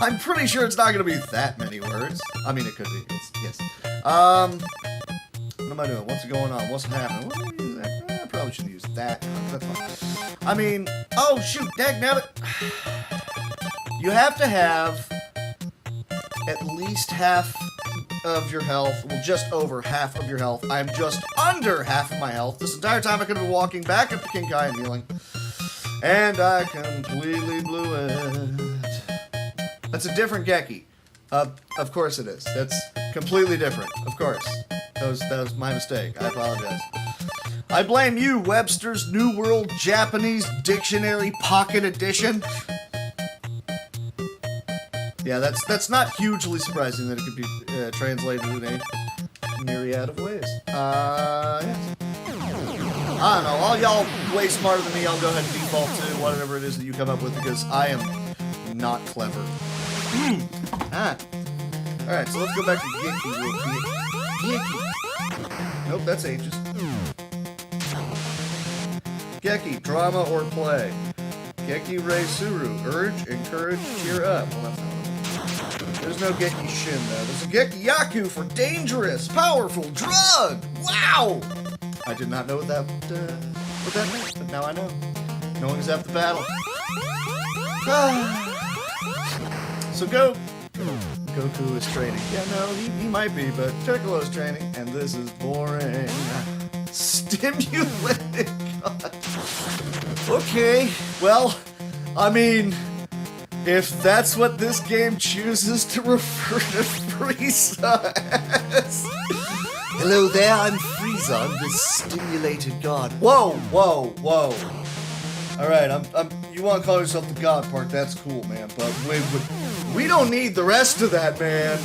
I'm pretty sure it's not going to be that many words. I mean, it could be. Yes. What am I doing? What's going on? What's happening? What am I using that? I probably shouldn't use that. That's fine. I mean, oh shoot, dagnabbit. You have to have at least half of your health. Well, just over half of your health. I'm just under half of my health. This entire time I could have been walking back up to Kinkai and healing. And I completely blew it. That's a different Geki. Of course it is. That's completely different. Of course. That was my mistake. I apologize. I blame you, Webster's New World Japanese Dictionary Pocket Edition. Yeah, that's not hugely surprising that it could be translated in a myriad of ways. Yes. I don't know. All y'all way smarter than me. I'll go ahead and default to whatever it is that you come up with because I am not clever. Alright, so let's go back to Geki real quick. Geki. Nope, that's H's. Geki, drama or play. Geki Rei Suru, urge, encourage, cheer up. Well, that's not. There's no Gekishin though. There's a Geki Yaku for dangerous, powerful drug. Wow! I did not know what that meant, but now I know. Knowing is half the battle. So Goku is training. Yeah, no, he might be, but Piccolo's training, and this is boring. Stimulated. God. Okay, well, I mean, if that's what this game chooses to refer to Freeza as. Hello there, I'm Freeza. I'm the stimulated god. Whoa, whoa, whoa. Alright, you want to call yourself the god part, that's cool, man, but we don't need the rest of that, man.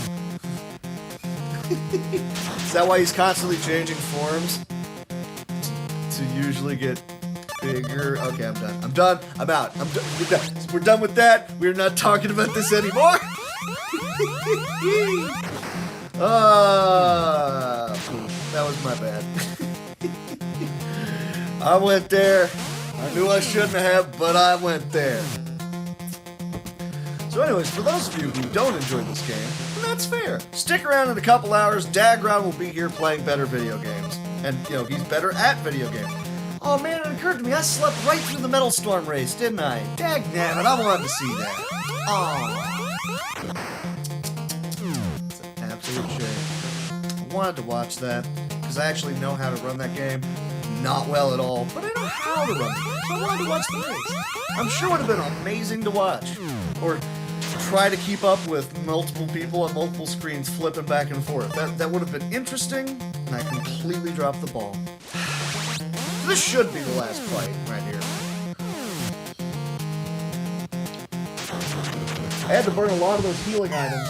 Is that why he's constantly changing forms? To usually get bigger? Okay, I'm done. I'm done. I'm out. We're done. We're done with that. We're not talking about this anymore. That was my bad. I went there. I knew I shouldn't have, but I went there. So anyways, for those of you who don't enjoy this game, that's fair. Stick around in a couple hours, Dagron will be here playing better video games. And, you know, he's better at video games. Oh man, it occurred to me, I slept right through the Metal Storm race, didn't I? Dagnabbit, I wanted to see that. Oh. It's an absolute shame. I wanted to watch that, because I actually know how to run that game. Not well at all, but I know how to run the game, so I wanted to watch the race. I'm sure it would have been amazing to watch. Or try to keep up with multiple people on multiple screens flipping back and forth. That would have been interesting, and I completely dropped the ball. This should be the last fight right here. I had to burn a lot of those healing items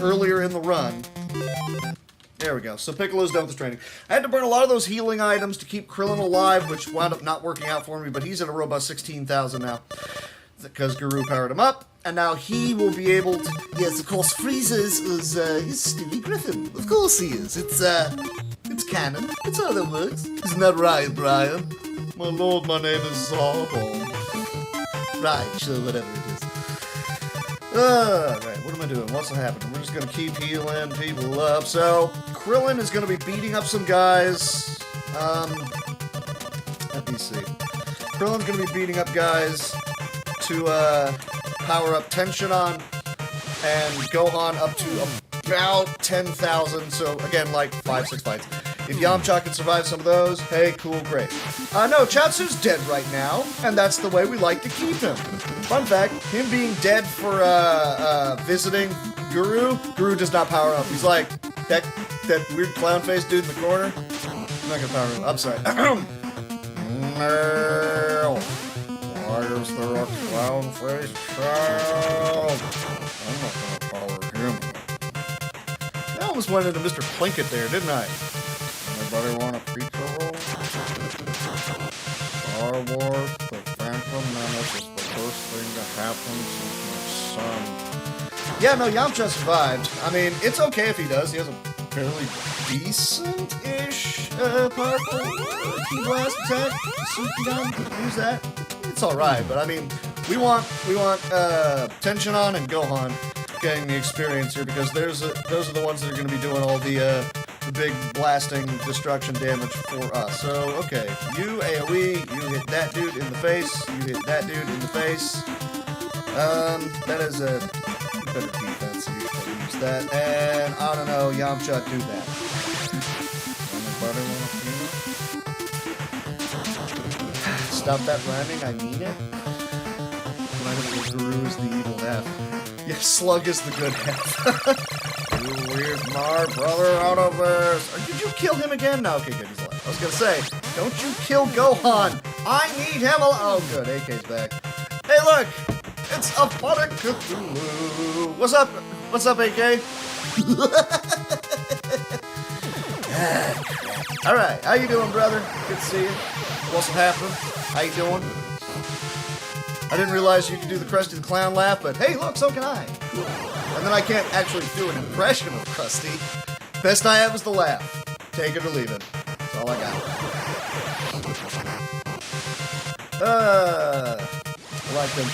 earlier in the run. There we go. So Piccolo's done with his training. I had to burn a lot of those healing items to keep Krillin alive, which wound up not working out for me, but he's at a robust 16,000 now. Because Guru powered him up, and now he will be able to... Yes, of course, Freeza is Stewie Griffin. Of course he is. It's canon. It's how that works. Isn't that right, Brian? My lord, my name is Zarbon. Right, sure, whatever it is. Right, what am I doing? What's happening? We're just gonna keep healing people up. So, Krillin is gonna be beating up some guys. Let me see. Krillin's gonna be beating up guys to power up tension on, and Gohan up to about 10,000. So again, like 5-6 fights. If Yamcha can survive some of those, hey, cool, great. No, Chaozu's dead right now, and that's the way we like to keep him. Fun fact, him being dead for visiting Guru does not power up. He's like, that weird clown-faced dude in the corner, I'm not gonna power him up. I'm sorry. No. Why is there a clown-faced child? I'm not gonna power him. I almost went into Mr. Plinkett there, didn't I? Anybody want a pizza roll? Star Wars, the Phantom Menace is the first thing to happen since my son. Yeah, no, Yamcha survived. I mean, it's okay if he does. He has a fairly decent-ish powerful key blast attack. Sukidan, use that. It's alright, but I mean, we want Tenshinhan and Gohan getting the experience here, because those are the ones that are going to be doing all the big blasting destruction damage for us. So, okay, you AoE, you hit that dude in the face, you hit that dude in the face. That is a better defense. You should use that. And, I don't know, Yamcha, do that. Anybody want a peanut? Stop that rhyming, I mean it. Guru is the evil half. Yeah, Slug is the good half. You leave my brother out of this. Did you kill him again? No, okay, good, he's alive. I was gonna say, don't you kill Gohan. I need him alive. Oh, good, AK's back. Hey, look, it's a Apodic Cthulhu. What's up? What's up, AK? Alright, how you doing, brother? Good to see you. What's happening? How you doing? I didn't realize you could do the Krusty the Clown laugh, but hey, look, so can I. Cool. And then I can't actually do an impression of Krusty. Best I have is the laugh. Take it or leave it. That's all I got. I like them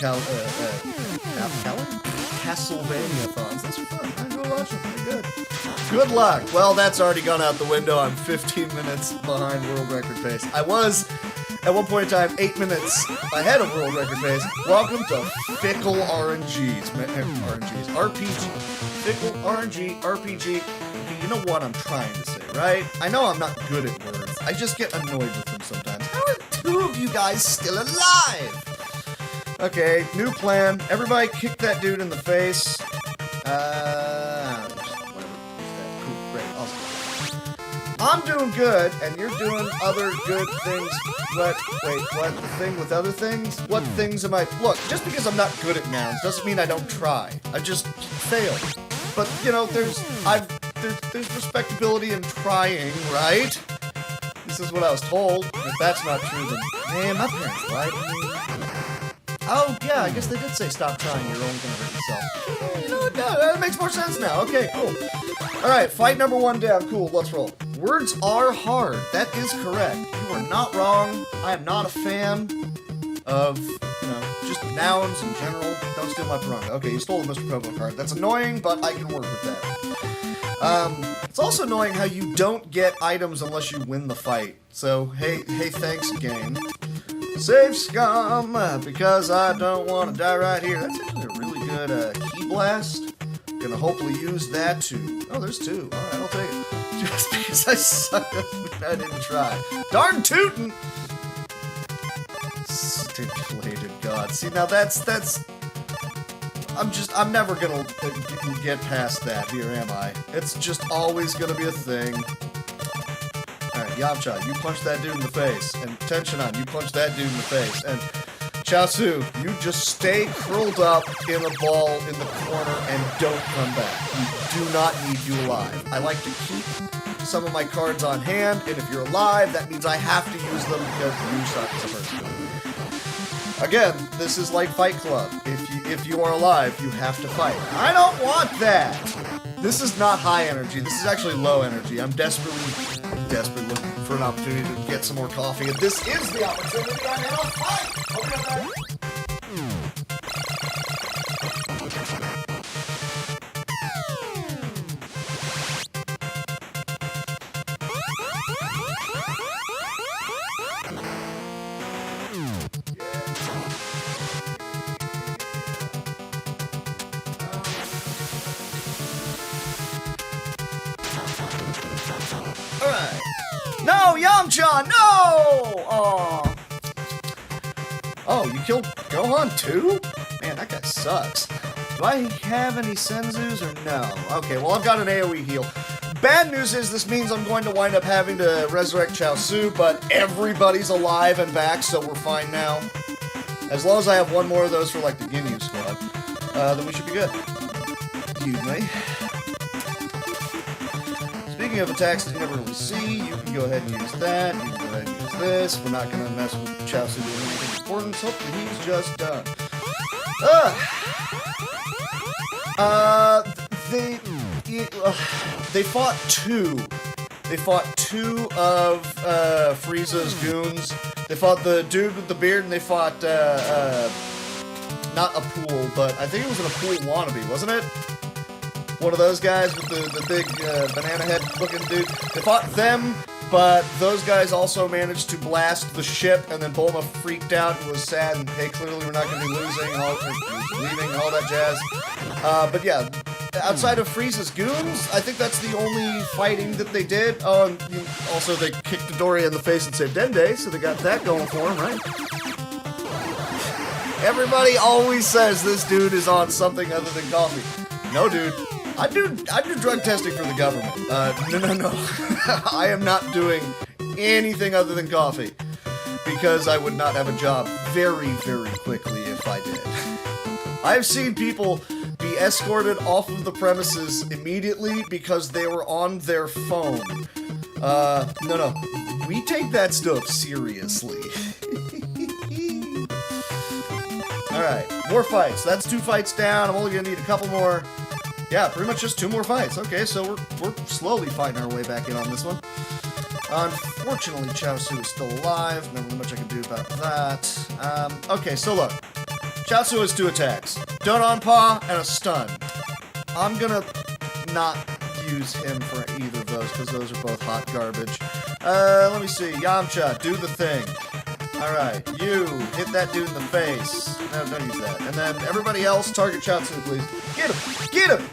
Castlevania-thons. Those are fun. I enjoy watching them. They're good. Good luck. Well, that's already gone out the window. I'm 15 minutes behind world record pace. I was, at one point in time, 8 minutes ahead of world record pace. Welcome to Fickle RNGs. RNGs. RPG. Fickle RNG, RPG. You know what I'm trying to say, right? I know I'm not good at words. I just get annoyed with them sometimes. How are two of you guys still alive? Okay, new plan. Everybody kick that dude in the face. Whatever. Cool, great, awesome. I'm doing good, and you're doing other good things. What? Wait, what? The thing with other things? What things am I? Look, just because I'm not good at nouns doesn't mean I don't try. I just fail. But, you know, there's respectability in trying, right? This is what I was told. If that's not true, then, man, my parents lied to me. Oh, yeah, I guess they did say stop trying, you're only gonna hurt yourself. You know what, that makes more sense now. Okay, cool. Alright, fight number 1 down. Cool, let's roll. Words are hard. That is correct. You are not wrong. I am not a fan of, you know, just nouns in general. Don't steal my piranha. Okay, you stole the Mr. Pogo card. That's annoying, but I can work with that. It's also annoying how you don't get items unless you win the fight. So, hey, thanks, game. Save scum, because I don't want to die right here. That's actually a really good key blast. Gonna hopefully use that too. Oh, there's 2. Alright, I'll take it. Just because I suck, I didn't try. Darn tootin'! Stipulated God. See, now that's... I'm never gonna get past that here, am I? It's just always gonna be a thing. Alright, Yamcha, you punch that dude in the face. And Tenshinhan, you punch that dude in the face. And Chaozu, you just stay curled up in a ball in the corner and don't come back. You do not need you alive. I like to keep some of my cards on hand, and if you're alive, that means I have to use them because you suck as a person. Again, this is like Fight Club. If you are alive, you have to fight. I don't want that! This is not high energy. This is actually low energy. I'm desperately looking for an opportunity to get some more coffee, and this is the opportunity. I'm in a fight! Okay. No, Yamcha, no! Aw. Oh, you killed Gohan too? Man, that guy sucks. Do I have any Senzus or no? Okay, well, I've got an AoE heal. Bad news is this means I'm going to wind up having to resurrect Chaozu, but everybody's alive and back, so we're fine now. As long as I have one more of those for, like, the Ginyu squad, then we should be good. Excuse me. Speaking of attacks that you never really see, you can go ahead and use that. You can go ahead and use this. We're not going to mess with Chaozu doing anything important. Hopefully he's just done. They fought two. They fought two of Frieza's goons. They fought the dude with the beard, and they fought not a pool, but I think it was in a pool wannabe, wasn't it? One of those guys with the big banana head looking dude. They fought them, but those guys also managed to blast the ship, and then Bulma freaked out and was sad, and hey, clearly we're not going to be losing, leaving, and all that jazz. But yeah, outside of Frieza's goons, I think that's the only fighting that they did. Oh, and also they kicked Dodoria in the face and saved Dende, so they got that going for them, right? Everybody always says this dude is on something other than coffee. No, dude. I do drug testing for the government. No. I am not doing anything other than coffee. Because I would not have a job very, very quickly if I did. I've seen people be escorted off of the premises immediately because they were on their phone. No. We take that stuff seriously. Alright, more fights. That's 2 fights down. I'm only gonna need a couple more. Yeah, pretty much just 2 more fights. Okay, so we're slowly fighting our way back in on this one. Unfortunately, Chaozu is still alive. Not really much I can do about that. Okay, so look. Chaozu has 2 attacks. Dononpa and a stun. I'm gonna not use him for either of those, because those are both hot garbage. Let me see. Yamcha, do the thing. Alright, you hit that dude in the face. No, don't use that. And then everybody else, target Chaozu, please. Get him! Get him!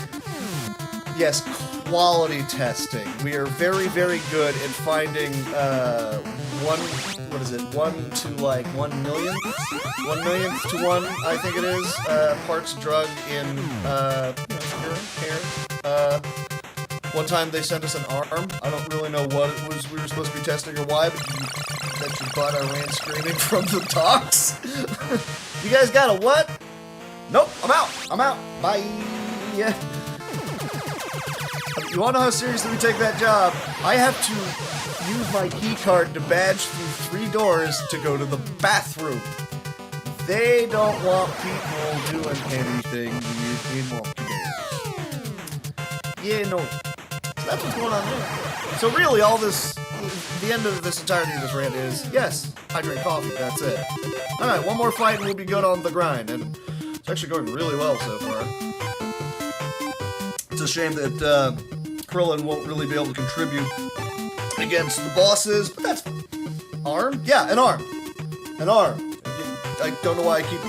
Yes, quality testing. We are very, very good at finding, 1 to like 1 millionth? 1 millionth to 1, I think it is, parts drug in, hair. One time they sent us an arm. I don't really know what it was we were supposed to be testing or why, but that your butt I ran screaming from the docks. You guys got a what? Nope, I'm out. Bye. You wanna know how seriously we take that job? I have to use my key card to badge through 3 doors to go to the bathroom. They don't want people doing anything in Yeah, no. So that's what's going on there. So really, all this, the end of this entirety of this rant is, yes, I drink coffee, that's it. Alright, 1 more fight and we'll be good on the grind, and it's actually going really well so far. It's a shame that Krillin won't really be able to contribute against the bosses, but that's arm? Yeah, an arm. An arm. I don't know why I keep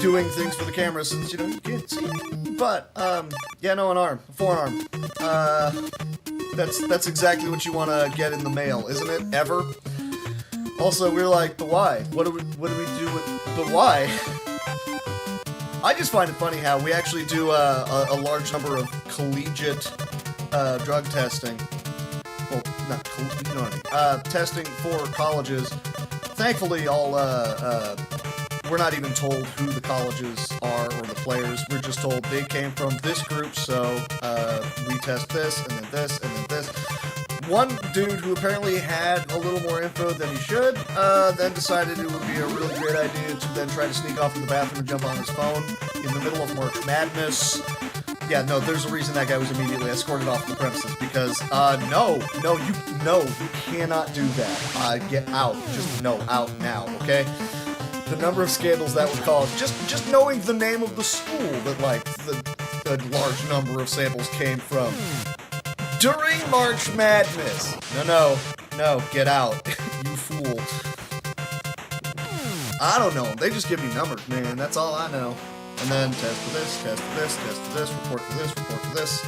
doing things for the camera since, you can't see. But, yeah, no, an arm. A forearm. That's exactly what you want to get in the mail, isn't it? Ever? Also, we're like, but why? What do we do with the why? I just find it funny how we actually do a large number of collegiate drug testing. Well, not collegiate, you know what I mean. Testing for colleges. Thankfully, we're not even told who the colleges are or the players. We're just told they came from this group, so we test this, and then this, and then this. One dude who apparently had a little more info than he should, then decided it would be a really great idea to then try to sneak off to the bathroom and jump on his phone in the middle of March Madness. Yeah, no, there's a reason that guy was immediately escorted off the premises, because, no, you cannot do that. Get out. Just, no, out now, okay? The number of scandals that would cause, just knowing the name of the school that, like, the large number of samples came from. During March Madness. No, get out. You fool. I don't know. They just give me numbers, man. That's all I know. And then test for this, test for this, test for this, report for this, report for this.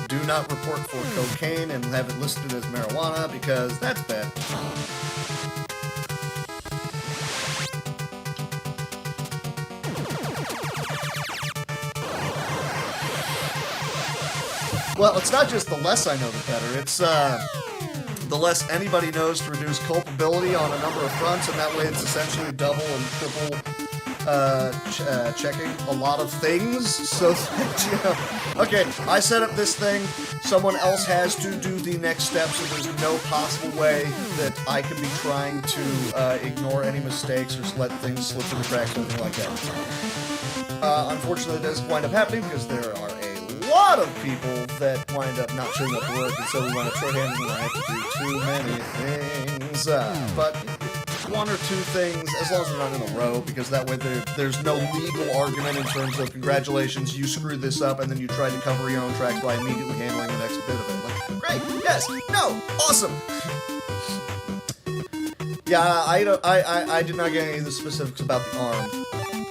do not report for cocaine and have it listed as marijuana because that's bad. Well, it's not just the less I know, the better. It's the less anybody knows to reduce culpability on a number of fronts, and that way it's essentially double and triple checking a lot of things. So, you know, okay, I set up this thing, someone else has to do the next step, so there's no possible way that I can be trying to ignore any mistakes or let things slip through the cracks or anything like that. Unfortunately, it does wind up happening because there are a lot of people that wind up not showing up to work, and so we wind up short-handed and I have to do too many things. But one or two things, as long as they're not in a row, because that way there's no legal argument in terms of congratulations, you screwed this up, and then you tried to cover your own tracks by immediately handling the next bit of it. Like, great, yes, no, awesome. Yeah, I did not get any of the specifics about the arm.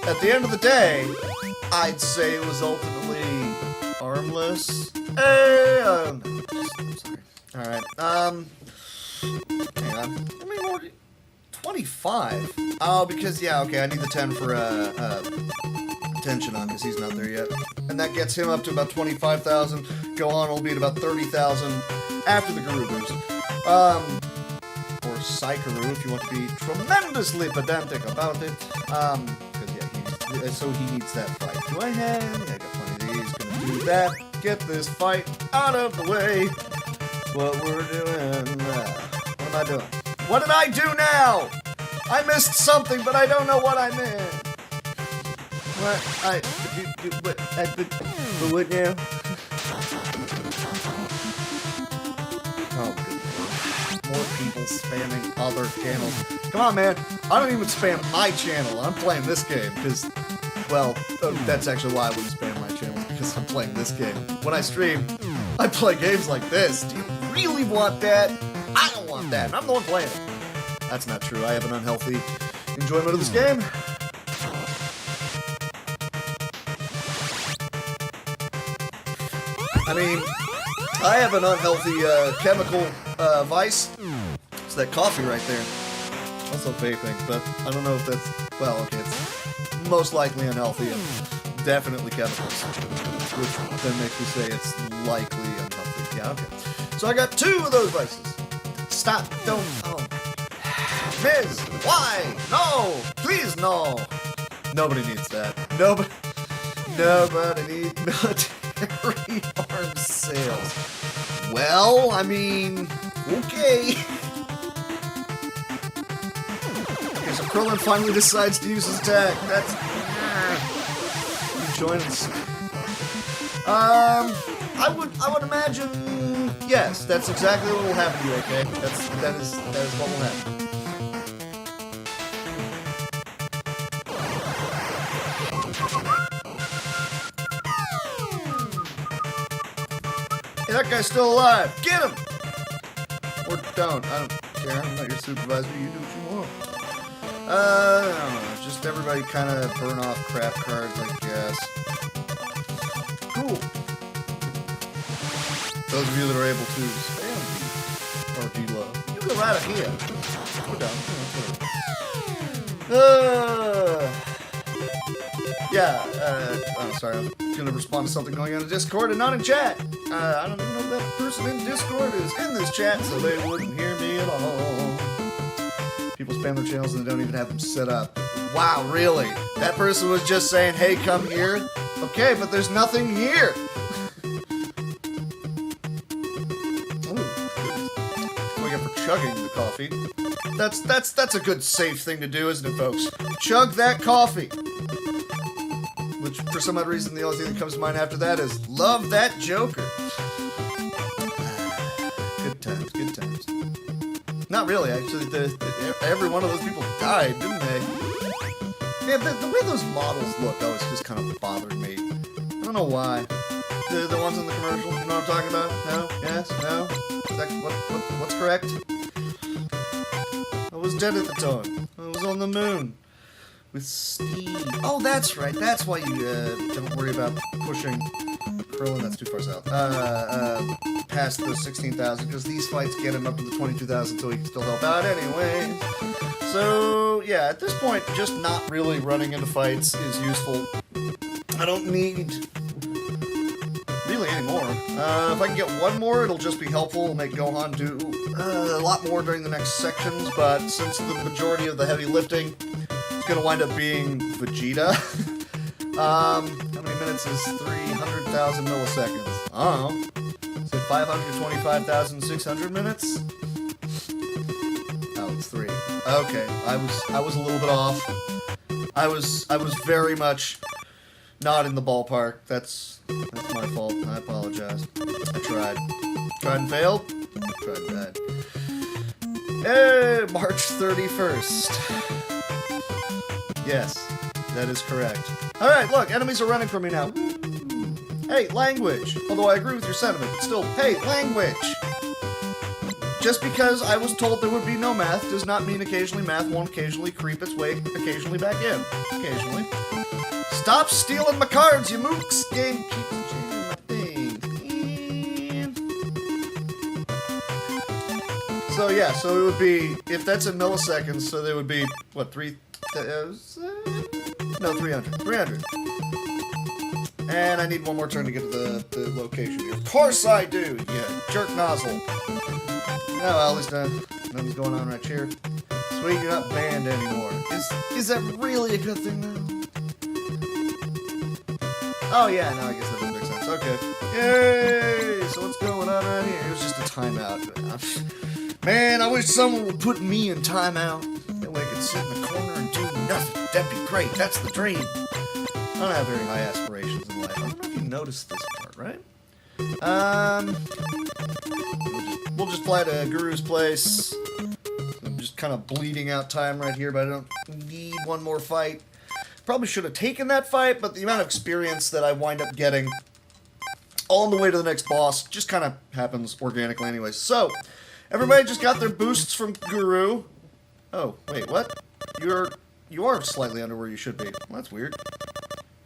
At the end of the day, I'd say it was ultimately armless. Hey, I'm sorry. Alright, hang on. How many more? 25? Oh, because, yeah, okay, I need the 10 for, attention on, because he's not there yet. And that gets him up to about 25,000. Gohan will be at about 30,000 after the Guru boost. Or Saikaru, if you want to be tremendously pedantic about it. Because, yeah, so he needs that fight. Do I have? Yeah, I got plenty of these. Gonna do that. Get this fight out of the way. What we're doing. What am I doing? What did I do now? I missed something, but I don't know what I meant. What? What now? Oh, good. More people spamming other channels. Come on, man. I don't even spam my channel. I'm playing this game, because, well, that's actually why I wouldn't spam my channel, because I'm playing this game. When I stream, I play games like this. Do you really want that? I don't want that, and I'm the one playing it. That's not true. I have an unhealthy enjoyment of this game. I mean, I have an unhealthy chemical vice. It's that coffee right there. Also vaping, but I don't know if that's... Well, okay, it's most likely unhealthy and definitely chemicals. Which then makes me say it's likely unhealthy. Yeah, okay. So I got 2 of those vices. Stop. Don't. Oh. Miz, why? No. Please, no. Nobody needs that. Nobody needs military arms sales. Well, I mean, okay. Okay, so Krillin finally decides to use his attack. That's... You join us. I would imagine, yes, that's exactly what will happen to you, okay? That is what will happen. Hey, that guy's still alive! Get him! Or don't, I don't care, I'm not your supervisor, you do what you want. I don't know, just everybody kind of burn off crap cards, I guess. Cool. Those of you that are able to spam or G-Love, you go right ahead. Go down. Yeah, I'm sorry, I'm gonna respond to something going on in Discord and not in chat. I don't even know if that person in Discord is in this chat, so they wouldn't hear me at all. People spam their channels and they don't even have them set up. Wow, really? That person was just saying, hey, come here? Okay, but there's nothing here. Chugging the coffee. That's a good safe thing to do, isn't it, folks? Chug that coffee. Which, for some odd reason, the only thing that comes to mind after that is love that Joker. Good times, good times. Not really, actually. Every one of those people died, didn't they? Yeah, the way those models look always just kind of bothered me. I don't know why. The ones in the commercial, you know what I'm talking about? No? Yes? No? What's correct? I was dead at the time. I was on the moon. With Steve. Oh, that's right. That's why you don't worry about pushing Krillin, that's too far south. Past the 16,000, because these fights get him up to the 22,000, so he can still help out anyway. So, yeah, at this point, just not really running into fights is useful. I don't need really any more. If I can get one more, it'll just be helpful. It'll make Gohan do a lot more during the next sections, but since the majority of the heavy lifting is going to wind up being Vegeta, how many minutes is 300,000 milliseconds? I don't know. Is it 525,600 minutes? Oh, it's 3. Okay, I was a little bit off. I was very much not in the ballpark. That's my fault. I apologize. I tried. Tried and failed. Tried and died. Hey, March 31st. Yes, that is correct. Alright, look, enemies are running from me now. Hey, language. Although I agree with your sentiment, but still, hey, language. Just because I was told there would be no math does not mean occasionally math won't occasionally creep its way occasionally back in. Occasionally. Stop stealing my cards, you mooks! Game keeps changing my thing. So yeah, so it would be, if that's in milliseconds, so there would be, what, 300. 300. And I need one more turn to get to the location here. Of course I do, you jerk nozzle. Oh, well, at least nothing's going on right here. Sweet, you're not banned anymore. Is that really a good thing, though? Oh, yeah, no, I guess that doesn't make sense. Okay. Yay! So what's going on right here? It was just a timeout. Man, I wish someone would put me in timeout. That way I could sit in the corner and do nothing. That'd be great. That's the dream. I don't have very high aspirations in life. I don't know if you noticed this part, right? We'll just fly to Guru's place. I'm just kind of bleeding out time right here, but I don't need one more fight. Probably should have taken that fight, but the amount of experience that I wind up getting on the way to the next boss just kind of happens organically anyways. So, everybody just got their boosts from Guru. Oh, wait, what? You are slightly under where you should be. Well, that's weird.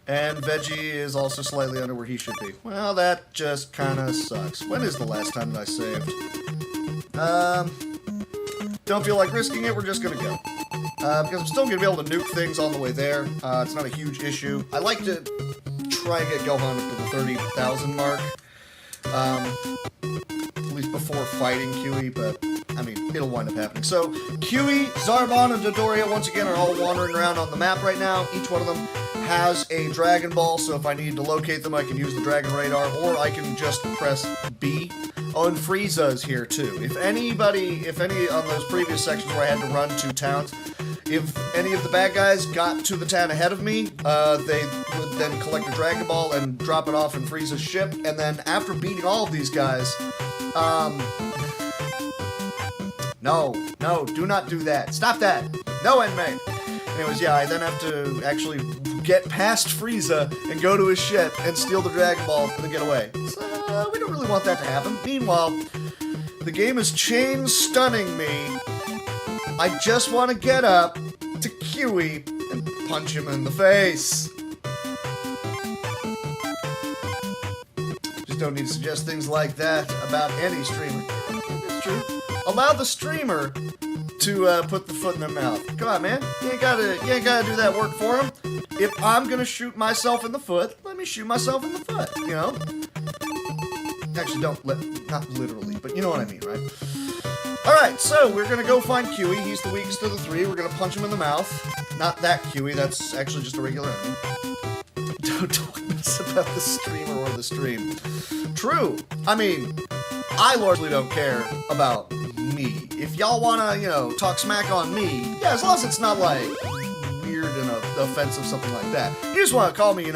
And Veggie is also slightly under where he should be. Well, that just kind of sucks. When is the last time that I saved? Don't feel like risking it, we're just gonna go. Because I'm still gonna be able to nuke things on the way there. It's not a huge issue. I like to try and get Gohan up to the 30,000 mark. At least before fighting Kiwi, but I mean, it'll wind up happening. So, Kiwi, Zarbon, and Dodoria once again are all wandering around on the map right now. Each one of them has a Dragon Ball, so if I need to locate them, I can use the Dragon Radar, or I can just press B. Oh, and Freeza is here too. If any on those previous sections where I had to run 2 towns, if any of the bad guys got to the town ahead of me, they would then collect a Dragon Ball and drop it off in Frieza's ship, and then after beating all of these guys, no, do not do that. Stop that. No, Enmei. Anyways, yeah, I then have to actually get past Frieza and go to his ship and steal the Dragon Ball and then get away. So, we don't really want that to happen. Meanwhile, the game is chain stunning me. I just want to get up to Kiwi and punch him in the face. Just don't need to suggest things like that about any streamer. It's true. Allow the streamer to put the foot in their mouth. Come on, man. You ain't gotta do that work for him. If I'm gonna shoot myself in the foot, let me shoot myself in the foot, you know? Actually, not literally, but you know what I mean, right? Alright, so we're gonna go find Kiwi. He's the weakest of the 3. We're gonna punch him in the mouth. Not that Kiwi, that's actually just a regular enemy. Don't mess about the streamer or the stream. True. I mean, I largely don't care about me. If y'all wanna, talk smack on me, yeah, as long as it's not like weird and offensive, something like that. You just wanna call me, a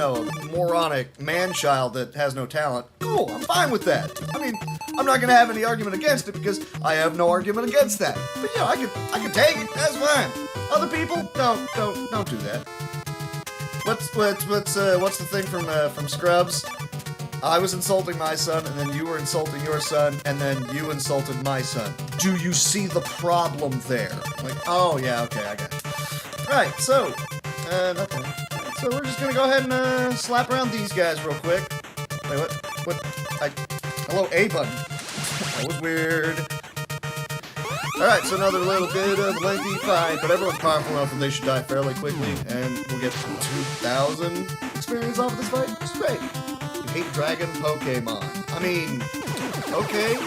moronic man-child that has no talent. Cool, I'm fine with that. I mean, I'm not gonna have any argument against it because I have no argument against that. But I can take it. That's fine. Other people, don't do that. What's the thing from Scrubs? I was insulting my son, and then you were insulting your son, and then you insulted my son. Do you see the problem there? Like, oh yeah, okay, I got it. Right, so, nothing. So we're just gonna go ahead and slap around these guys real quick. By Wait, what? Hello, A button. That was weird. Alright, so another little bit of lengthy fight, but everyone's powerful enough that they should die fairly quickly, and we'll get 2,000 experience off of this fight, which is great. You hate dragon Pokemon. I mean, okay.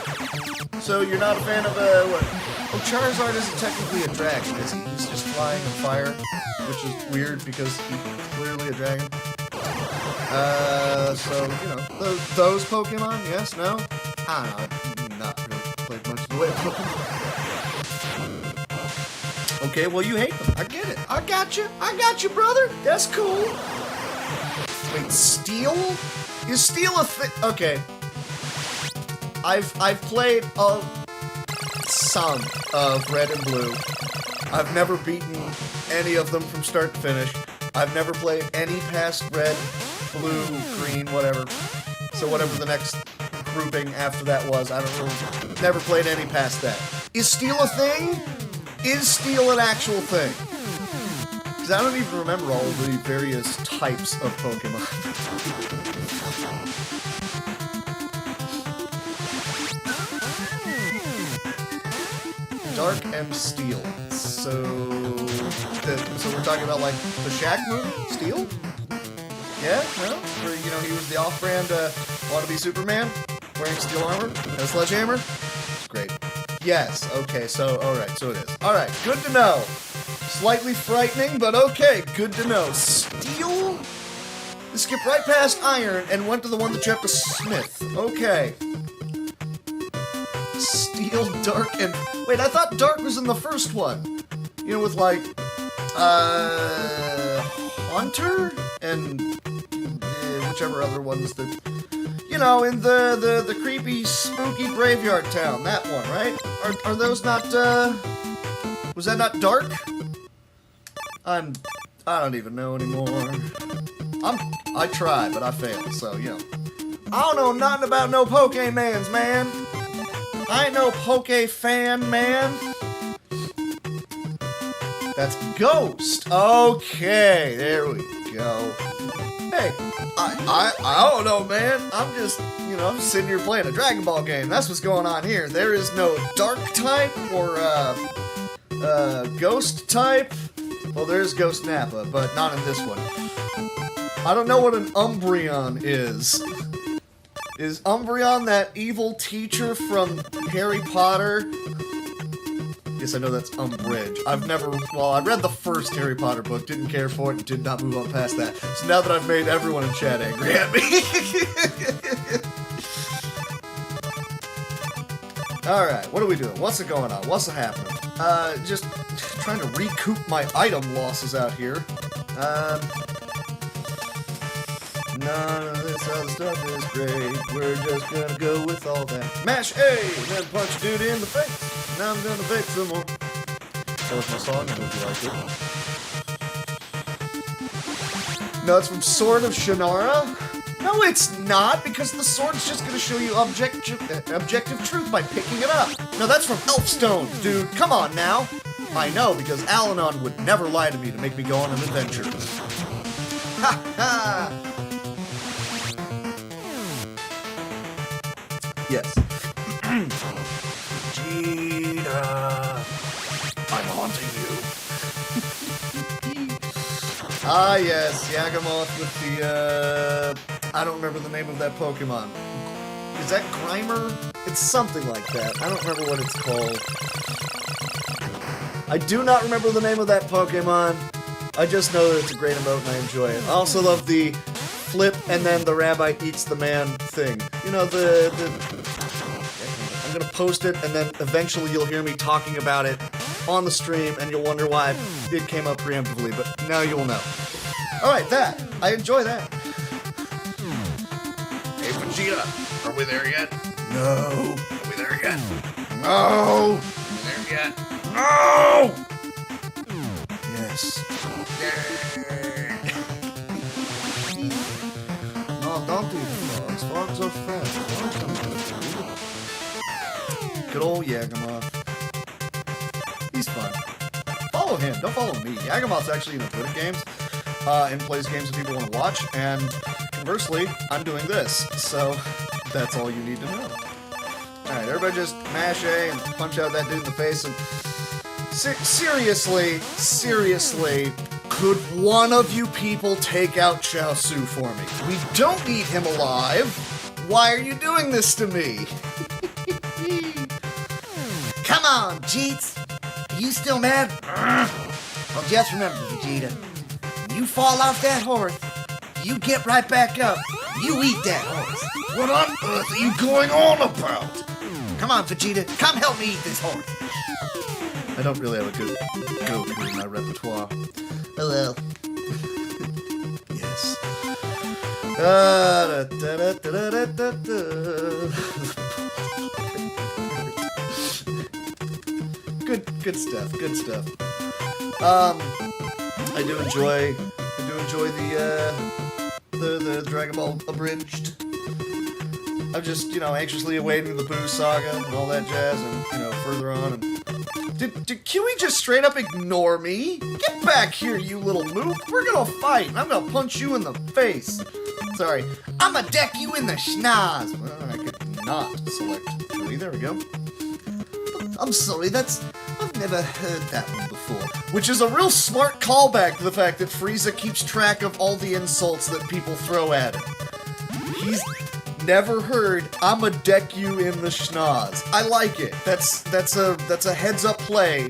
So you're not a fan of, what? Oh, Charizard isn't technically a dragon, is he? He's just flying and fire, which is weird because he's clearly a dragon. So, you know, those Pokemon, yes, no? I don't know, I've not really played much of the way of Pokemon. Okay, well, you hate them. I get it. I got you, brother. That's cool. Wait, Steel? Is Steel a thing? Okay. I've played some of Red and Blue. I've never beaten any of them from start to finish. I've never played any past Red, Blue, Green, whatever. So whatever the next grouping after that was, I don't know. Never played any past that. Is Steel a thing? Is Steel an actual thing? Because I don't even remember all the various types of Pokemon. Dark and Steel. So we're talking about like the Shaq movie? Steel? Yeah? No? Where, you know, he was the off-brand wannabe Superman wearing steel armor and a sledgehammer? It's great. Yes, okay, so, alright, so it is. Alright, good to know. Slightly frightening, but okay, good to know. Steel? They skipped right past Iron and went to the one that you have to smith. Okay. Steel, Dark, and... Wait, I thought Dark was in the first one. You know, with, like, Haunter? And whichever other ones that... You know, in the creepy, spooky graveyard town. That one, right? Are those not, was that not Dark? I don't even know anymore. I tried, but I failed, so, you know. I don't know nothing about no Pokemans, man. I ain't no Poke fan, man. That's Ghost. Okay, there we go. Hey, I don't know, man. I'm just, you know, I'm just sitting here playing a Dragon Ball game. That's what's going on here. There is no Dark type or, Ghost type. Well, there's Ghost Nappa, but not in this one. I don't know what an Umbreon is. Is Umbreon that evil teacher from Harry Potter? Yes, I know that's Umbridge. Well, I read the first Harry Potter book, didn't care for it, and did not move on past that. So now that I've made everyone in chat angry at me. Alright, what are we doing? What's going on? What's happening? Just trying to recoup my item losses out here. None of this other stuff is great. We're just gonna go with all that. Mash A, and then punch a dude in the face. Now I'm gonna fix some more. That was my song, I hope you liked it. No, it's from Sword of Shannara? No, it's not, because the sword's just gonna show you objective truth by picking it up. No, that's from Elfstone, dude. Come on now. I know, because Al-Anon would never lie to me to make me go on an adventure. Ha ha! Yes. Gina, I'm haunting you. Ah, yes, Yagamoth with the, I don't remember the name of that Pokemon. Is that Grimer? It's something like that. I don't remember what it's called. I do not remember the name of that Pokemon. I just know that it's a great emote and I enjoy it. I also love the flip and then the rabbi eats the man thing. You know, I'm gonna post it and then eventually you'll hear me talking about it on the stream and you'll wonder why it came up preemptively, but now you'll know. Alright, that. I enjoy that. Hey, Vegeta, are we there yet? No. Are we there yet? No. Are we there yet? No! Yes. No, don't do frogs. Frogs are friends. Frogs don't do food. Good old Yagamoth. He's fun. Follow him. Don't follow me. Yagamoth's actually good at games. And plays games that people want to watch. And can conversely, I'm doing this, so that's all you need to know. Alright, everybody just mash A and punch out that dude in the face and... seriously, could one of you people take out Chaosu for me? We don't need him alive! Why are you doing this to me? Come on, Jeets! Are you still mad? Well, just remember, Vegeta, when you fall off that horse, you get right back up. You eat that horse. What on earth are you going on about? Come on, Vegeta, come help me eat this horse. I don't really have a good Goku in my repertoire. Oh well. Yes. Good stuff. I do enjoy the Dragon Ball Abridged. I'm just, anxiously awaiting the Boo Saga and all that jazz, and, further on. And did Kiwi just straight up ignore me? Get back here, you little moof. We're gonna fight, and I'm gonna punch you in the face. Sorry. I'ma deck you in the schnoz. Well, I could not select Kiwi. There we go. I'm sorry, I've never heard that one before. Which is a real smart callback to the fact that Freeza keeps track of all the insults that people throw at him. He's never heard "I'ma deck you in the schnoz." I like it. That's a heads up play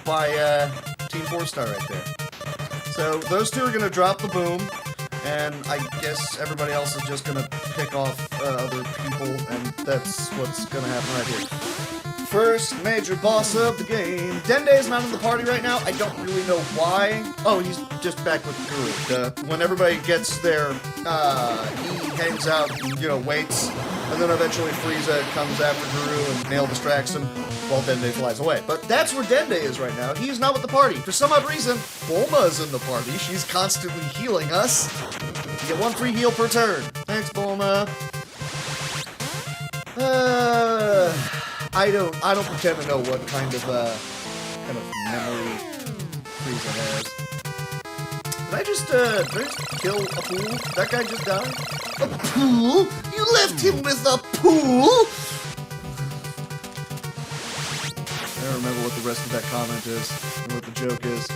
by Team 4-Star right there. So those two are gonna drop the boom, and I guess everybody else is just gonna pick off other people, and that's what's gonna happen right here. First major boss of the game. Dende is not in the party right now. I don't really know why. Oh, he's just back with Guru. When everybody gets there, he hangs out, waits, and then eventually Freeza comes after Guru and Nail distracts him while Dende flies away. But that's where Dende is right now. He's not with the party. For some odd reason, Bulma's in the party. She's constantly healing us. You get one free heal per turn. Thanks, Bulma. I don't pretend to know what kind of memory Freeza has. Did I just kill a pool? That guy just died? A pool? You left him with a pool? I don't remember what the rest of that comment is, and what the joke is.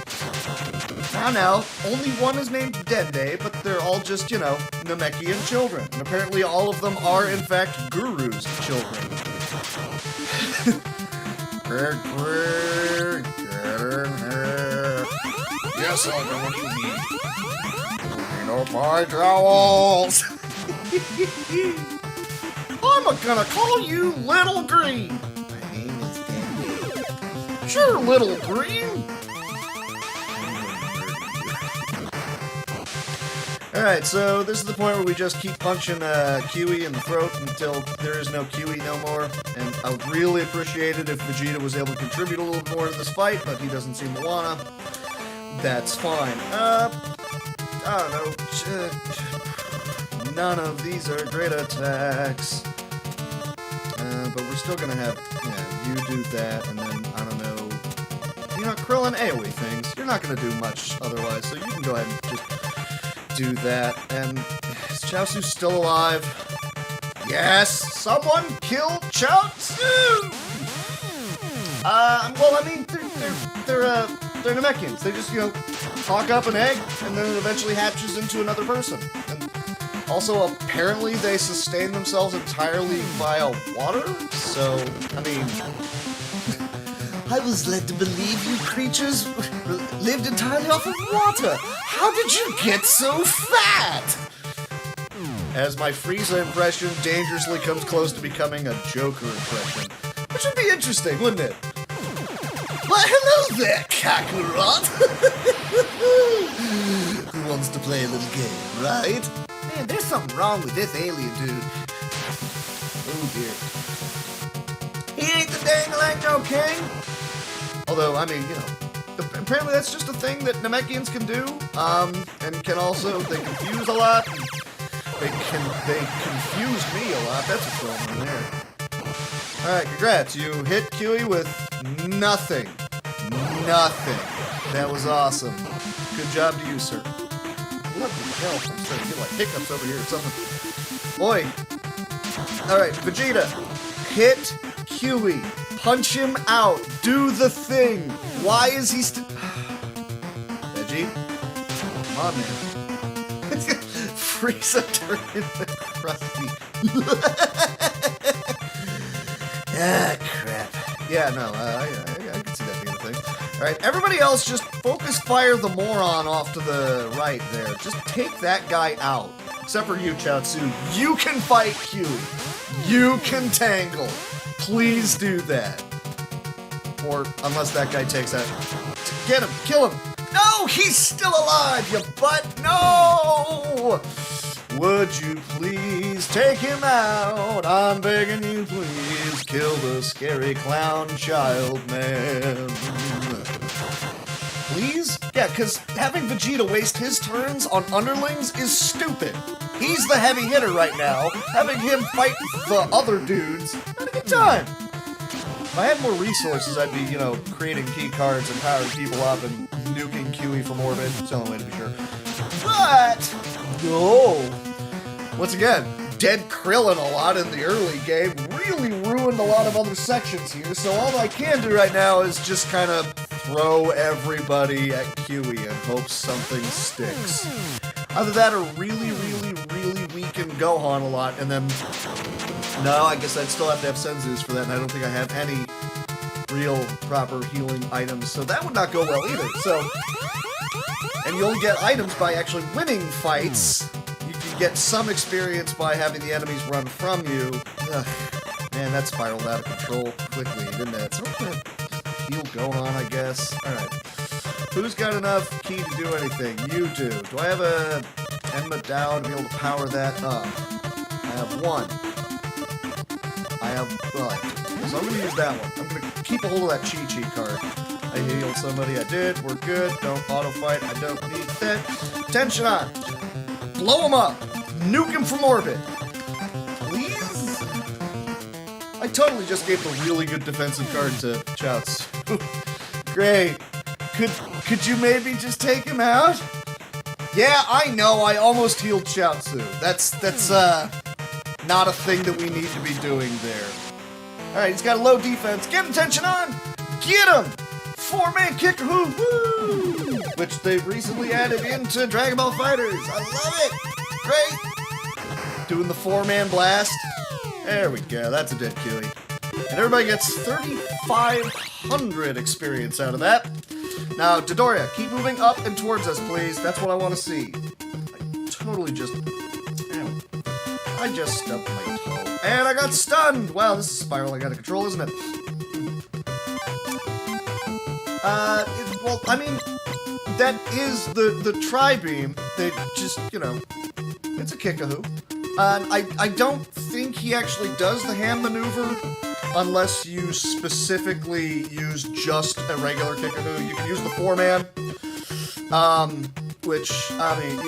Now, only one is named Dende, but they're all just, Namekian children. And apparently all of them are, in fact, Guru's children. Yes, I know what you mean. Clean up my towels. I'm gonna call you Little Green. My name is Dende. Sure, Little Green. Alright, so this is the point where we just keep punching Kiwi in the throat until there is no Kiwi no more. And I would really appreciate it if Vegeta was able to contribute a little more to this fight, but he doesn't seem to wanna. That's fine. I don't know. None of these are great attacks. But we're still gonna have, you do that, and then, I don't know. Krillin AoE things. You're not gonna do much otherwise, so you can go ahead and just do that. And is Chaosu still alive? Yes! Someone killed Chaosu! Well, I mean, they're Namekians. They just, talk up an egg, and then it eventually hatches into another person. And also, apparently, they sustain themselves entirely via water? So, I mean... I was led to believe you creatures lived entirely off of water. How did you get so fat? As my Freeza impression dangerously comes close to becoming a Joker impression. Which would be interesting, wouldn't it? Why, hello there, Kakarot. Who wants to play a little game, right? Man, there's something wrong with this alien dude. Oh, dear. He ain't the dang Electro King. Although, I mean, apparently that's just a thing that Namekians can do, and can also, they confuse a lot. They confused me a lot. That's what's going on there. Alright, congrats. You hit Kiwi with nothing. Nothing. That was awesome. Good job to you, sir. What the hell? I'm starting to get like hiccups over here or something. Oi. Alright, Vegeta. Hit Kiwi. Punch him out. Do the thing. Why is he still... Veggie? Come on, man. Freeza turned into Krusty. Ah, crap. Yeah, no, I can see that being a thing. Alright, everybody else just focus fire the moron off to the right there. Just take that guy out. Except for you, Chaozu. You can fight Q. You can tangle. Please do that. Or, unless that guy takes out... Get him! Kill him! No! He's still alive, you butt! No! Would you please take him out? I'm begging you, please. Kill the scary clown child man. Please? Yeah, because having Vegeta waste his turns on underlings is stupid. He's the heavy hitter right now. Having him fight the other dudes, not a good time. If I had more resources, I'd be, you know, creating key cards and powering people up and nuking QE from orbit. It's the only way to be sure. But, no. Once again, dead Krillin a lot in the early game really ruined a lot of other sections here, so all I can do right now is just kind of throw everybody at QE and hope something sticks. Either that or really weaken Gohan a lot, and then... No, I guess I'd still have to have Senzus for that, and I don't think I have any real proper healing items, so that would not go well either, so... And you only get items by actually winning fights. You can get some experience by having the enemies run from you. Ugh. Man, that spiraled out of control quickly, didn't it? So I'm gonna heal Gohan, I guess. Alright. Who's got enough ki to do anything? You do. Do I have a Enma Dao to be able to power that up? I have one. I have but. So I'm going to use that one. I'm going to keep a hold of that Chi-Chi card. I healed somebody. I did. We're good. Don't auto-fight. I don't need that. Tension on. Blow him up. Nuke him from orbit. Please? I totally just gave a really good defensive card to Chaozu. Great. Could you maybe just take him out? Yeah, I know. I almost healed Chaozu. That's not a thing that we need to be doing there. Alright, he's got a low defense. Get him, tension on! Get him! 4-man kicker, woo! Which they've recently added into Dragon Ball FighterZ. I love it! Great! Doing the 4-man blast. There we go, that's a dead QE. And everybody gets 3,500 experience out of that. Now, Dodoria, keep moving up and towards us, please. That's what I want to see. I totally just... I just stubbed my toe. And I got stunned! Wow, this is spiraling out of control, isn't it? Well, I mean, that is the Tri-Beam. They just, you know, it's a Kickahoo. I don't think he actually does the hand maneuver unless you specifically use just a regular Kickahoo. You can use the 4-man, which, I mean,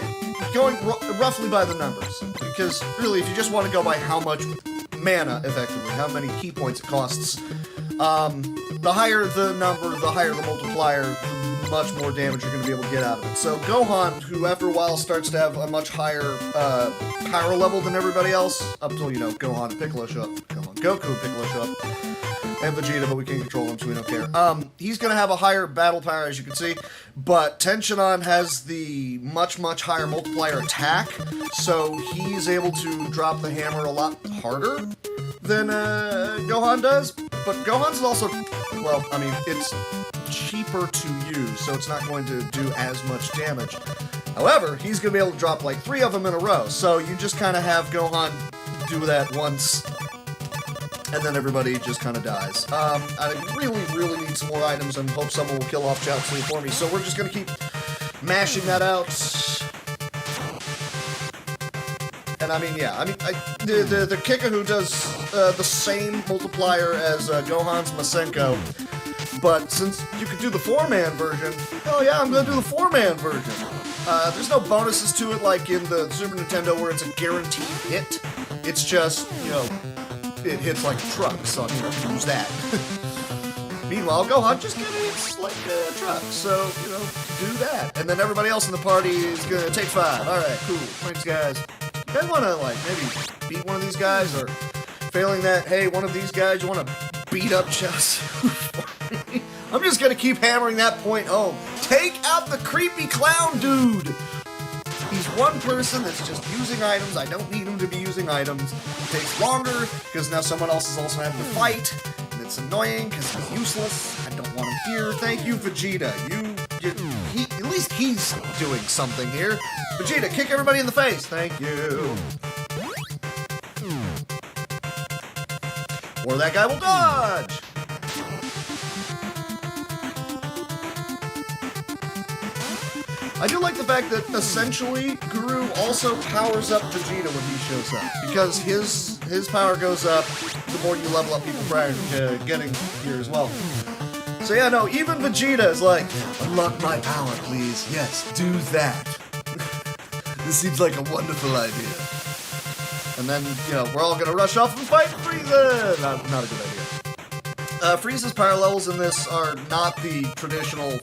going roughly by the numbers. Because, really, if you just want to go by how much mana, effectively, how many key points it costs, the higher the number, the higher the multiplier, the much more damage you're going to be able to get out of it. So Gohan, who after a while starts to have a much higher power level than everybody else, up till, you know, Gohan and Piccolo show up, Goku and Piccolo show up, and Vegeta, but we can control him, so we don't care. He's going to have a higher battle power, as you can see, but Tenshinhan has the much higher multiplier attack, so he's able to drop the hammer a lot harder than Gohan does, but Gohan's also, well, I mean, it's cheaper to use, so it's not going to do as much damage. However, he's going to be able to drop like 3 of them in a row, so you just kind of have Gohan do that once, and then everybody just kind of dies. I really need some more items and hope someone will kill off Chaozu for me, so we're just going to keep mashing that out. And I mean, yeah, I mean, the Kickahoo does the same multiplier as Gohan's Masenko, but since you could do the 4-man version, oh yeah, I'm going to do the 4-man version. There's no bonuses to it like in the Super Nintendo where it's a guaranteed hit. It's just, you know, it hits like a truck, so you know, use that. Meanwhile, Meanwhile, Gohan just gets like a truck, so, you know, do that. And then everybody else in the party is gonna take 5. Alright, cool. Thanks, guys. You guys wanna, like, maybe beat one of these guys? Or, failing that, hey, one of these guys, you wanna beat up Chaozu for me? I'm just gonna keep hammering that point home. Take out the creepy clown dude! He's one person that's just using items. I don't need him to be using items. It takes longer, because now someone else is also having to fight. And it's annoying, because he's useless. I don't want him here. Thank you, Vegeta. At least he's doing something here. Vegeta, kick everybody in the face. Thank you. Or that guy will dodge. I do like the fact that essentially Guru also powers up Vegeta when he shows up, because his power goes up the more you level up people prior to getting here as well. So yeah, no, even Vegeta is like, unlock my power, please. Yes, do that. This seems like a wonderful idea. And then, you know, we're all gonna rush off and fight Freeza! Not a good idea. Frieza's power levels in this are not the traditional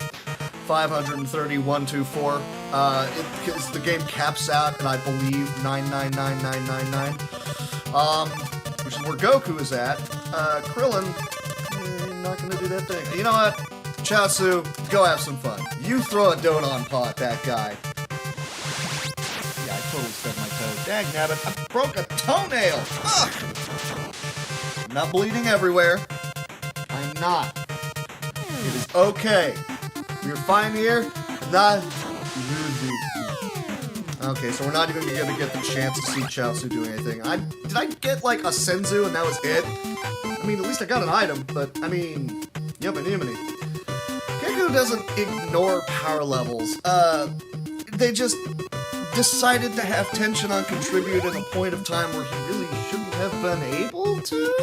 530, 1, 2, 4. Because the game caps out at, I believe, 999999. Which is where Goku is at. Krillin, not gonna do that thing. You know what? Chaozu, go have some fun. You throw a Donon paw at that guy. Yeah, I totally stubbed my toe. Dang nabbit, I broke a toenail! Ugh! I'm not bleeding everywhere. I'm not. It is okay. We're fine here. Not. Okay, so we're not even gonna get the chance to see Chaozu do anything. Did I get like a Senzu and that was it? I mean, at least I got an item, but I mean, yummy. Geku doesn't ignore power levels. They just decided to have Tenshinhan contribute at a point of time where he really shouldn't have been able to?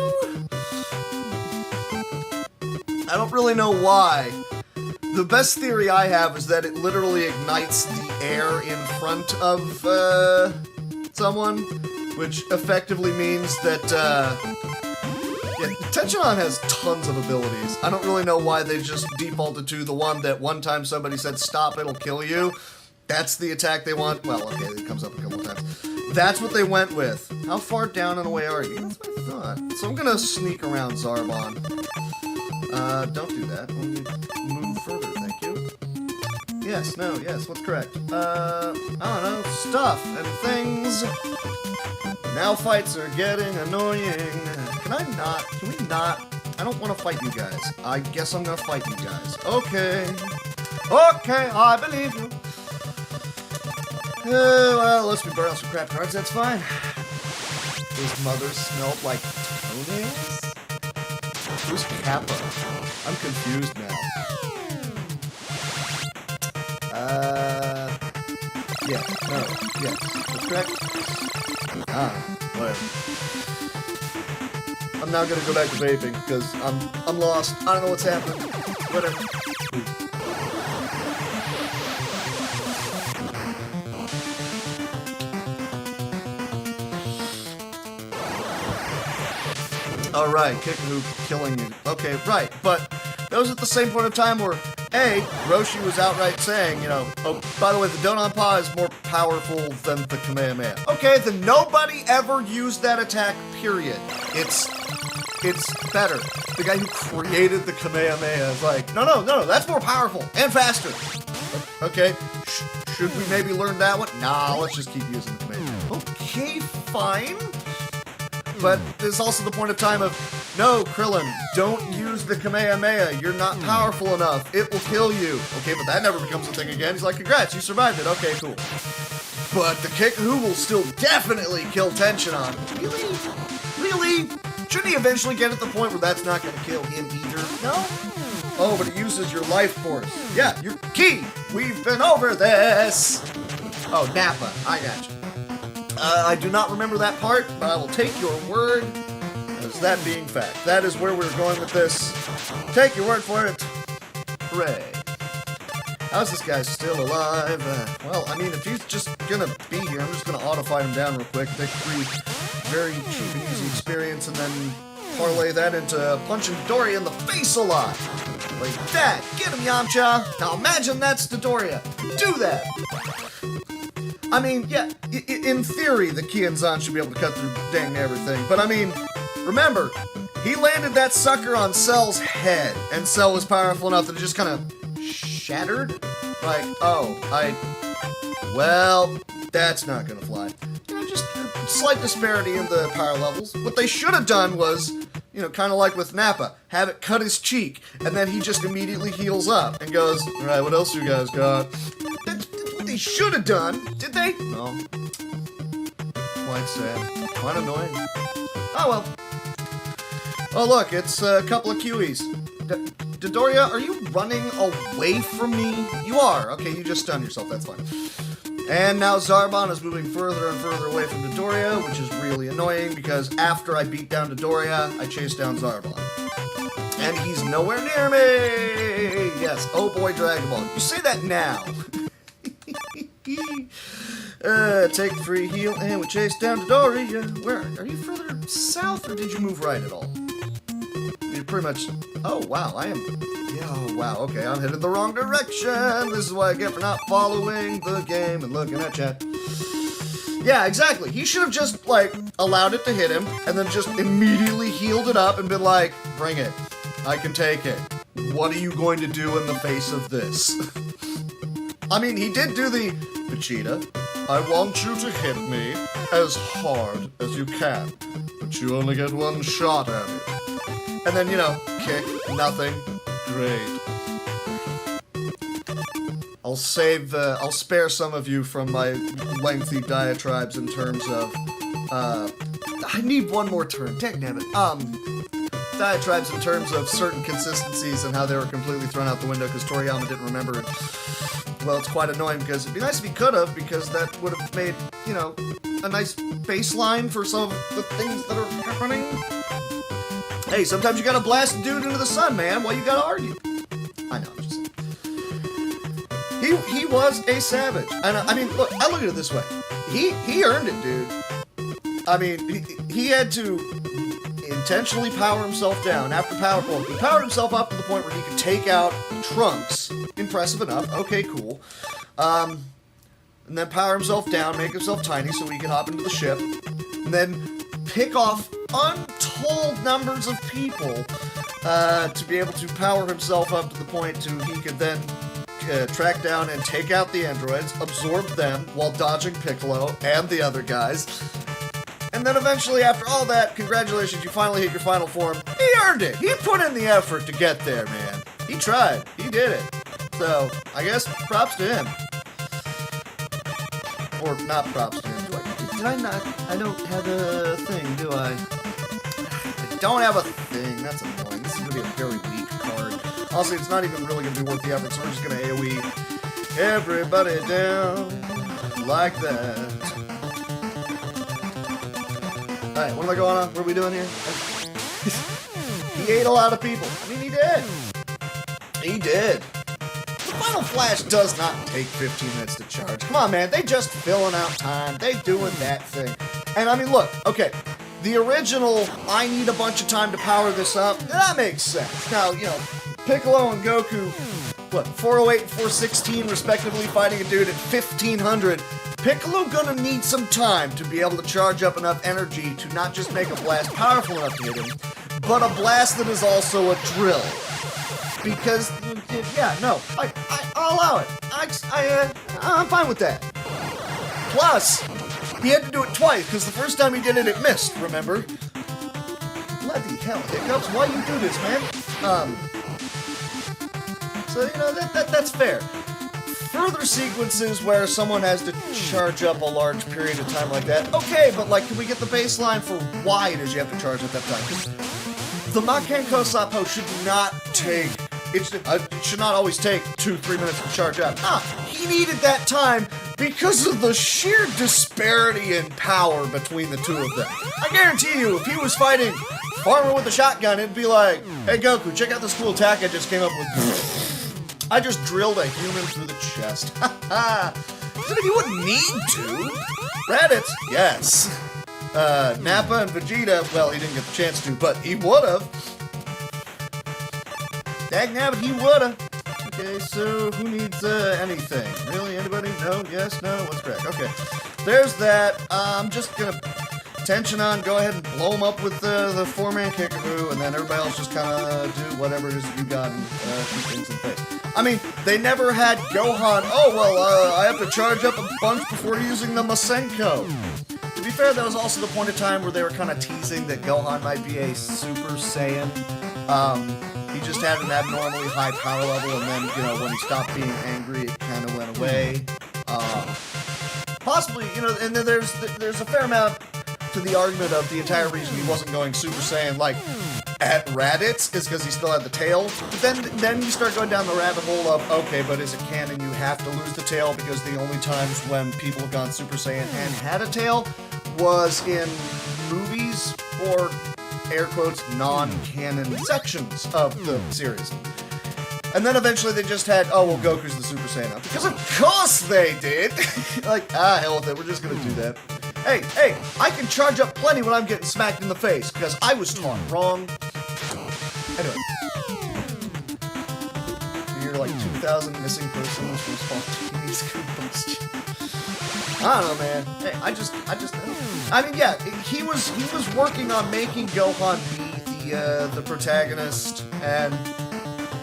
I don't really know why. The best theory I have is that it literally ignites the air in front of, someone, which effectively means that, yeah, Tenshinhan has tons of abilities. I don't really know why they just defaulted to the one that one time somebody said, stop, it'll kill you. That's the attack they want. Well, okay, it comes up a couple times. That's what they went with. How far down and away are you? That's what I thought. So I'm gonna sneak around Zarbon. Don't do that. Let me move further, thank you. Yes, no, yes, what's correct? I don't know, stuff and things. Now fights are getting annoying. Can we not? I don't want to fight you guys. I guess I'm gonna fight you guys. Okay. Okay, I believe you. Well, let's be burn out some crap cards, that's fine. His mother smelled like toenails? Who's Kappa? I'm confused now. Yeah, no, yeah, that's correct. Whatever. I'm now gonna go back to vaping, because I'm lost. I don't know what's happening. Whatever. Alright, Kikahu killing you. Okay, right, but that was at the same point of time where, A, Roshi was outright saying, you know, oh, by the way, the Donon Paw is more powerful than the Kamehameha. Okay, then nobody ever used that attack, period. It's better. The guy who created the Kamehameha is like, no, that's more powerful and faster. Okay, should we maybe learn that one? Nah, let's just keep using the Kamehameha. Okay, fine. But there's also the point of time of, no, Krillin, don't use the Kamehameha. You're not powerful enough. It will kill you. Okay, but that never becomes a thing again. He's like, congrats, you survived it. Okay, cool. But the Kikahu will still definitely kill Tenshinhan. Really? Shouldn't he eventually get at the point where that's not going to kill him either? No? Oh, but it uses your life force. Yeah, your ki. We've been over this. Oh, Nappa. I got you. I do not remember that part, but I will take your word as that being fact. That is where we're going with this. Take your word for it. Hooray. How's this guy still alive? Well, I mean, if he's just gonna be here, I'm just gonna auto-fight him down real quick. Take 3 very cheap and easy experience, and then parlay that into punching Dory in the face a lot. Like that! Get him, Yamcha! Now imagine that's Dodoria. Do that! I mean, yeah, in theory, the Kienzan should be able to cut through dang everything. But I mean, remember, he landed that sucker on Cell's head, and Cell was powerful enough that it just kind of shattered. Like, well, that's not gonna fly. You know, just a slight disparity in the power levels. What they should have done was, you know, kind of like with Nappa, have it cut his cheek, and then he just immediately heals up and goes, all right, what else you guys got? That's what they should have done. Did they? No. Quite sad. Quite annoying. Oh, well. Oh, look, it's a couple of Kiwis. Dodoria, are you running away from me? You are. Okay, you just stunned yourself. That's fine. And now Zarbon is moving further and further away from Dodoria, which is really annoying because after I beat down Dodoria, I chased down Zarbon. And he's nowhere near me! Yes, oh boy, Dragon Ball. You say that now. Take the free heal, and we chase down Dodoria. Where? Are you further south, or did you move right at all? You're pretty much... Oh, wow, I am... Yeah, oh, wow, okay, I'm headed the wrong direction. This is what I get for not following the game and looking at chat. Yeah, exactly. He should have just, like, allowed it to hit him, and then just immediately healed it up and been like, bring it. I can take it. What are you going to do in the face of this? I mean, he did do the... Vegeta, I want you to hit me as hard as you can, but you only get one shot at it. And then, you know, kick, nothing, great. I'll spare some of you from my lengthy diatribes in terms of, I need one more turn, dangnabbit. Diatribes in terms of certain consistencies and how they were completely thrown out the window because Toriyama didn't remember it. Well, it's quite annoying because it'd be nice if he could have, because that would have made, you know, a nice baseline for some of the things that are happening. Hey, sometimes you gotta blast a dude into the sun, man. Why you gotta argue? I know, I'm just saying. He was a savage. And I mean, look, I look at it this way. He earned it, dude. I mean, he had to intentionally power himself down after Power Pole. He powered himself up to the point where he could take out Trunks. Impressive enough. Okay, cool. And then power himself down, make himself tiny so he can hop into the ship. And then pick off untold numbers of people to be able to power himself up to the point to he could then track down and take out the androids, absorb them while dodging Piccolo and the other guys. And then eventually, after all that, congratulations, you finally hit your final form. He earned it. He put in the effort to get there, man. He tried. He did it. So, I guess props to him. Or not props to him. Did I not? I don't have a thing, do I? I don't have a thing. That's annoying. This is going to be a very weak card. Also, it's not even really going to be worth the effort, so we're just going to AoE everybody down like that. Alright, what am I going on? What are we doing here? He ate a lot of people. I mean, he did. He did. The Final Flash does not take 15 minutes to charge. Come on, man. They just filling out time. They doing that thing. And I mean, look, okay. The original, I need a bunch of time to power this up, that makes sense. Now, you know, Piccolo and Goku, what, 408 and 416 respectively, fighting a dude at 1500. Piccolo gonna need some time to be able to charge up enough energy to not just make a blast powerful enough to hit him, but a blast that is also a drill. Because, yeah, no, I'll allow it. I'm fine with that. Plus, he had to do it twice, because the first time he did it, it missed, remember? Bloody hell, Hiccups, why you do this, man? So, you know, that's fair. Further sequences where someone has to charge up a large period of time like that, okay, but like, can we get the baseline for why it is you have to charge at that time? Because the Makenko Sapo should not take, it should not always take 2-3 minutes to charge up. He needed that time because of the sheer disparity in power between the two of them. I guarantee you, if he was fighting Farmer with a shotgun, it'd be like, hey Goku, check out this cool attack I just came up with. I just drilled a human through the chest. Ha He wouldn't need to. Raditz, yes. Nappa and Vegeta, well, he didn't get the chance to, but he would have. Dagnabbit, he woulda. Okay, so who needs anything? Really? Anybody? No? Yes? No? What's correct? Okay. There's that. I'm just gonna tension on, go ahead and blow him up with the four-man kickaboo, and then everybody else just kind of do whatever it is that you got and shoot things in the face. I mean, they never had Gohan, oh, well, I have to charge up a bunch before using the Masenko. To be fair, that was also the point of time where they were kind of teasing that Gohan might be a Super Saiyan. He just had an abnormally high power level, and then, you know, when he stopped being angry, it kind of went away. Possibly, you know, and then there's a fair amount to the argument of the entire reason he wasn't going Super Saiyan, like, at Raditz is because he still had the tail. But then you start going down the rabbit hole of, okay, but is it canon you have to lose the tail because the only times when people have gone Super Saiyan and had a tail was in movies or, air quotes, non-canon sections of the series. And then eventually they just had, oh, well, Goku's the Super Saiyan now. Because of course they did! Like, hell with it, we're just gonna do that. Hey, I can charge up plenty when I'm getting smacked in the face, because I was taught wrong. Anyway. You're like 2,000 missing persons from spontaneous combustion. I don't know, man. Hey, I just know. I mean, yeah, he was working on making Gohan be the protagonist, and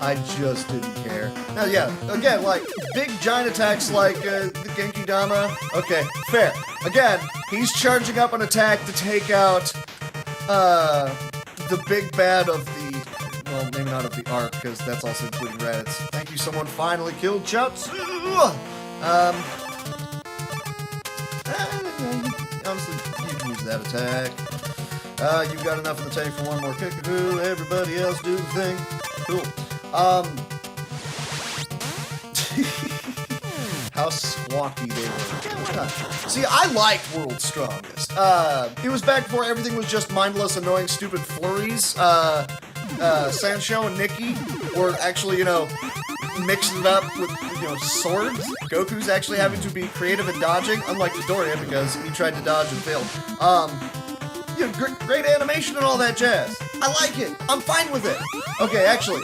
I just didn't care. Now, yeah, again, like, big giant attacks like the Genki Dama, okay, fair. Again, he's charging up an attack to take out the big bad of the, well, maybe not of the arc, because that's also including Raditz. Thank you, someone finally killed Chaozu! Honestly, you can use that attack. You've got enough in the tank for one more kickaboo. Everybody else do the thing. Cool. How squawky they were. See, I liked World's Strongest. It was back before everything was just mindless, annoying, stupid flurries. Sancho and Nikki were actually, you know, mixing it up with, you know, swords. Goku's actually having to be creative in dodging, unlike Midoriya, because he tried to dodge and failed. You know, great animation and all that jazz. I like it. I'm fine with it. Okay, actually,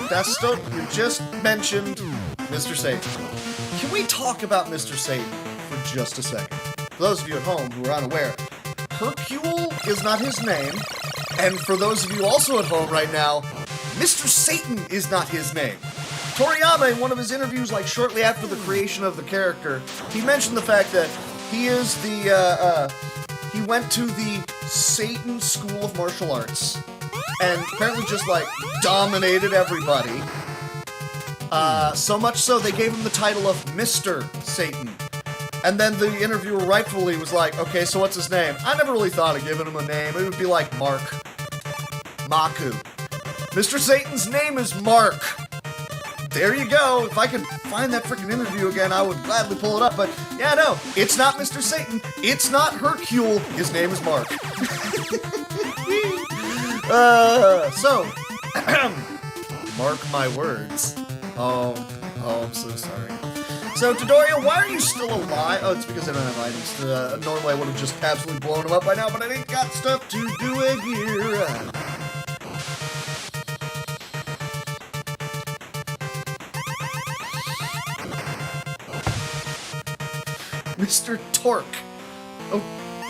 Dasto, you just mentioned Mr. Satan. Can we talk about Mr. Satan for just a second? For those of you at home who are unaware, Hercule is not his name, and for those of you also at home right now, Mr. Satan is not his name. Toriyama, in one of his interviews, like shortly after the creation of the character, he mentioned the fact that he is the, he went to the Satan School of Martial Arts, and apparently just, like, dominated everybody. So much so, they gave him the title of Mr. Satan. And then the interviewer rightfully was like, okay, so what's his name? I never really thought of giving him a name. It would be like Mark. Maku. Mr. Satan's name is Mark. There you go. If I could find that freaking interview again, I would gladly pull it up. But, yeah, no, it's not Mr. Satan. It's not Hercule. His name is Mark. So, mark my words. Oh, I'm so sorry. So, Todoriya, why are you still alive? Oh, it's because I don't have items. Normally I would have just absolutely blown him up by now, but I ain't got stuff to do it here. Mr. Torque. Oh,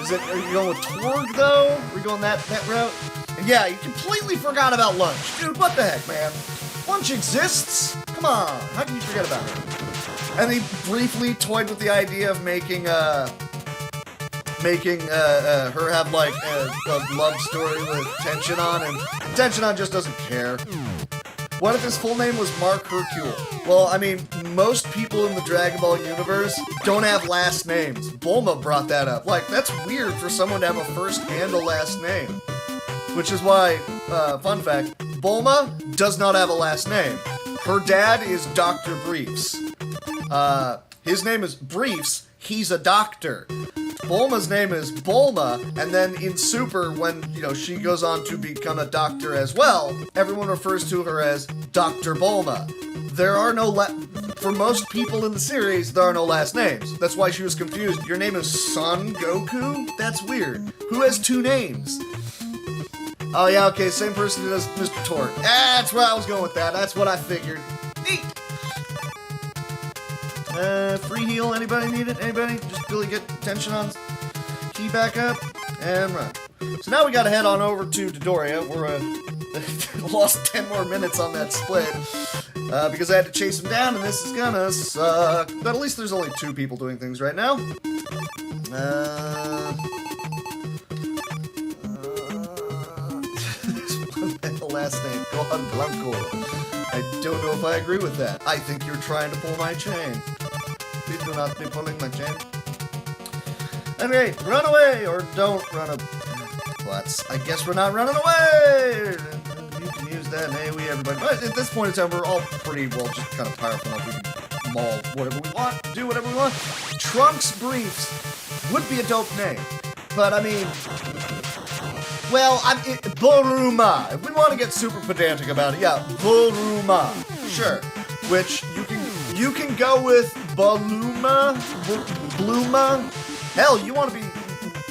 are you going with Torg, though? Are you going that route? And yeah, you completely forgot about lunch. Dude, what the heck, man? Lunch exists? Come on, how can you forget about it? And he briefly toyed with the idea of making her have, like, a love story with Tensionon, and Tensionon just doesn't care. What if his full name was Mark Hercule? Well, I mean, most people in the Dragon Ball universe don't have last names. Bulma brought that up. Like, that's weird for someone to have a first and a last name. Which is why, fun fact, Bulma does not have a last name. Her dad is Dr. Briefs. His name is Briefs. He's a doctor. Bulma's name is Bulma, and then in Super, when, you know, she goes on to become a doctor as well, everyone refers to her as Dr. Bulma. There are no for most people in the series, there are no last names. That's why she was confused. Your name is Son Goku? That's weird. Who has two names? Oh, yeah, okay, same person as Mr. Torque. That's where I was going with that. That's what I figured. Neat! Free heal, anybody need it? Anybody? Just really get tension on key back up, and run. So now we gotta head on over to Dodoria. We're, lost 10 more minutes on that split, because I had to chase him down, and this is gonna suck. But at least there's only 2 people doing things right now. The last name, Gohan Blanco. I don't know if I agree with that. I think you're trying to pull my chain. Please do not be pulling my chain. Anyway, run away or don't run away. But I guess we're not running away. You can use that, and hey, everybody. But at this point in time, we're all pretty well just kind of powerful enough. We can maul whatever we want, do whatever we want. Trunks Briefs would be a dope name, but I mean, well, Boruma. If we want to get super pedantic about it, yeah, Boruma, sure. Which you can go with Baluma, Bluma. Hell, you want to be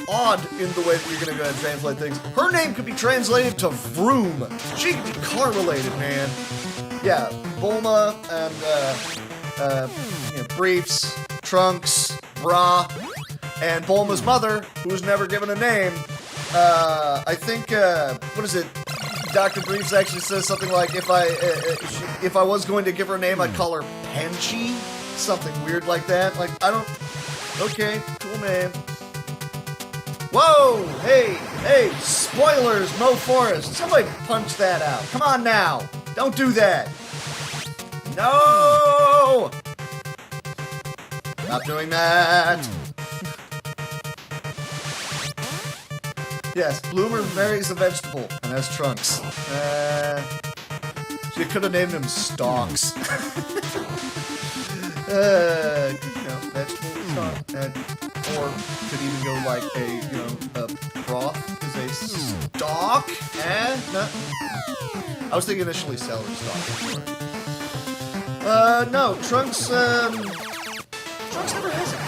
odd in the way that you're gonna go and translate things. Her name could be translated to Vroom. She could be car related, man. Yeah, Bulma and Briefs, Trunks, Bra, and Bulma's mother, who's never given a name. I think what is it? Dr. Briefs actually says something like, if I was going to give her a name, I'd call her Penchi, something weird like that. Like, I don't. Okay, cool name. Whoa! Hey! Spoilers, Mo Forest. Somebody punch that out. Come on now. Don't do that. No! Stop doing that. Yes, Bloomer marries a vegetable and has trunks. She could have named him Stalks. Vegetable stock. Or could even go like a broth is a stalk. No. I was thinking initially celery stalk. No, Trunks never has it.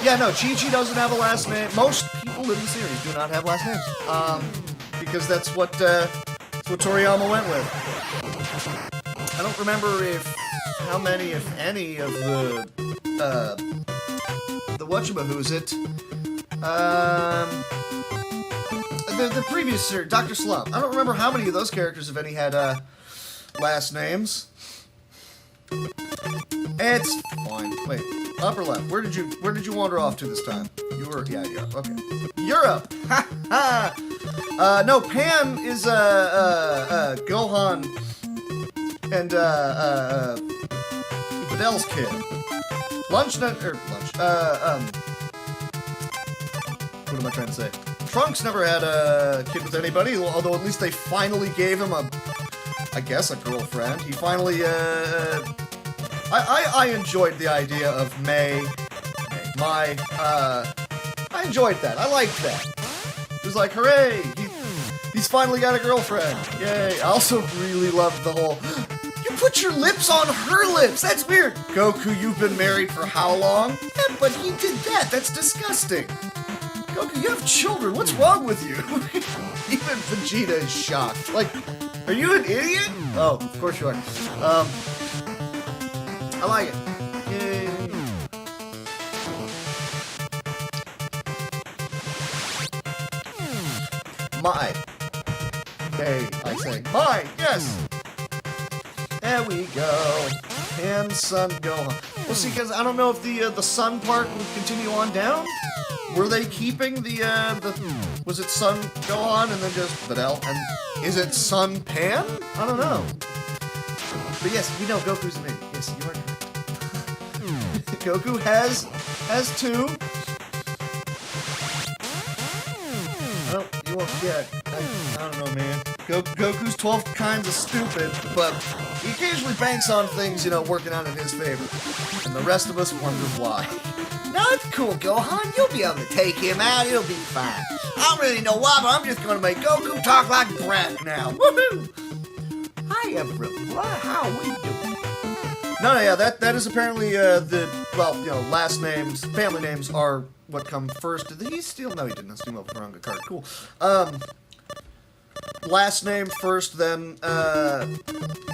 Yeah, no, Chi-Chi doesn't have a last name. Most people in the series do not have last names. Because that's what Toriyama went with. I don't remember how many, if any, of the whatchamahoosit, the previous Dr. Slump. I don't remember how many of those characters, if any, had last names. It's fine. Wait, up or left? Where did you wander off to this time? You were Europe. Okay, Europe. Ha ha. No, Pan is Gohan and Fidel's kid. What am I trying to say? Trunks never had a kid with anybody, although at least they finally gave him a girlfriend. He finally, I enjoyed the idea of I enjoyed that. I liked that. It was like, hooray! He's finally got a girlfriend. Yay! I also really loved the whole, you put your lips on her lips! That's weird! Goku, you've been married for how long? Yeah, but he did that. That's disgusting. Goku, you have children. What's wrong with you? Even Vegeta is shocked. Like, are you an idiot? Oh, of course you are. I like it. Yay. My. Okay, I say, my, yes! There we go. And Sun Gohan. Well, see, because I don't know if the Sun part would continue on down. Were they keeping the was it Sun Gohan and then just Videl? And is it Sun Pan? I don't know. But yes, we know Goku's an idiot. Yes, you are correct. Goku has 2. I don't know, man. Goku's 12 kinds of stupid, but he occasionally banks on things, working out in his favor. And the rest of us wonder why. No, it's cool, Gohan. You'll be able to take him out. He'll be fine. I don't really know why, but I'm just going to make Goku talk like Brett now. Woohoo! Hi, everyone. How are we doing? No, yeah, that is apparently last names, family names are what come first. Did he steal? No, he didn't steal a Faranga card. Cool. last name first, then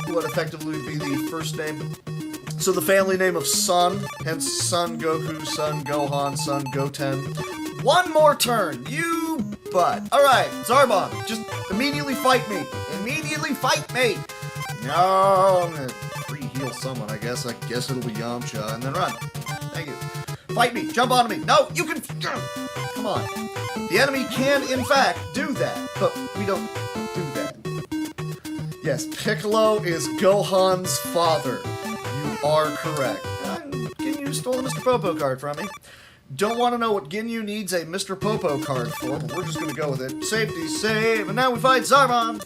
what effectively would be the first name. So the family name of Son, hence Son Goku, Son Gohan, Son Goten. One more turn, you butt. Alright, Zarbon, just immediately fight me. Immediately fight me. No, I'm gonna free heal someone, I guess. I guess it'll be Yamcha, and then run. Thank you. Fight me, jump on me. No, you can, come on. The enemy can, in fact, do that, but we don't do that. Yes, Piccolo is Gohan's father. You are correct. Ginyu stole the Mr. Popo card from me. Don't want to know what Ginyu needs a Mr. Popo card for, but we're just going to go with it. Safety, save, and now we fight Zarbon!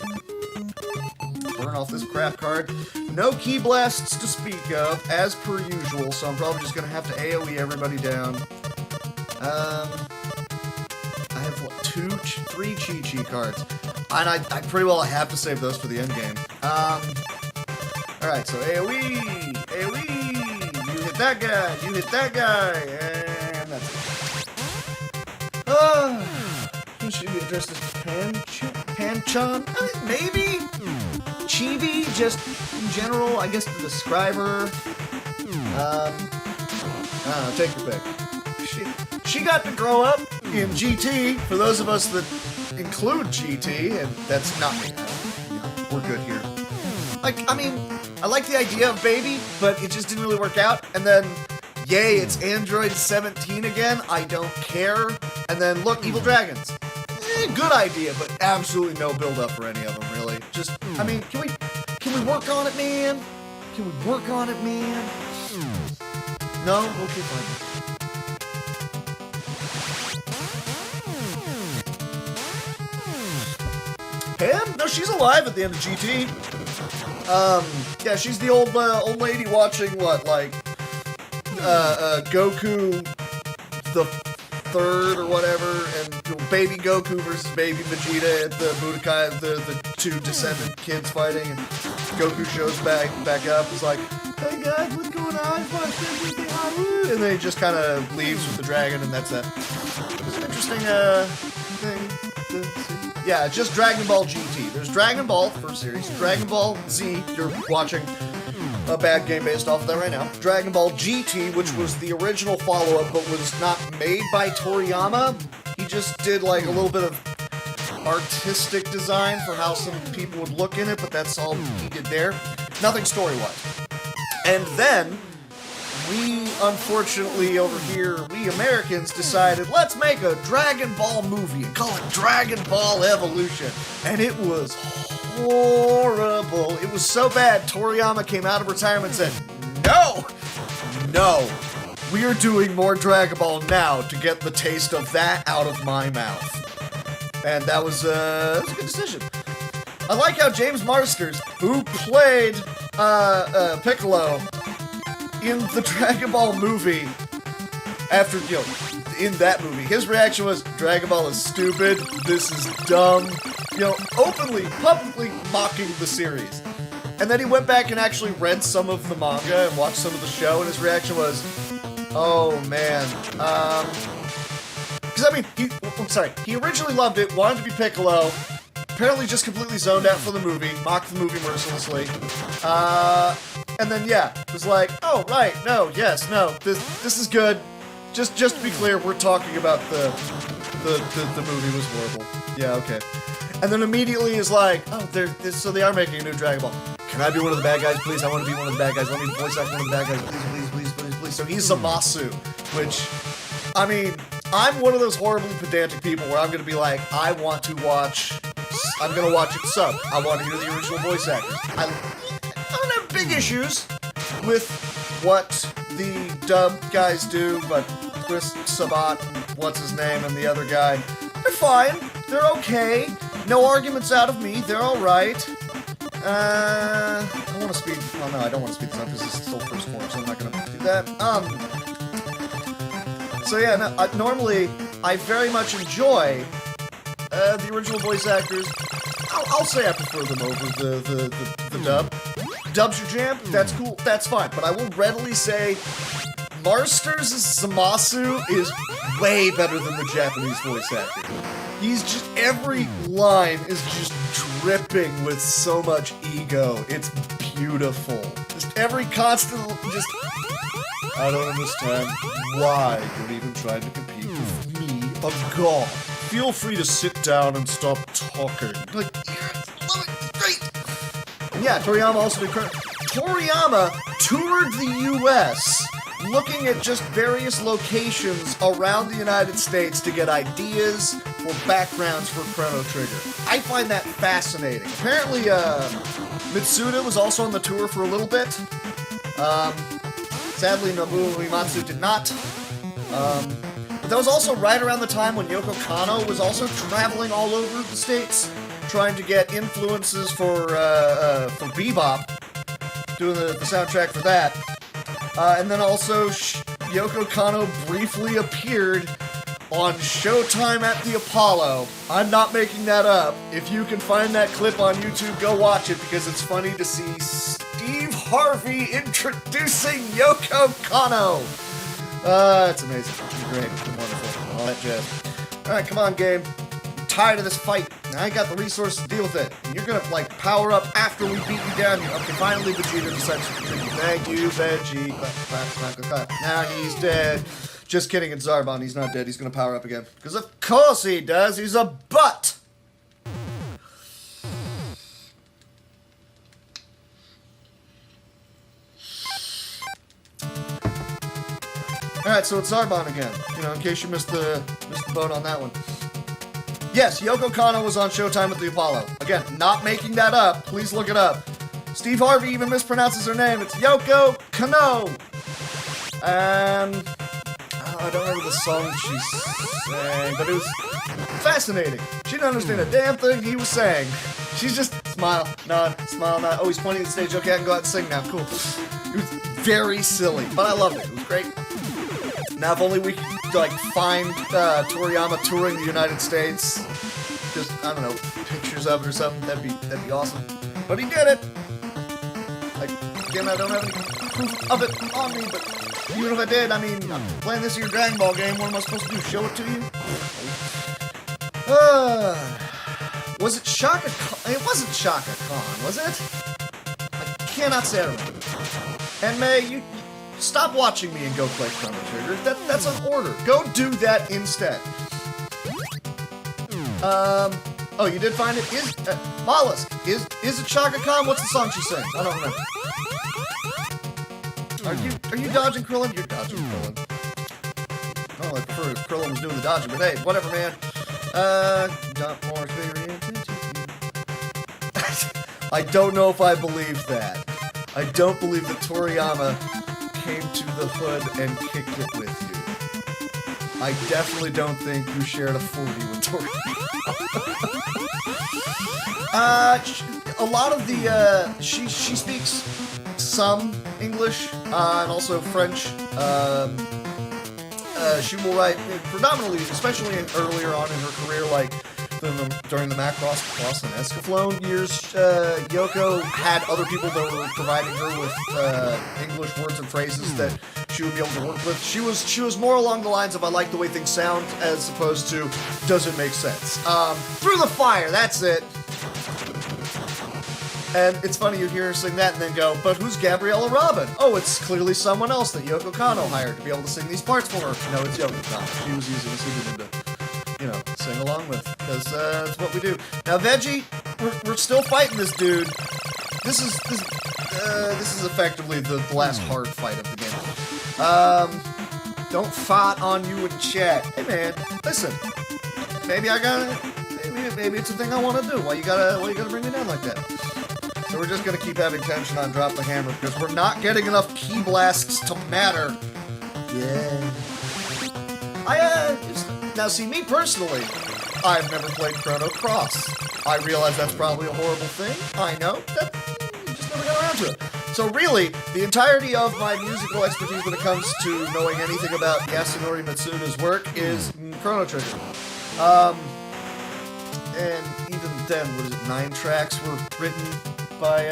Burn off this crap card. No Ki Blasts to speak of, as per usual, so I'm probably just going to have to AoE everybody down. I have, what, 3 Chi-Chi cards. And I pretty well have to save those for the end game. Alright, so AoE! AoE! You hit that guy! You hit that guy! And that's it. Should be addressed as Panchan? Maybe? Chibi, just in general, I guess to describe her. I don't know, take your pick. She got to grow up in GT, for those of us that include GT, and that's not me. We're good here. Like, I mean, I like the idea of Baby, but it just didn't really work out, and then, yay, it's Android 17 again, I don't care, and then, look, Evil Dragons. Good idea, but absolutely no build-up for any of them, really. Just, I mean, can we work on it, man? Can we work on it, man? No? Okay, fine. Pam? No, she's alive at the end of GT. Yeah, she's the old lady watching what, like, Goku the Third or whatever, and baby Goku versus baby Vegeta at the Budokai, the two descendant kids fighting, and Goku shows back up, is like, hey guys, what's going on? And then he just kind of leaves with the dragon, and that's that. It's an interesting thing to see. Yeah, just Dragon Ball GT. There's Dragon Ball, first series. Dragon Ball Z, you're watching a bad game based off of that right now. Dragon Ball GT, which was the original follow-up, but was not made by Toriyama. He just did, like, a little bit of artistic design for how some people would look in it, but that's all he did there. Nothing story-wise. And then, we, unfortunately, over here, we Americans decided, let's make a Dragon Ball movie and call it Dragon Ball Evolution. And it was horrible. It was so bad, Toriyama came out of retirement and said, no! No! We are doing more Dragon Ball now to get the taste of that out of my mouth. And that was a good decision. I like how James Marsters, who played Piccolo in the Dragon Ball movie, after, you know, in that movie, his reaction was, Dragon Ball is stupid, this is dumb, you know, openly, publicly mocking the series. And then he went back and actually read some of the manga and watched some of the show, and his reaction was, oh man, because I mean, he originally loved it, wanted to be Piccolo, apparently just completely zoned out for the movie, mocked the movie mercilessly, and then yeah, was like, oh right, no, yes, no, this is good. Just to be clear, we're talking about the movie was horrible. Yeah, okay. And then immediately is like, oh, so they are making a new Dragon Ball. Can I be one of the bad guys, please? I want to be one of the bad guys. Let me voice act one of the bad guys, please. So he's Zamasu, which, I mean, I'm one of those horribly pedantic people where I'm gonna be like, I'm gonna watch it sub. I want to hear the original voice actors. I don't have big issues with what the dub guys do, but Chris Sabat, and what's his name, and the other guy, they're fine. They're okay. No arguments out of me. They're alright. I want to speed... Well, no, I don't want to speed this up because this is still first form, so I'm not going to do that. So yeah, no, normally, I very much enjoy the original voice actors. I'll say I prefer them over the dub. Dub's your jam? That's cool. That's fine. But I will readily say Marsters' Zamasu is way better than the Japanese voice acting. He's just, every line is just dripping with so much ego. It's beautiful. Just every constant, just, I don't understand why you're even trying to compete with me, a god. Feel free to sit down and stop talking. Like, yes, love it, it's great. And yeah, Toriyama also did Toriyama toured the US looking at just various locations around the United States to get ideas for backgrounds for Chrono Trigger. I find that fascinating. Apparently, Mitsuda was also on the tour for a little bit. Sadly, Nobuo Uematsu did not. But that was also right around the time when Yoko Kanno was also traveling all over the States, trying to get influences for Bebop, doing the soundtrack for that. And then also, Yoko Kanno briefly appeared on Showtime at the Apollo. I'm not making that up. If you can find that clip on YouTube, go watch it, because it's funny to see Steve Harvey introducing Yoko Kanno. It's amazing. It's great. It's wonderful. All that jazz. Alright, come on, game. I'm tired of this fight. I ain't got the resources to deal with it. And you're gonna, like, power up after we beat you down here. Okay, finally Vegeta decides to continue. Thank you, Veggie. Now he's dead. Just kidding, it's Zarbon. He's not dead. He's gonna power up again. Because of course he does. He's a butt! Alright, so it's Zarbon again. You know, in case you missed the boat on that one. Yes, Yoko Kanno was on Showtime at the Apollo. Again, not making that up. Please look it up. Steve Harvey even mispronounces her name. It's Yoko Kanno. I don't remember the song she sang, but it was fascinating. She didn't understand a damn thing he was saying. She's just smile, nod. Oh, he's pointing at the stage. Okay, I can go out and sing now. Cool. It was very silly, but I loved it. It was great. Now, if only we could, like, find Toriyama touring the United States, just, I don't know, pictures of it or something, that'd be awesome. But he did it! Like, again, I don't have any proof of it on me, but even if I did, I mean, I'm playing this here Dragon Ball game, what am I supposed to do, show it to you? Was it Shaka Khan? It wasn't Shaka Khan, was it? I cannot say I remember. And May, you... Stop watching me and go play Chrono Trigger. That's an order. Go do that instead. Oh, you did find it? Mollusk. Is it Shaka Khan? What's the song she sings? I don't remember. Are you dodging Krillin? You're dodging Krillin. Oh, I prefer if Krillin was doing the dodging, but hey, whatever, man. Not more I don't know if I believe that. I don't believe that Toriyama came to the hood and kicked it with you. I definitely don't think you shared a 40 with Toriyama. A lot of the, she speaks some English, and also French. She will write predominantly, especially earlier on in her career, like during the Macross and Escaflowne years, Yoko had other people that were providing her with English words and phrases that she would be able to work with. She was more along the lines of I like the way things sound as opposed to does it make sense. Through the fire, that's it. And it's funny, you hear her sing that and then go, but who's Gabriella Robin? Oh, it's clearly someone else that Yoko Kanno hired to be able to sing these parts for her. No, it's Yoko Kanno. She was using a pseudonym to, you know, sing along with, because that's what we do. Now, Veggie, we're still fighting this dude. This is effectively the last hard fight of the game. Don't fart on you in chat. Hey man, listen. Maybe it's a thing I want to do. Why you gotta bring me down like that? So we're just gonna keep having tension on Drop the Hammer because we're not getting enough key blasts to matter. Yeah. Now see, me personally, I've never played Chrono Cross. I realize that's probably a horrible thing. I know. That you just never got around to it. So really, the entirety of my musical expertise when it comes to knowing anything about Yasunori Mitsuda's work is Chrono Trigger. And even then, what is it, 9 tracks were written by,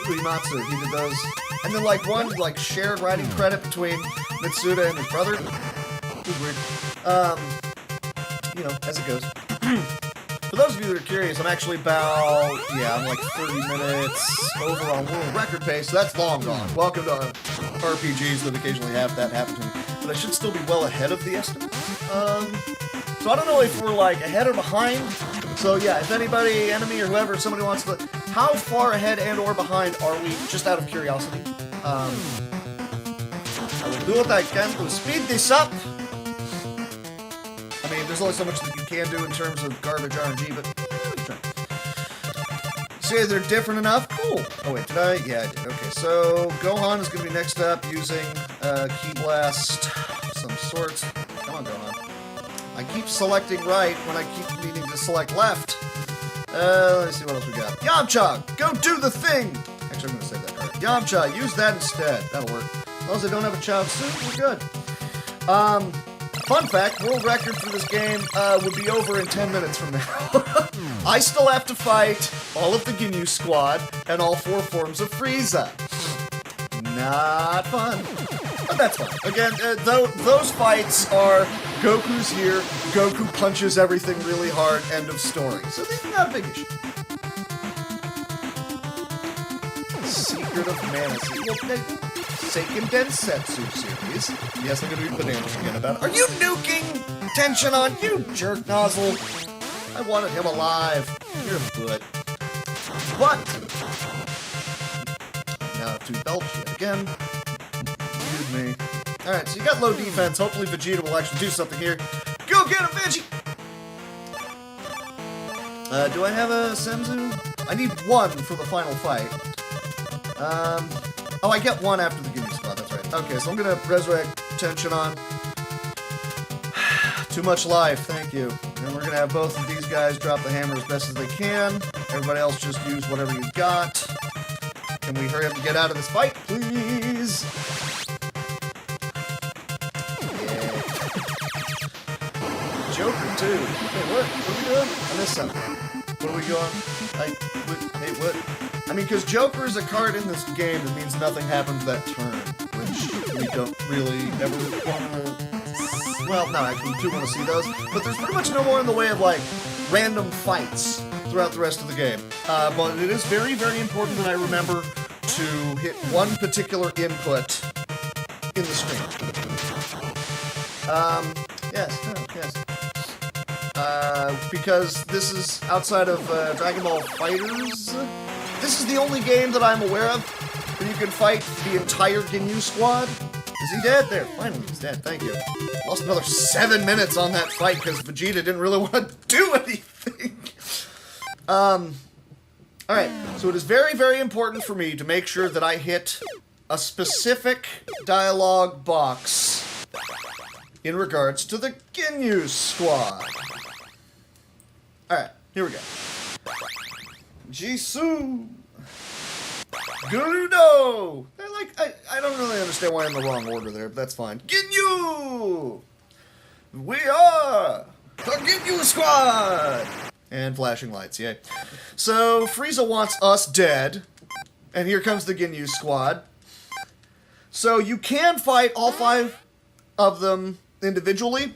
Uematsu. He did those. And then, like, one, like, shared writing credit between Mitsuda and his brother. It was weird. You know, as it goes. For those of you that are curious, I'm actually about, I'm like 30 minutes over on world record pace, so that's long gone. Welcome to RPGs that occasionally have that happen to me. But I should still be well ahead of the estimate. So I don't know if we're like ahead or behind. So yeah, if anybody, enemy or whoever, somebody wants to, how far ahead and or behind are we, just out of curiosity? I will do what I can to speed this up. I mean, there's only so much that you can do in terms of garbage RNG, but say they're different enough. Cool. Oh wait, did I? Yeah, I did. Okay, so Gohan is going to be next up using Key Blast of some sort. Come on, Gohan. I keep selecting right when I keep needing to select left. Let's see what else we got. Yamcha, go do the thing. Actually, I'm going to say that right. Yamcha, use that instead. That'll work. As long as I don't have a child suit, we're good. Fun fact, world record for this game would be over in 10 minutes from now. I still have to fight all of the Ginyu Squad and all 4 forms of Freeza. Not fun. But that's fun. Again, those fights are Goku's here, Goku punches everything really hard, end of story. So this is not a big issue. Secret of Mana Seiken Densetsu series. Yes, I'm gonna be bananas again about it. Are you nuking tension on you jerk nozzle? I wanted him alive. You're a butt. But now to belch yet again. Excuse me. Alright, so you got low defense. Hopefully Vegeta will actually do something here. Go get him, Veggie! Do I have a Senzu? I need 1 for the final fight. Oh, I get 1 after the Ginyu Squad, that's right. Okay, so I'm gonna resurrect tension on. Too much life, thank you. And we're gonna have both of these guys drop the hammer as best as they can. Everybody else just use whatever you got. Can we hurry up and get out of this fight, please? Yeah. Joker, too. Hey, what? What are we doing? I missed something. What are we going? Hey, what? I mean, because Joker is a card in this game that means nothing happens that turn, which we don't really ever want to... Well, no, actually, we do want to see those, but there's pretty much no more in the way of, like, random fights throughout the rest of the game. But it is very, very important that I remember to hit one particular input in the stream. Yes. Because this is outside of Dragon Ball FighterZ. This is the only game that I'm aware of where you can fight the entire Ginyu Squad. Is he dead? There, finally he's dead, thank you. Lost another 7 minutes on that fight because Vegeta didn't really want to do anything. Alright, so it is very, very important for me to make sure that I hit a specific dialogue box in regards to the Ginyu Squad. Alright, here we go. Jisoo! Gerudo! I don't really understand why I'm in the wrong order there, but that's fine. Ginyu! We are the Ginyu Squad! And flashing lights, yay. So, Freeza wants us dead, and here comes the Ginyu Squad. So, you can fight all 5 of them individually.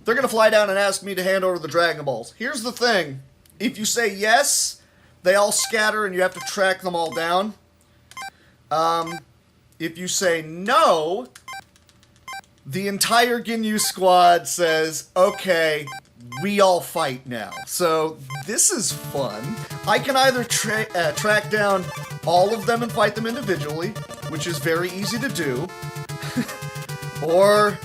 They're gonna fly down and ask me to hand over the Dragon Balls. Here's the thing. If you say yes, they all scatter and you have to track them all down. If you say no, the entire Ginyu Squad says, okay, we all fight now. So, this is fun. I can either track down all of them and fight them individually, which is very easy to do, or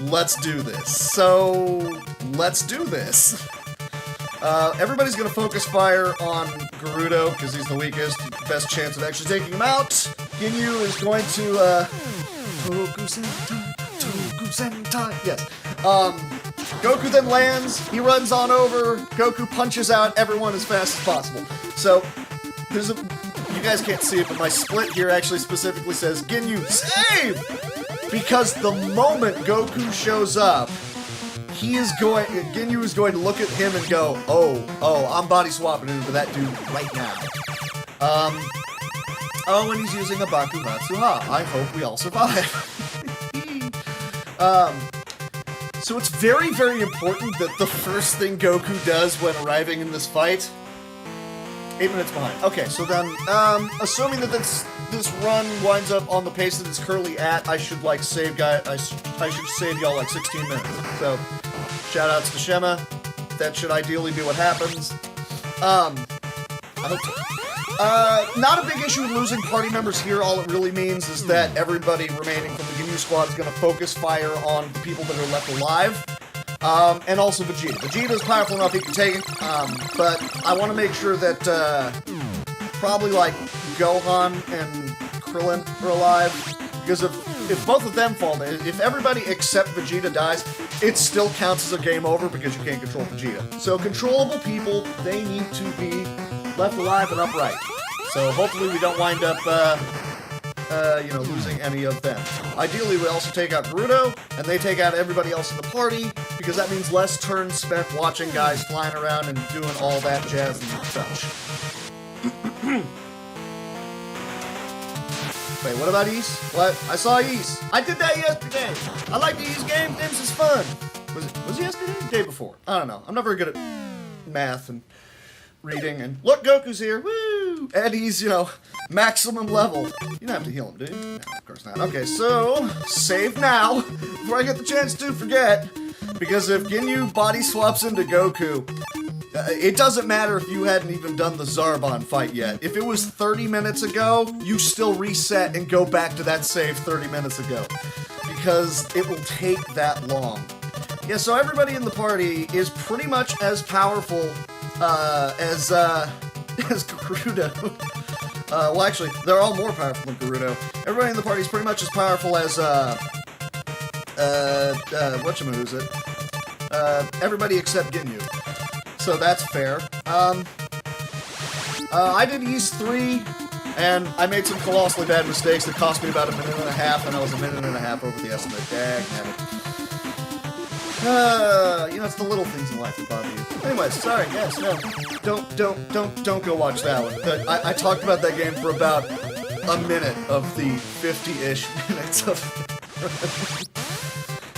let's do this. So, let's do this. Everybody's gonna focus fire on Gerudo, because he's the weakest, best chance of actually taking him out. Ginyu is going to, Toku Sentai, yes. Goku then lands, he runs on over, Goku punches out everyone as fast as possible. So, there's a, you guys can't see it, but my split here actually specifically says, Ginyu, save! Because the moment Goku shows up, Ginyu is going to look at him and go, oh, I'm body swapping into that dude right now. Oh, and he's using a Bakumatsu Ha. I hope we all survive. So it's very, very important that the first thing Goku does when arriving in this fight... 8 minutes behind. Okay, so then, assuming that this run winds up on the pace that it's currently at, I should, like, save I should save y'all, like, 16 minutes. So, shoutouts to Shema. That should ideally be what happens. I hope so. Not a big issue with losing party members here. All it really means is that everybody remaining from the Ginyu squad is going to focus fire on the people that are left alive. And also Vegeta. Vegeta's powerful enough he can take it, but I want to make sure that, probably, like, Gohan and Krillin are alive, because if both of them fall, if everybody except Vegeta dies, it still counts as a game over because you can't control Vegeta. So controllable people, they need to be left alive and upright. So hopefully we don't wind up, losing any of them. Ideally, we also take out Gerudo, and they take out everybody else in the party, because that means less turns spent watching guys flying around and doing all that jazz and such. Wait, what about Ys? What? I saw Ys. I did that yesterday. I like the Ys game. This is fun. Was it yesterday? The day before? I don't know. I'm not very good at math and reading, and look, Goku's here. Woo! And he's, maximum level. You don't have to heal him, do you? No, of course not. Okay, so, save now, before I get the chance to forget, because if Ginyu body swaps into Goku, it doesn't matter if you hadn't even done the Zarbon fight yet. If it was 30 minutes ago, you still reset and go back to that save 30 minutes ago, because it will take that long. Yeah, so everybody in the party is pretty much as powerful as Gerudo. Well, actually, they're all more powerful than Gerudo. Everybody in the party is pretty much as powerful as, whatchamacallit? Everybody except Ginyu. So that's fair. I did Ys 3, and I made some colossally bad mistakes that cost me about a minute and a half, and I was a minute and a half over the estimate. Dang, it's the little things in life that bother you. Anyways, sorry, yes, no. Don't go watch that one. I talked about that game for about a minute of the 50-ish minutes of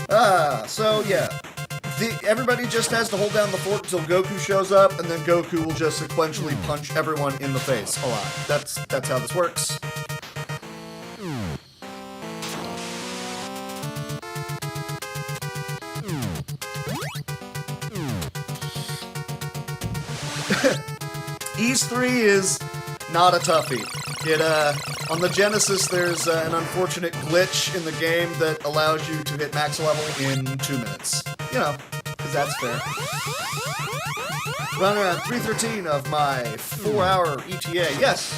it. So yeah. Everybody just has to hold down the fort until Goku shows up, and then Goku will just sequentially punch everyone in the face a lot. That's how this works. Ys 3 is not a toughie. On the Genesis, there's an unfortunate glitch in the game that allows you to hit max level in 2 minutes. Because that's fair. Run around 313 of my 4-hour ETA. Yes.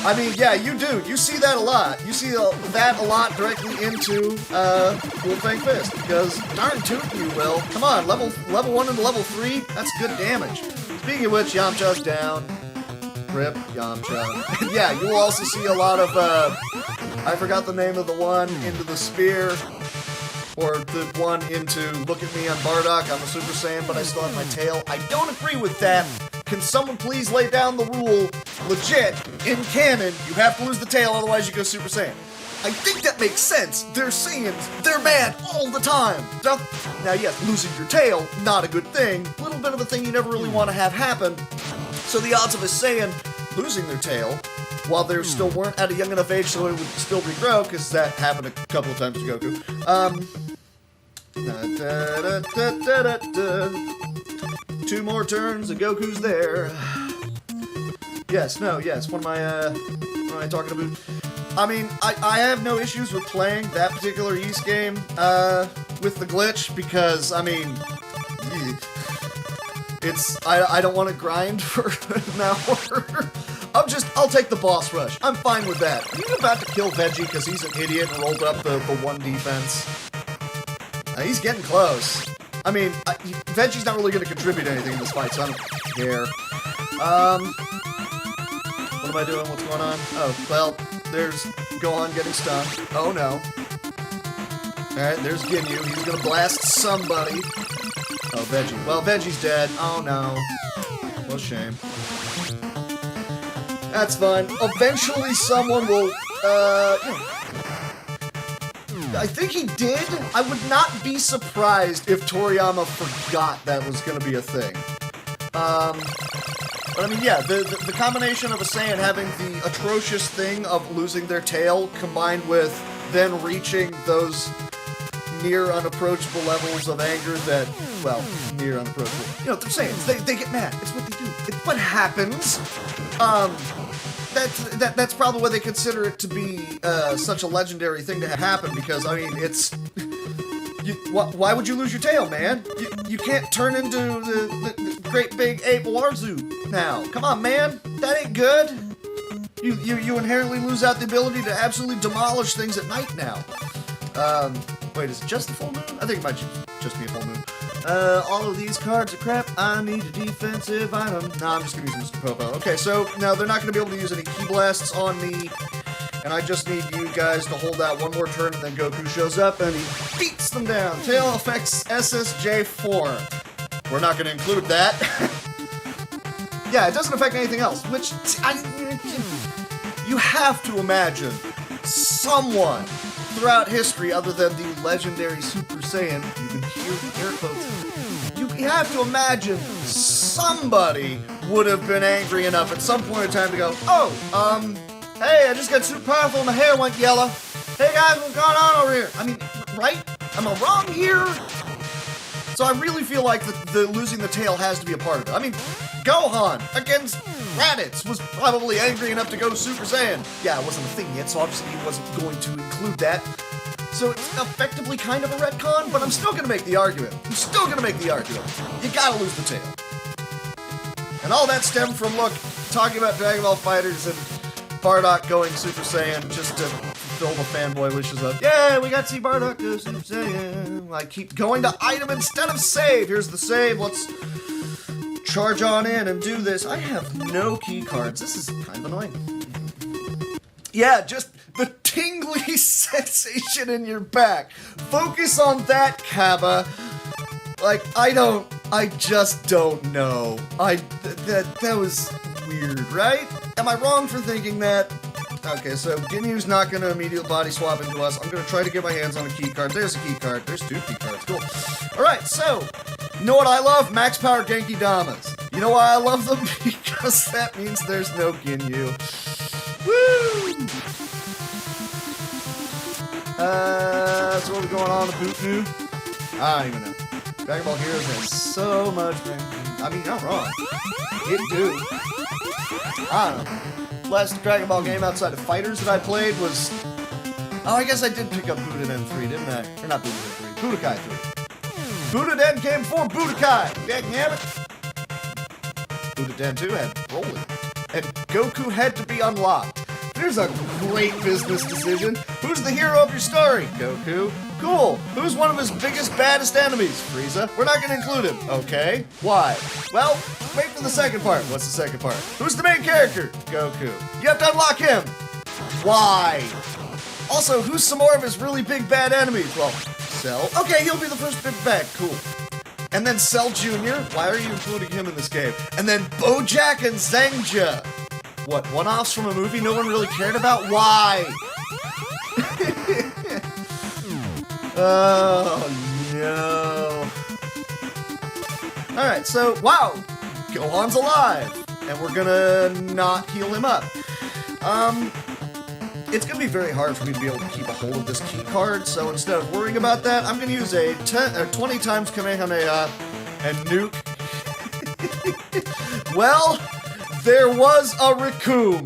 I mean, yeah, you do. You see that a lot. You see that a lot directly into Cool Fang Fist. Because darn tootin' you will. Come on, level 1 and level 3, that's good damage. Speaking of which, Yamcha's down. Rip, Yamcha. Yeah, you will also see a lot of, I forgot the name of the one, Into the Spear. Or the one into Look at Me on Bardock, I'm a Super Saiyan, but I still have my tail. I don't agree with that. Can someone please lay down the rule, legit, in canon, you have to lose the tail, otherwise you go Super Saiyan. I think that makes sense. They're Saiyans, they're mad all the time. Now yes, losing your tail, not a good thing. A little bit of a thing you never really want to have happen. So the odds of a Saiyan losing their tail, while they still weren't at a young enough age so it would still regrow, because that happened a couple of times to Goku. 2 more turns and Goku's there. Yes, what am I talking about? I mean, I have no issues with playing that particular Ys game, with the glitch, because, I mean, I don't want to grind for an hour. I'll take the boss rush. I'm fine with that. Are you about to kill Veggie because he's an idiot and rolled up the 1 defense? He's getting close. I mean, Veggie's not really going to contribute anything in this fight, so I don't care. What am I doing? What's going on? Oh, well, there's Gohan getting stunned. Oh, no. Alright, there's Ginyu. He's going to blast somebody. Oh, Veggie. Well, Veggie's dead. Oh, no. Well, shame. That's fine. Eventually, someone will, I think he did. I would not be surprised if Toriyama forgot that was going to be a thing. But I mean, yeah, the combination of a Saiyan having the atrocious thing of losing their tail combined with then reaching those near unapproachable levels of anger that, well, near unapproachable. You know, they're Saiyans. They get mad. It's what they do. It's what happens. That's probably why they consider it to be such a legendary thing to happen, because, I mean, it's... why would you lose your tail, man? You can't turn into the great big ape Warzu now. Come on, man. That ain't good. You inherently lose out the ability to absolutely demolish things at night now. Wait, is it just the full moon? I think it might just be a full moon. All of these cards are crap. I need a defensive item. Nah, I'm just gonna use Mr. Popo. Okay, so now they're not gonna be able to use any Ki Blasts on me. And I just need you guys to hold out one more turn, and then Goku shows up and he beats them down. Tail affects SSJ4. We're not gonna include that. Yeah, it doesn't affect anything else, which you have to imagine someone throughout history, other than the legendary Super Saiyan, you can hear the air quotes, you have to imagine somebody would have been angry enough at some point in time to go, oh, hey, I just got super powerful and my hair went yellow. Hey guys, what's going on over here? I mean, right? Am I wrong here? So I really feel like the losing the tail has to be a part of it. I mean, Gohan against Raditz was probably angry enough to go Super Saiyan. Yeah, it wasn't a thing yet, so obviously he wasn't going to include that. So it's effectively kind of a retcon, but I'm still gonna make the argument. You gotta lose the tail. And all that stemmed from, look, talking about Dragon Ball FighterZ and Bardock going Super Saiyan just to fulfill the fanboy wishes of, yeah, we got to see Bardock go Super Saiyan. I keep going to item instead of save. Here's the save. Let's charge on in and do this. I have no key cards. This is kind of annoying. Yeah, just the tingly sensation in your back. Focus on that, Kaba. Like, I just don't know. That was weird, right? Am I wrong for thinking that? Okay, so Ginyu's not gonna immediately body swap into us. I'm gonna try to get my hands on a key card. There's a key card. There's 2 key cards. Cool. Alright, so, you know what I love? Max Power Genki Damas. You know why I love them? Because that means there's no Ginyu. Woo! So what are we going on to Bootnu? I don't even know. Dragon Ball Heroes has so much, man. I mean, you're not wrong. It do. I don't know. Last Dragon Ball game outside of Fighters that I played was... Oh, I guess I did pick up Budoden 3, didn't I? Or not Budoden 3. Budokai 3. Budoden came before Budokai! Dangnabbit! Budoden 2 had Broly. And Goku had to be unlocked. There's a great business decision. Who's the hero of your story? Goku. Cool. Who's one of his biggest, baddest enemies? Frieza. We're not gonna include him. Okay. Why? Well, wait for the second part. What's the second part? Who's the main character? Goku. You have to unlock him. Why? Also, who's some more of his really big, bad enemies? Well, Cell. Okay, he'll be the first big bad. Cool. And then Cell Jr. Why are you including him in this game? And then Bojack and Zangja. What, one-offs from a movie no one really cared about? Why? Oh, no. Alright, so, wow! Gohan's alive! And we're gonna not heal him up. It's gonna be very hard for me to be able to keep a hold of this key card, so instead of worrying about that, I'm gonna use a 20 times Kamehameha and nuke. Well... There was a Raccoon.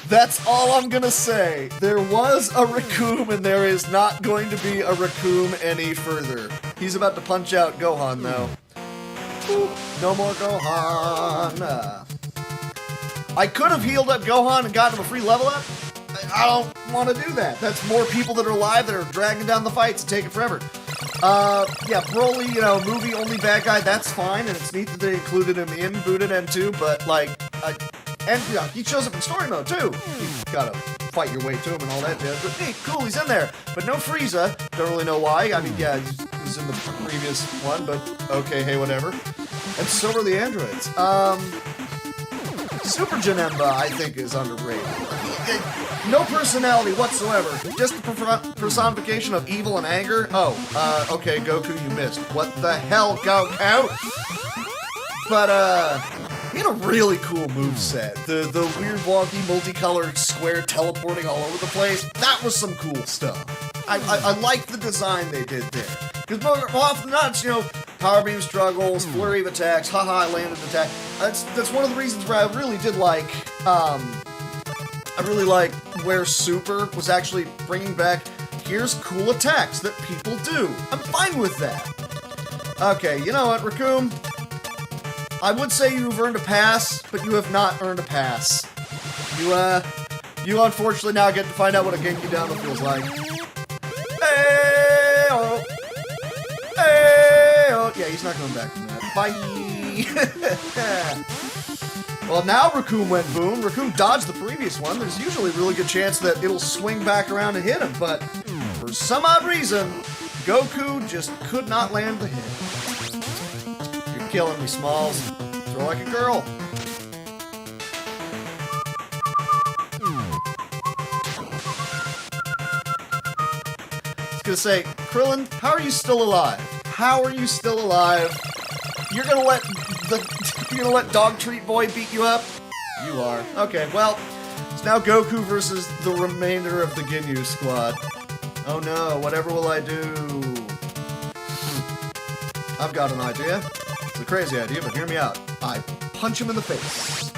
That's all I'm gonna say. There was a Raccoon, and there is not going to be a Raccoon any further. He's about to punch out Gohan, though. Ooh, no more Gohan. I could have healed up Gohan and gotten him a free level up. I don't want to do that. That's more people that are alive that are dragging down the fights and taking forever. Yeah, Broly, you know, movie only bad guy, that's fine, and it's neat that they included him in Budoden 2, but, like, and, you know, he shows up in story mode, too. You gotta fight your way to him and all that jazz, but hey, cool, he's in there. But no Frieza, don't really know why. I mean, yeah, he was in the previous one, but okay, hey, whatever. And so are the androids. Super Janemba, I think, is underrated. no personality whatsoever. Just the personification of evil and anger. Oh, okay, Goku, you missed. What the hell, Goku? But, he had a really cool moveset. The weird, wonky, multicolored square teleporting all over the place. That was some cool stuff. I like the design they did there. Because more often than not, you know, power beam struggles, flurry of attacks, haha, I landed an attack. That's one of the reasons where I really did like, where Super was actually bringing back, here's cool attacks that people do. I'm fine with that. Okay, you know what, Raccoon? I would say you've earned a pass, but you have not earned a pass. You unfortunately now get to find out what a Genki Dama feels like. Hey-oh. Hey-oh. Yeah, he's not coming back from that. Bye. Well, now Raccoon went boom. Raccoon dodged the previous one. There's usually a really good chance that it'll swing back around and hit him, but for some odd reason, Goku just could not land the hit. You're killing me, Smalls. Throw like a girl. Gonna say, Krillin, how are you still alive? How are you still alive? You're gonna let Dog Treat Boy beat you up? You are. Okay, well, it's now Goku versus the remainder of the Ginyu squad. Oh no, whatever will I do? I've got an idea. It's a crazy idea, but hear me out. I punch him in the face.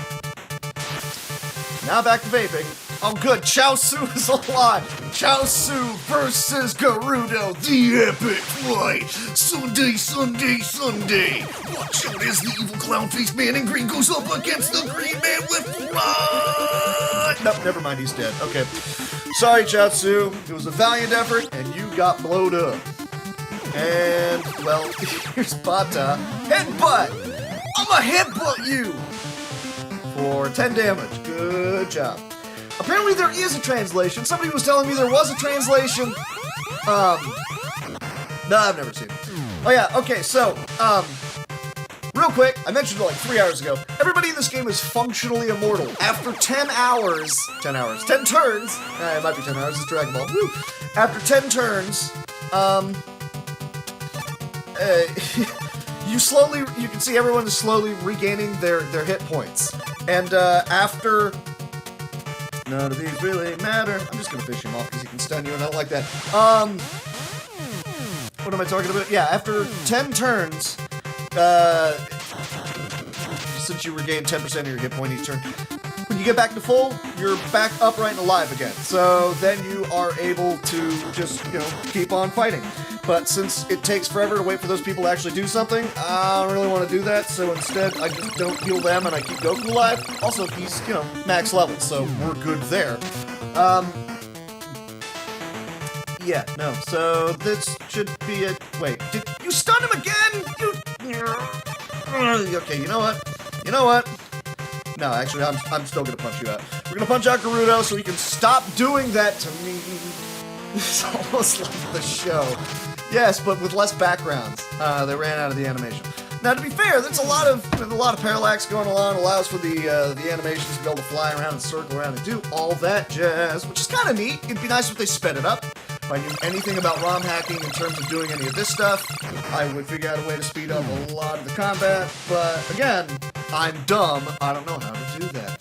Now back to vaping. Oh good, Chaozu is alive! Chaozu versus Gerudo, the epic fight! Sunday, Sunday, Sunday! Watch out as the evil clown-faced man in green goes up against the green man with blood! Nope, never mind, he's dead. Okay. Sorry, Chaozu. It was a valiant effort, and you got blowed up. And, well, here's Bata. Headbutt! I'ma headbutt you! For 10 damage. Good job. Apparently there is a translation. Somebody was telling me there was a translation. No, I've never seen it. Oh yeah, okay, so, real quick, I mentioned it like 3 hours ago. Everybody in this game is functionally immortal. After 10 turns, it might be 10 hours, it's Dragon Ball. Woo. After 10 turns, you can see everyone is slowly regaining their hit points. And, after... None of these really matter. I'm just gonna fish him off because he can stun you and I don't like that. What am I talking about? Yeah, after 10 turns, since you regain 10% of your hit point each turn, when you get back to full, you're back upright and alive again. So then you are able to just, you know, keep on fighting. But since it takes forever to wait for those people to actually do something, I don't really want to do that, so instead I just don't heal them and I keep Goku alive. Also, he's, you know, max level, so we're good there. Yeah, no, so this should be it. Wait, did you stun him again? Okay, you know what? No, actually, I'm still gonna punch you out. We're gonna punch out Gerudo so he can stop doing that to me. It's almost like the show. Yes, but with less backgrounds. They ran out of the animation. Now, to be fair, there's a lot of parallax going on. Allows for the animations to be able to fly around and circle around and do all that jazz, which is kind of neat. It'd be nice if they sped it up. If I knew anything about ROM hacking in terms of doing any of this stuff, I would figure out a way to speed up a lot of the combat. But again, I'm dumb. I don't know how to do that.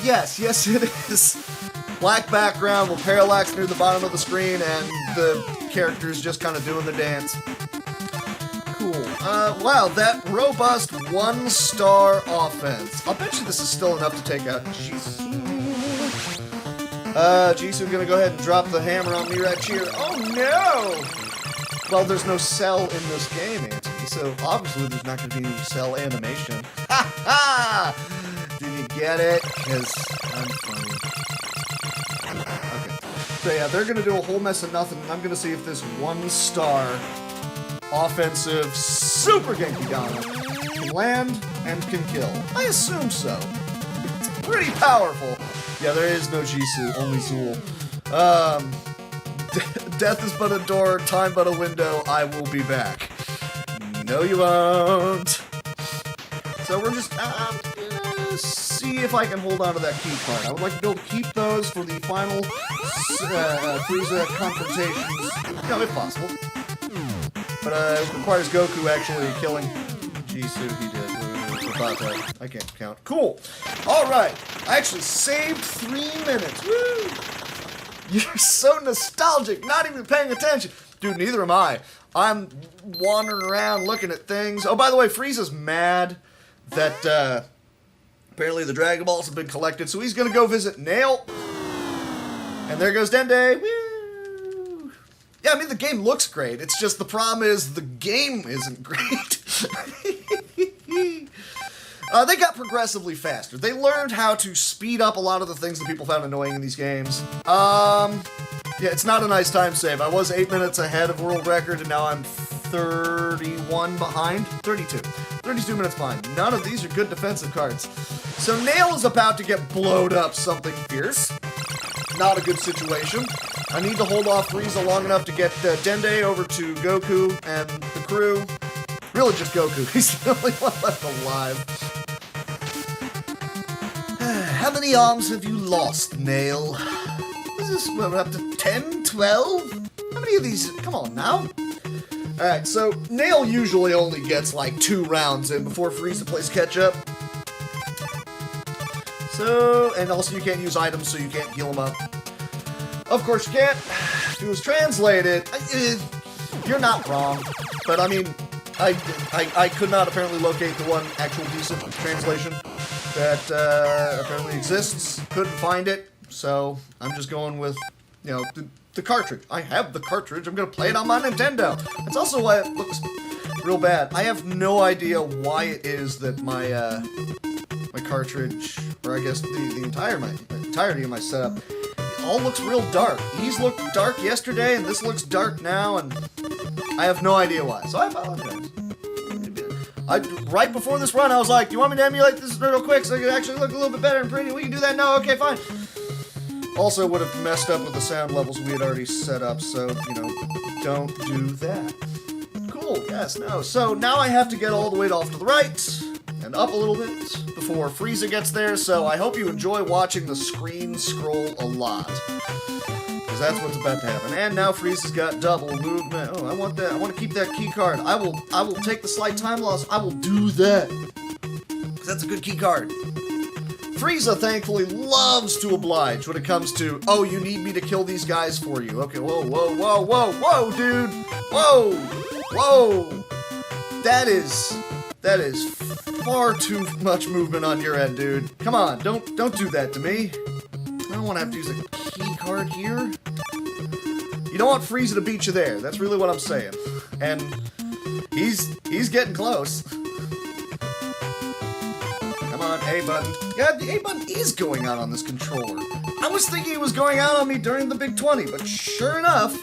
Yes, it is. Black background with parallax near the bottom of the screen, and the characters just kind of doing the dance. Cool. Wow, that robust 1-star offense. I'll bet you this is still enough to take out Jisoo. Jisoo gonna go ahead and drop the hammer on me right here. Oh no! Well, there's no cell in this game, Antony, so obviously there's not gonna be any cell animation. Ha ha! Did you get it? Because I'm funny. Okay. So yeah, they're gonna do a whole mess of nothing, and I'm gonna see if this 1-star offensive Super Genki Dama can land and can kill. I assume so. It's pretty powerful. Yeah, there is no Jisoo, only Zool. Death is but a door, time but a window, I will be back. No, you won't. So we're just, see if I can hold on to that key card. I would like to be able to keep those for the final Freeza confrontations, you know, if possible. But it requires Goku actually killing Jisoo. He did. About that. I can't count. Cool. All right. I actually saved 3 minutes. Woo! You're so nostalgic. Not even paying attention. Dude, neither am I. I'm wandering around looking at things. Oh, by the way, Frieza's mad that apparently the Dragon Balls have been collected, so he's going to go visit Nail. And there goes Dende. Woo! Yeah, I mean, the game looks great. It's just the problem is the game isn't great. They got progressively faster. They learned how to speed up a lot of the things that people found annoying in these games. Yeah, it's not a nice time save. I was 8 minutes ahead of world record, and now I'm 31 behind. 32. 32 minutes behind. None of these are good defensive cards. So Nail is about to get blowed up something fierce. Not a good situation. I need to hold off Freeza long enough to get Dende over to Goku and the crew. Really just Goku. He's the only one left alive. How many arms have you lost, Nail? Is this, what, up to 10, 12? How many of these? Come on now. Alright, so Nail usually only gets like 2 rounds in before Freeza plays catch up. So, and also you can't use items, so you can't heal him up. Of course you can't. If it was translated, you're not wrong. But I mean, I could not apparently locate the one actual decent translation that apparently exists. Couldn't find it, so I'm just going with, you know, the cartridge. I have the cartridge. I'm gonna play it on my Nintendo. That's also why it looks real bad. I have no idea why it is that my my cartridge, or I guess the entirety of my setup, it all looks real dark. These looked dark yesterday, and this looks dark now, and I have no idea why. So I apologize. Right before this run, I was like, do you want me to emulate this real quick so I can actually look a little bit better and pretty? We can do that? No? Okay, fine. Also would have messed up with the sound levels we had already set up, so, you know, don't do that. Cool, yes, no. So now I have to get all the way off to the right and up a little bit before Freeza gets there, so I hope you enjoy watching the screen scroll a lot. Because that's what's about to happen. And now Frieza's got double movement. Oh, I want that. I want to keep that key card. I will take the slight time loss. I will do that. Because that's a good key card. Freeza, thankfully, loves to oblige when it comes to, oh, you need me to kill these guys for you. Okay, whoa, whoa, whoa, whoa, whoa, dude. Whoa, whoa. That is far too much movement on your end, dude. Come on, don't do that to me. I don't want to have to use a key card here. You don't want Freeza to beat you there. That's really what I'm saying. And he's getting close. Come on, A button. Yeah, the A button is going out on this controller. I was thinking it was going out on me during the Big 20, but sure enough,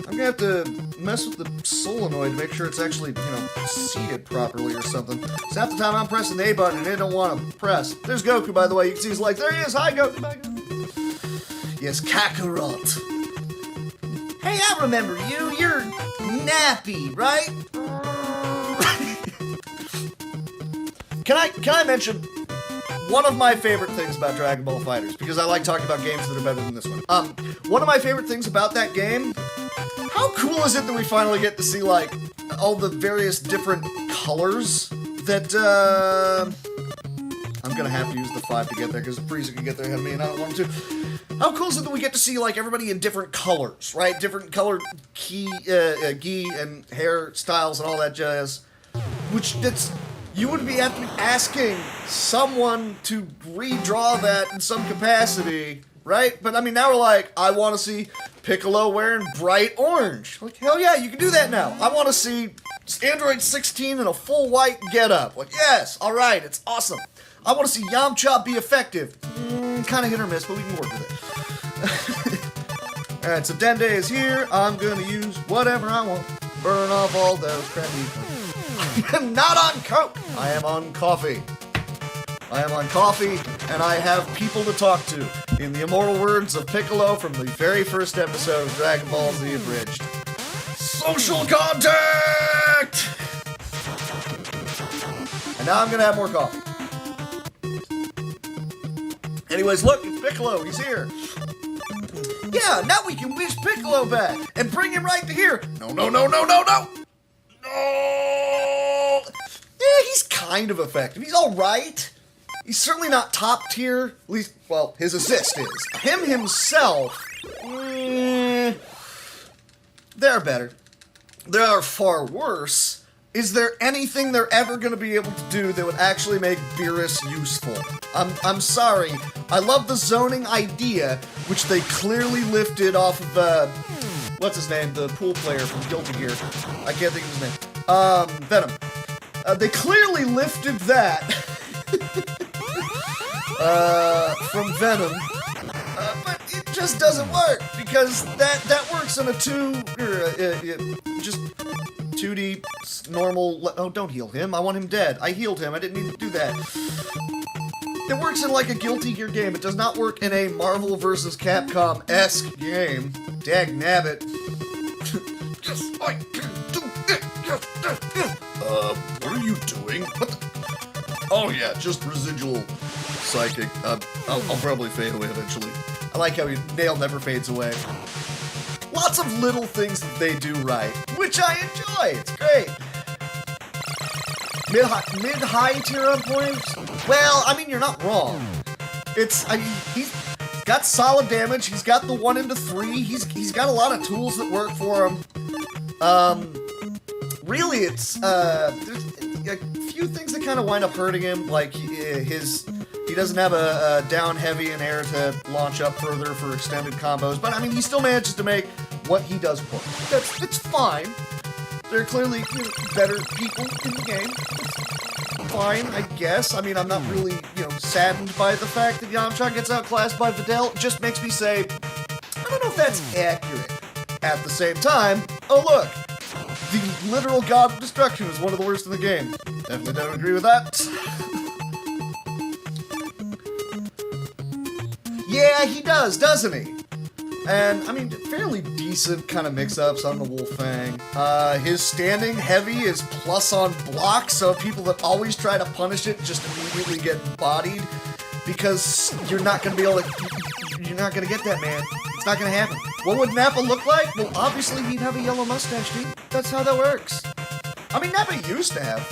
I'm gonna have to mess with the solenoid to make sure it's actually, you know, seated properly or something. So half the time I'm pressing the A button and it don't want to press. There's Goku, by the way. You can see he's like, there he is. Hi, Goku. Bye, Goku. Yes, Kakarot. Hey, I remember you. You're Nappy, right? Can I mention one of my favorite things about Dragon Ball FighterZ, because I like talking about games that are better than this one. One of my favorite things about that game, how cool is it that we finally get to see, like, all the various different colors that, I'm gonna have to use the 5 to get there, because Freeza can get there ahead of me, and I don't want him to. How cool is it that we get to see, like, everybody in different colors, right? Different colored gi and hairstyles and all that jazz. Which, you would have to be asking someone to redraw that in some capacity, right? But, I mean, now we're like, I want to see Piccolo wearing bright orange. Like, hell yeah, you can do that now. I want to see Android 16 in a full white getup. Like, yes, all right, it's awesome. I want to see Yamcha be effective. Kind of hit or miss, but we can work with it. Alright, so Dende is here. I'm going to use whatever I want. Burn off all those crappy... I am not on coke! I am on coffee. I am on coffee, and I have people to talk to. In the immortal words of Piccolo from the very first episode of Dragon Ball Z Abridged. Social contact! And now I'm going to have more coffee. Anyways, look, it's Piccolo. He's here. Yeah, now we can wish Piccolo back and bring him right to here. No, no, no, no, no, no. No. Yeah, he's kind of effective. He's all right. He's certainly not top tier. At least, well, his assist is. Him himself, they're better. They are far worse. Is there anything they're ever going to be able to do that would actually make Beerus useful? I'm sorry. I love the zoning idea, which they clearly lifted off of, what's his name? The pool player from Guilty Gear. I can't think of his name. Venom. They clearly lifted that from Venom. But it just doesn't work, because that works in a just 2D normal. Oh, don't heal him. I want him dead. I healed him. I didn't need to do that. It works in like a Guilty Gear game. It does not work in a Marvel vs. Capcom-esque game. Dagnabbit. Yes, I can do it. What are you doing? What the? Oh yeah, just residual psychic. I'll probably fade away eventually. I like how Nail never fades away. Lots of little things that they do right, which I enjoy. It's great. Mid-high tier on points? Well, I mean, you're not wrong. He's got solid damage. He's got the 1 into 3. He's got a lot of tools that work for him. Really, it's there's a few things that kind of wind up hurting him, like he doesn't have a down heavy and air to launch up further for extended combos, but I mean, he still manages to make what he does work. It's fine. There are clearly better people in the game. It's fine, I guess. I mean, I'm not really, saddened by the fact that Yamcha gets outclassed by Videl. It just makes me say, I don't know if that's accurate. At the same time, oh look, the literal god of destruction is one of the worst in the game. Definitely don't agree with that. Yeah, he does, doesn't he? And, I mean, fairly decent kind of mix-ups on the Wolfang. His standing heavy is plus on block, so people that always try to punish it just immediately get bodied, because you're not going to be able to... You're not going to get that, man. It's not going to happen. What would Nappa look like? Well, obviously he'd have a yellow mustache, dude. That's how that works. I mean, Nappa used to have,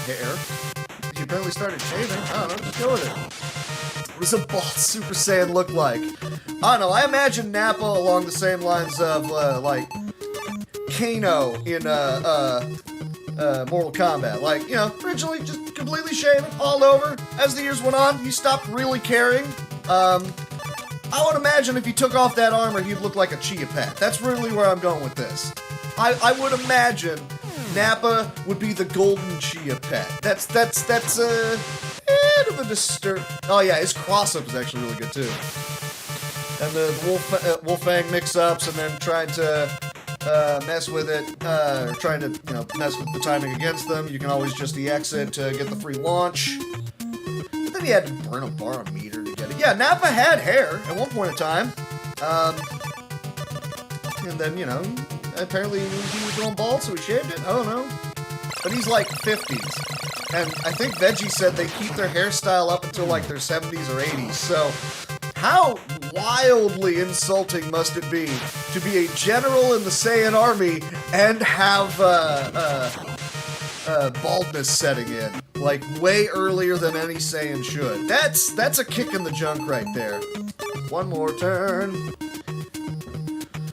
hair. He apparently started shaving. I don't know, just go with it. What does a bald Super Saiyan look like? I don't know, I imagine Nappa along the same lines of, like, Kano in, Mortal Kombat. Like, originally just completely shaven, all over. As the years went on, he stopped really caring. I would imagine if he took off that armor, he'd look like a Chia Pet. That's really where I'm going with this. I would imagine Nappa would be the golden Chia Pet. That's a bit of a disturb. Oh yeah, his cross-up is actually really good too. And the Wolfang mix-ups, and then trying to mess with it, or trying to mess with the timing against them. You can always just EX it to get the free launch. But then he had to burn a bar meter to get it. Yeah, Nappa had hair at one point in time. And then, apparently he was going bald, so he shaved it. I don't know. But he's like 50s. And I think Veggie said they keep their hairstyle up until like their 70s or 80s. So how wildly insulting must it be to be a general in the Saiyan army and have baldness setting in, like way earlier than any Saiyan should. That's a kick in the junk right there. One more turn.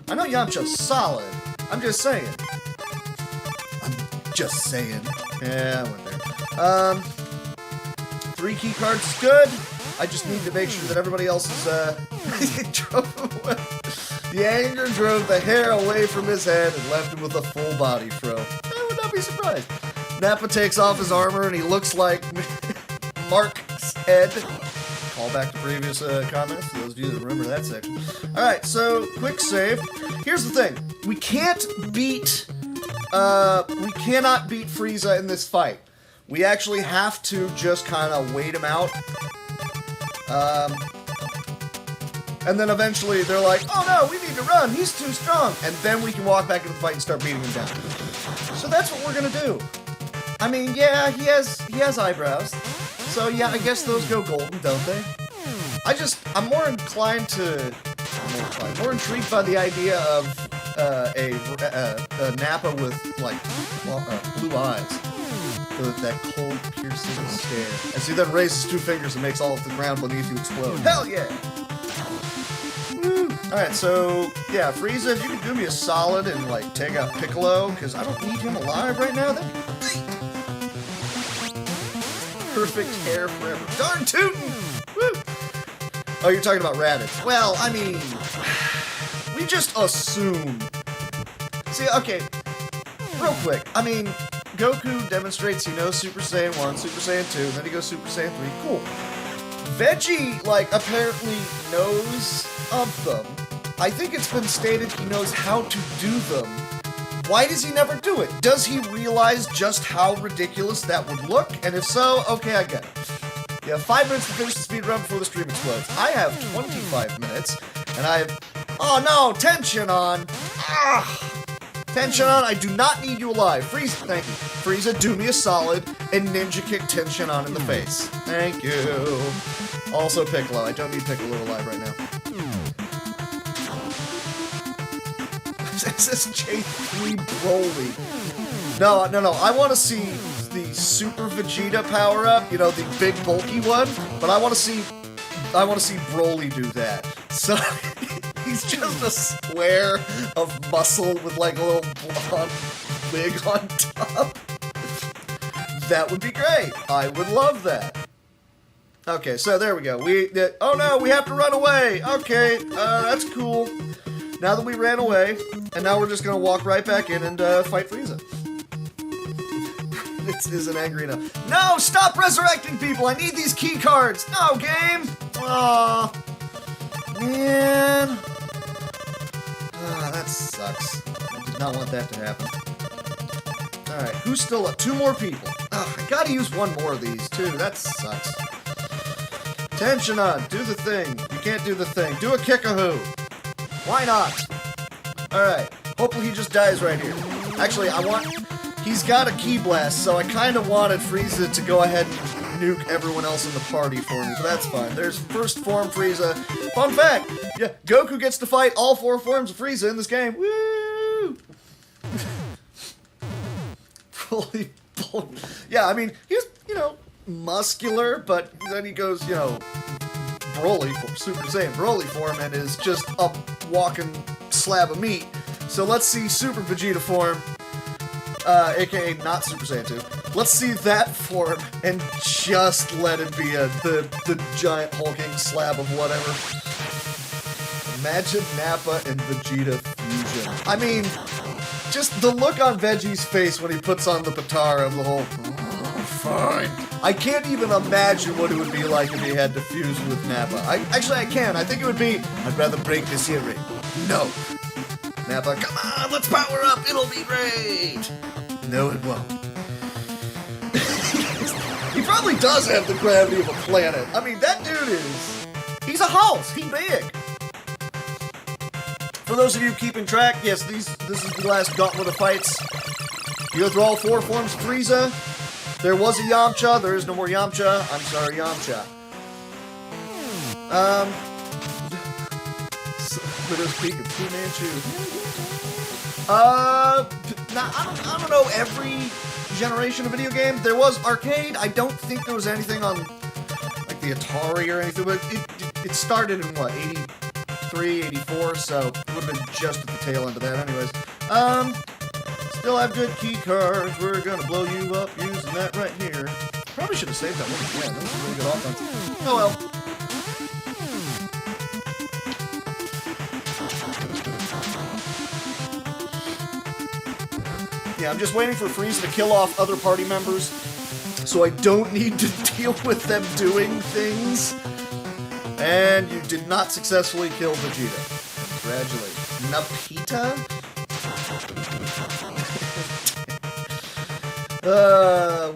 I know Yamcha's solid. I'm just saying. Yeah, I went there. 3 key cards is good. I just need to make sure that everybody else is, The anger drove the hair away from his head and left him with a full body throw. I would not be surprised. Nappa takes off his armor and he looks like Mark's head. Call back to previous comments, those of you that remember that section. Alright, so, quick save. Here's the thing. We cannot beat Freeza in this fight. We actually have to just kind of wait him out. And then eventually they're like, oh no, we need to run, he's too strong. And then we can walk back into the fight and start beating him down. So that's what we're gonna do. I mean, yeah, he has eyebrows. So yeah, I guess those go golden, don't they? I'm more inclined to, more intrigued by the idea of a Nappa with like blue eyes, with that cold, piercing stare. As he then raises 2 fingers and makes all of the ground beneath you explode. Hell yeah! Woo! All right, so yeah, Freeza, if you could do me a solid and like take out Piccolo, because I don't need him alive right now. That'd be great. Perfect hair forever. Darn tootin'! Woo! Oh, you're talking about Raditz. Well, I mean, we just assume. See, okay, real quick. I mean, Goku demonstrates he knows Super Saiyan 1, Super Saiyan 2, and then he goes Super Saiyan 3. Cool. Veggie, like, apparently knows of them. I think it's been stated he knows how to do them. Why does he never do it? Does he realize just how ridiculous that would look? And if so, okay, I get it. You have 5 minutes to finish the speed run before the stream explodes. I have 25 minutes, and I have... Oh no, tension on! Ah! Tension on, I do not need you alive. Freeza, thank you. Freeza, do me a solid and ninja kick Tension on in the face. Thank you. Also Piccolo, I don't need Piccolo alive right now. This is J3 Broly. No, I want to see the Super Vegeta power-up, you know, the big bulky one, but I want to see Broly do that. So, he's just a square of muscle with like a little blonde wig on top. That would be great. I would love that. Okay, so there we go. Oh no, we have to run away. Okay, that's cool. Now that we ran away, and now we're just gonna walk right back in and fight Freeza. This isn't angry enough. No, stop resurrecting people! I need these key cards! No, game! Aw. Man. Ah, that sucks. I did not want that to happen. Alright, who's still up? 2 more people. Ugh, I gotta use 1 more of these, too. That sucks. Tension on. Do the thing. You can't do the thing. Do a kick-a-hoo. Why not? Alright. Hopefully he just dies right here. Actually, he's got a Ki Blast, so I kind of wanted Freeza to go ahead and nuke everyone else in the party for me, but that's fine. There's first form Freeza. Fun fact! Yeah, Goku gets to fight all 4 forms of Freeza in this game. Woo! Yeah, I mean, he's, you know, muscular, but then he goes, you know, Broly, Super Saiyan Broly form, and is just a walking slab of meat. So let's see Super Vegeta form, aka not Super Saiyan 2. Let's see that form, and just let it be the giant hulking slab of whatever. Imagine Nappa and Vegeta fusion. I mean, just the look on Veggie's face when he puts on the Patara of the whole, fine. I can't even imagine what it would be like if he had to fuse with Nappa. Actually, I can. I think it would be, I'd rather break this here ring. No. Nappa, come on, let's power up. It'll be great. No, it won't. He probably does have the gravity of a planet. I mean, that dude he's a house. He's big. For those of you keeping track, yes, this is the last gauntlet of fights. You go through all 4 forms of Freeza. There was a Yamcha. There is no more Yamcha. I'm sorry, Yamcha. Widow's Peak of Fu Manchu. Now, I don't know every generation of video game. There was arcade. I don't think there was anything on, like, the Atari or anything, but it started in, what, 83, 84, so it would have been just at the tail end of that anyways. Still have good key cards. We're gonna blow you up using that right here. Probably should have saved that one. Yeah, that was a really good offense. Oh well. Yeah, I'm just waiting for Freeza to kill off other party members, so I don't need to deal with them doing things. And you did not successfully kill Vegeta. Congratulations. Napita?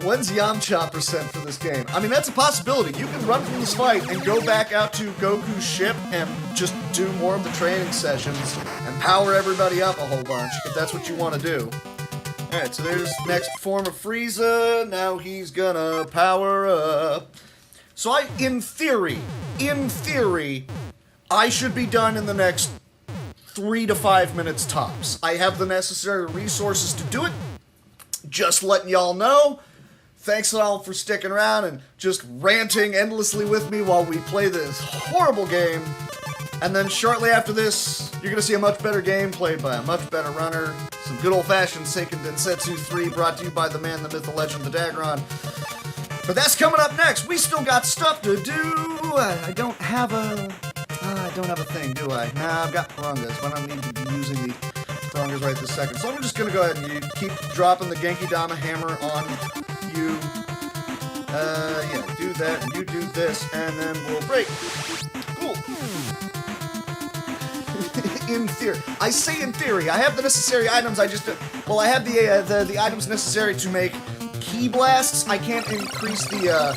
When's Yamcha % for this game? I mean, that's a possibility. You can run from this fight and go back out to Goku's ship and just do more of the training sessions and power everybody up a whole bunch, if that's what you want to do. Alright, so there's next form of Freeza. Now he's gonna power up. So in theory, I should be done in the next 3 to 5 minutes tops. I have the necessary resources to do it. Just letting y'all know. Thanks all for sticking around and just ranting endlessly with me while we play this horrible game. And then shortly after this, you're going to see a much better game played by a much better runner. Some good old-fashioned Seiken Densetsu 3 brought to you by the man, the myth, the legend, the Dagron. But that's coming up next. We still got stuff to do. I don't have a thing, do I? Nah, I've got Parangas, but I don't need to be using the Parangas right this second. So I'm just going to go ahead and keep dropping the Genki Dama hammer on you. Yeah, do that, and you do this, and then we'll break. Cool. In theory. I say in theory. I have the necessary items. I have the items necessary to make key blasts. I can't increase the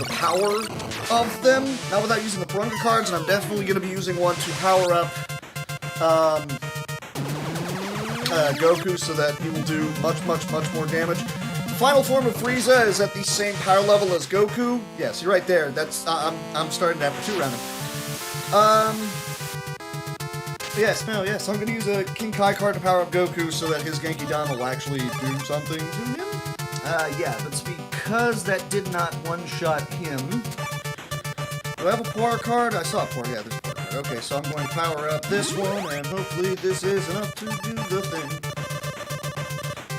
power of them, not without using the Purunga cards, and I'm definitely going to be using one to power up Goku so that he will do much more damage. The final form of Freeza is at the same power level as Goku. Yes, you're right there. That's I'm starting to have to 2-round him. Yes, I'm going to use a King Kai card to power up Goku so that his Genki Dama will actually do something to him. Yeah, but it's because that did not one-shot him. Do I have a Poir card? I saw a Poir. Yeah, there's a Poir card. Okay, so I'm going to power up this one, and hopefully this is enough to do the thing.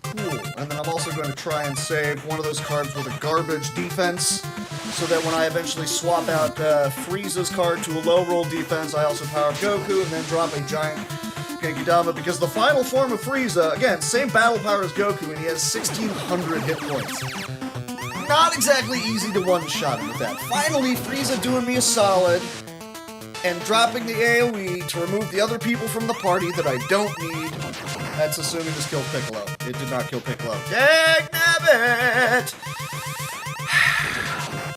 Cool. And then I'm also going to try and save one of those cards with a garbage defense, so that when I eventually swap out Frieza's card to a low-roll defense, I also power up Goku, and then drop a giant Genki Dama, because the final form of Freeza, again, same battle power as Goku, and he has 1,600 hit points. Not exactly easy to one-shot him with that. Finally, Freeza doing me a solid, and dropping the AoE to remove the other people from the party that I don't need. That's assuming this killed Piccolo. It did not kill Piccolo. Dagnabbit!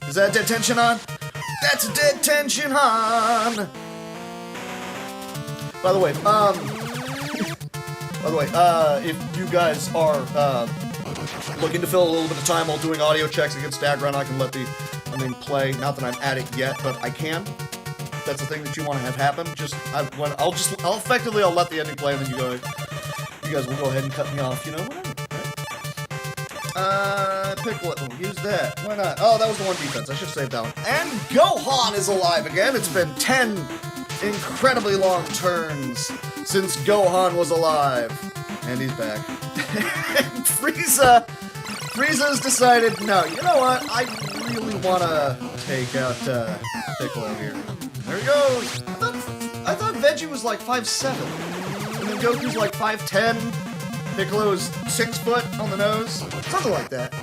Is that dead tension on? That's a dead tension on! By the way, if you guys are looking to fill a little bit of time while doing audio checks against Dagron, I can let the thing play. Not that I'm at it yet, but I can. That's the thing that you want to have happen. I'll effectively let the ending play, and then you guys will go ahead and cut me off. You know, whatever. Right? Piccolo, use that. Why not? Oh, that was the one defense. I should save that one. And Gohan is alive again. It's been 10 incredibly long turns since Gohan was alive. And he's back. And Frieza's decided, no, you know what? I really want to take out Piccolo here. There he goes. I thought Veggie was like 5'7", and then Goku's like 5'10". Piccolo's 6 foot on the nose, something like that.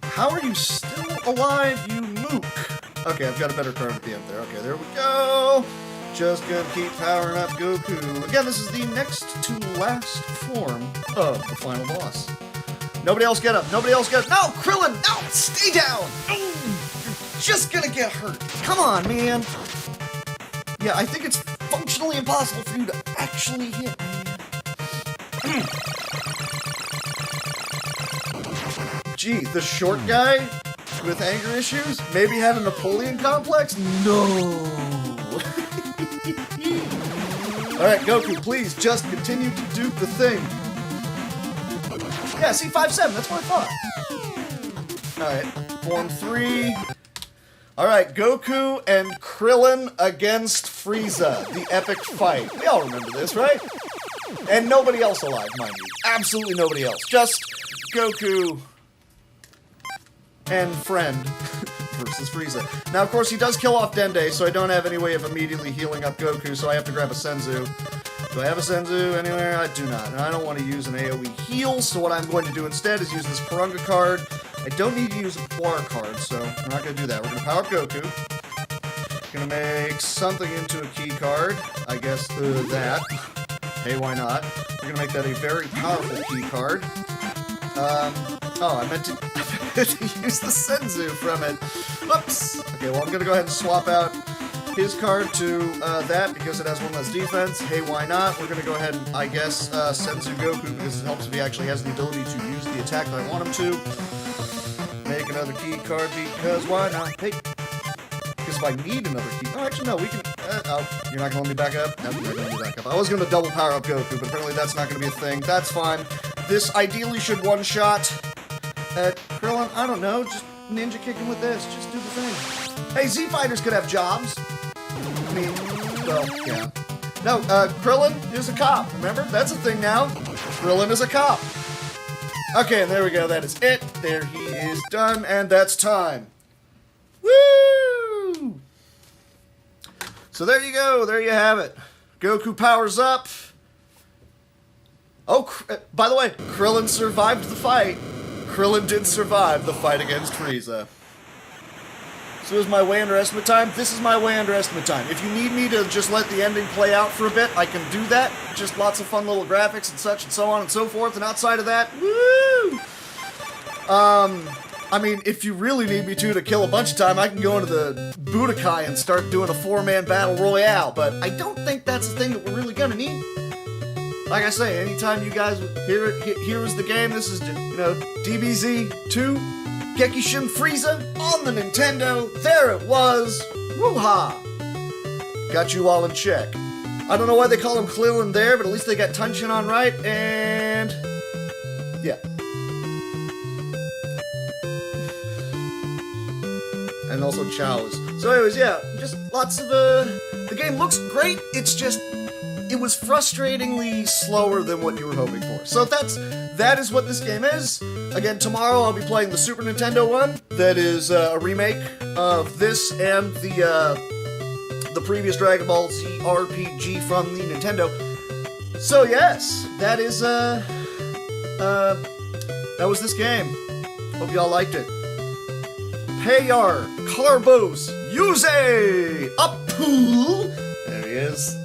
How are you still alive, you mook? Okay, I've got a better card at the end there. Okay, there we go. Just gonna keep powering up Goku. Again, this is the next to last form of the final boss. Nobody else get up. Nobody else get up. No, Krillin, no, stay down. You're just gonna get hurt. Come on, man. Yeah, I think it's functionally impossible for you to actually hit, man. Gee, the short guy with anger issues? Maybe had a Napoleon complex? No. Alright, Goku, please just continue to do the thing. Yeah, see, 5'7", that's what I thought. Alright, Form 3. Alright, Goku and Krillin against Freeza, the epic fight. We all remember this, right? And nobody else alive, mind you. Absolutely nobody else. Just Goku and friend versus Freeza. Now, of course, he does kill off Dende, so I don't have any way of immediately healing up Goku, so I have to grab a Senzu. Do I have a Senzu anywhere? I do not. And I don't want to use an AoE heal, so what I'm going to do instead is use this Purunga card. I don't need to use a Poir card, so we're not going to do that. We're going to power up Goku. Going to make something into a key card. I guess that. Hey, why not? We're going to make that a very powerful key card. I meant to use the Senzu from it. Whoops! Okay, well, I'm going to go ahead and swap out his card to that because it has one less defense. Hey, why not? We're going to go ahead and, I guess, Senzu Goku because it helps if he actually has the ability to use the attack that I want him to. another key card because why not? Hey, because if I need another key... Oh, actually, no, we can... oh, you're not going to let me back up? No, you're not going to let me back up. I was going to double power up Goku, but apparently that's not going to be a thing. That's fine. This ideally should one-shot at Krillin. I don't know, just ninja kicking with this. Just do the thing. Hey, Z-Fighters could have jobs. I mean, well, yeah. No, Krillin is a cop, remember? That's a thing now. Krillin is a cop. Okay, and there we go, that is it. There he is done, and that's time. Woo! So there you go, there you have it. Goku powers up. Oh, by the way, Krillin survived the fight. Krillin did survive the fight against Freeza. So is my way underestimate time? This is my way underestimate time. If you need me to just let the ending play out for a bit, I can do that. Just lots of fun little graphics and such and so on and so forth. And outside of that, woo! I mean, if you really need me to kill a bunch of time, I can go into the Budokai and start doing a 4-man battle royale. But I don't think that's the thing that we're really gonna need. Like I say, anytime you guys here is the game. This is, you know, DBZ 2. Gekishin Freeza on the Nintendo. There it was. Woo-ha! Got you all in check. I don't know why they call him Krillin there, but at least they got Tunshin on right, and... yeah. And also Chow's. So anyways, yeah, just lots of, the game looks great, it's just... it was frustratingly slower than what you were hoping for. So that is what this game is. Again, tomorrow I'll be playing the Super Nintendo one. That is a remake of this and the previous Dragon Ball Z RPG from the Nintendo. So yes, that is that was this game. Hope y'all liked it. Payar Carbos Use Apu. There he is.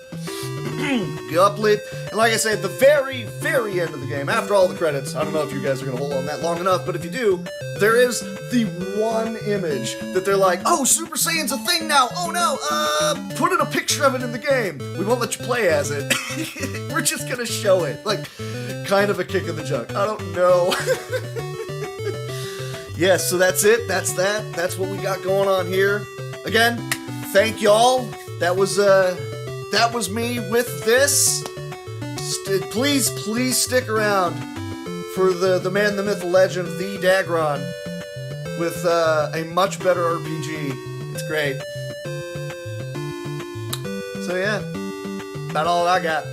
Guplet. And like I said, the very, very end of the game, after all the credits, I don't know if you guys are going to hold on that long enough, but if you do, there is the one image that they're like, oh, Super Saiyan's a thing now. Oh no, put in a picture of it in the game. We won't let you play as it. We're just going to show it. Like, kind of a kick in the junk. I don't know. Yes, so that's it. That's that. That's what we got going on here. Again, thank y'all. That was me with this. Please stick around for the man, the myth, the legend, the Dagron with a much better RPG. It's great. So yeah, about all I got.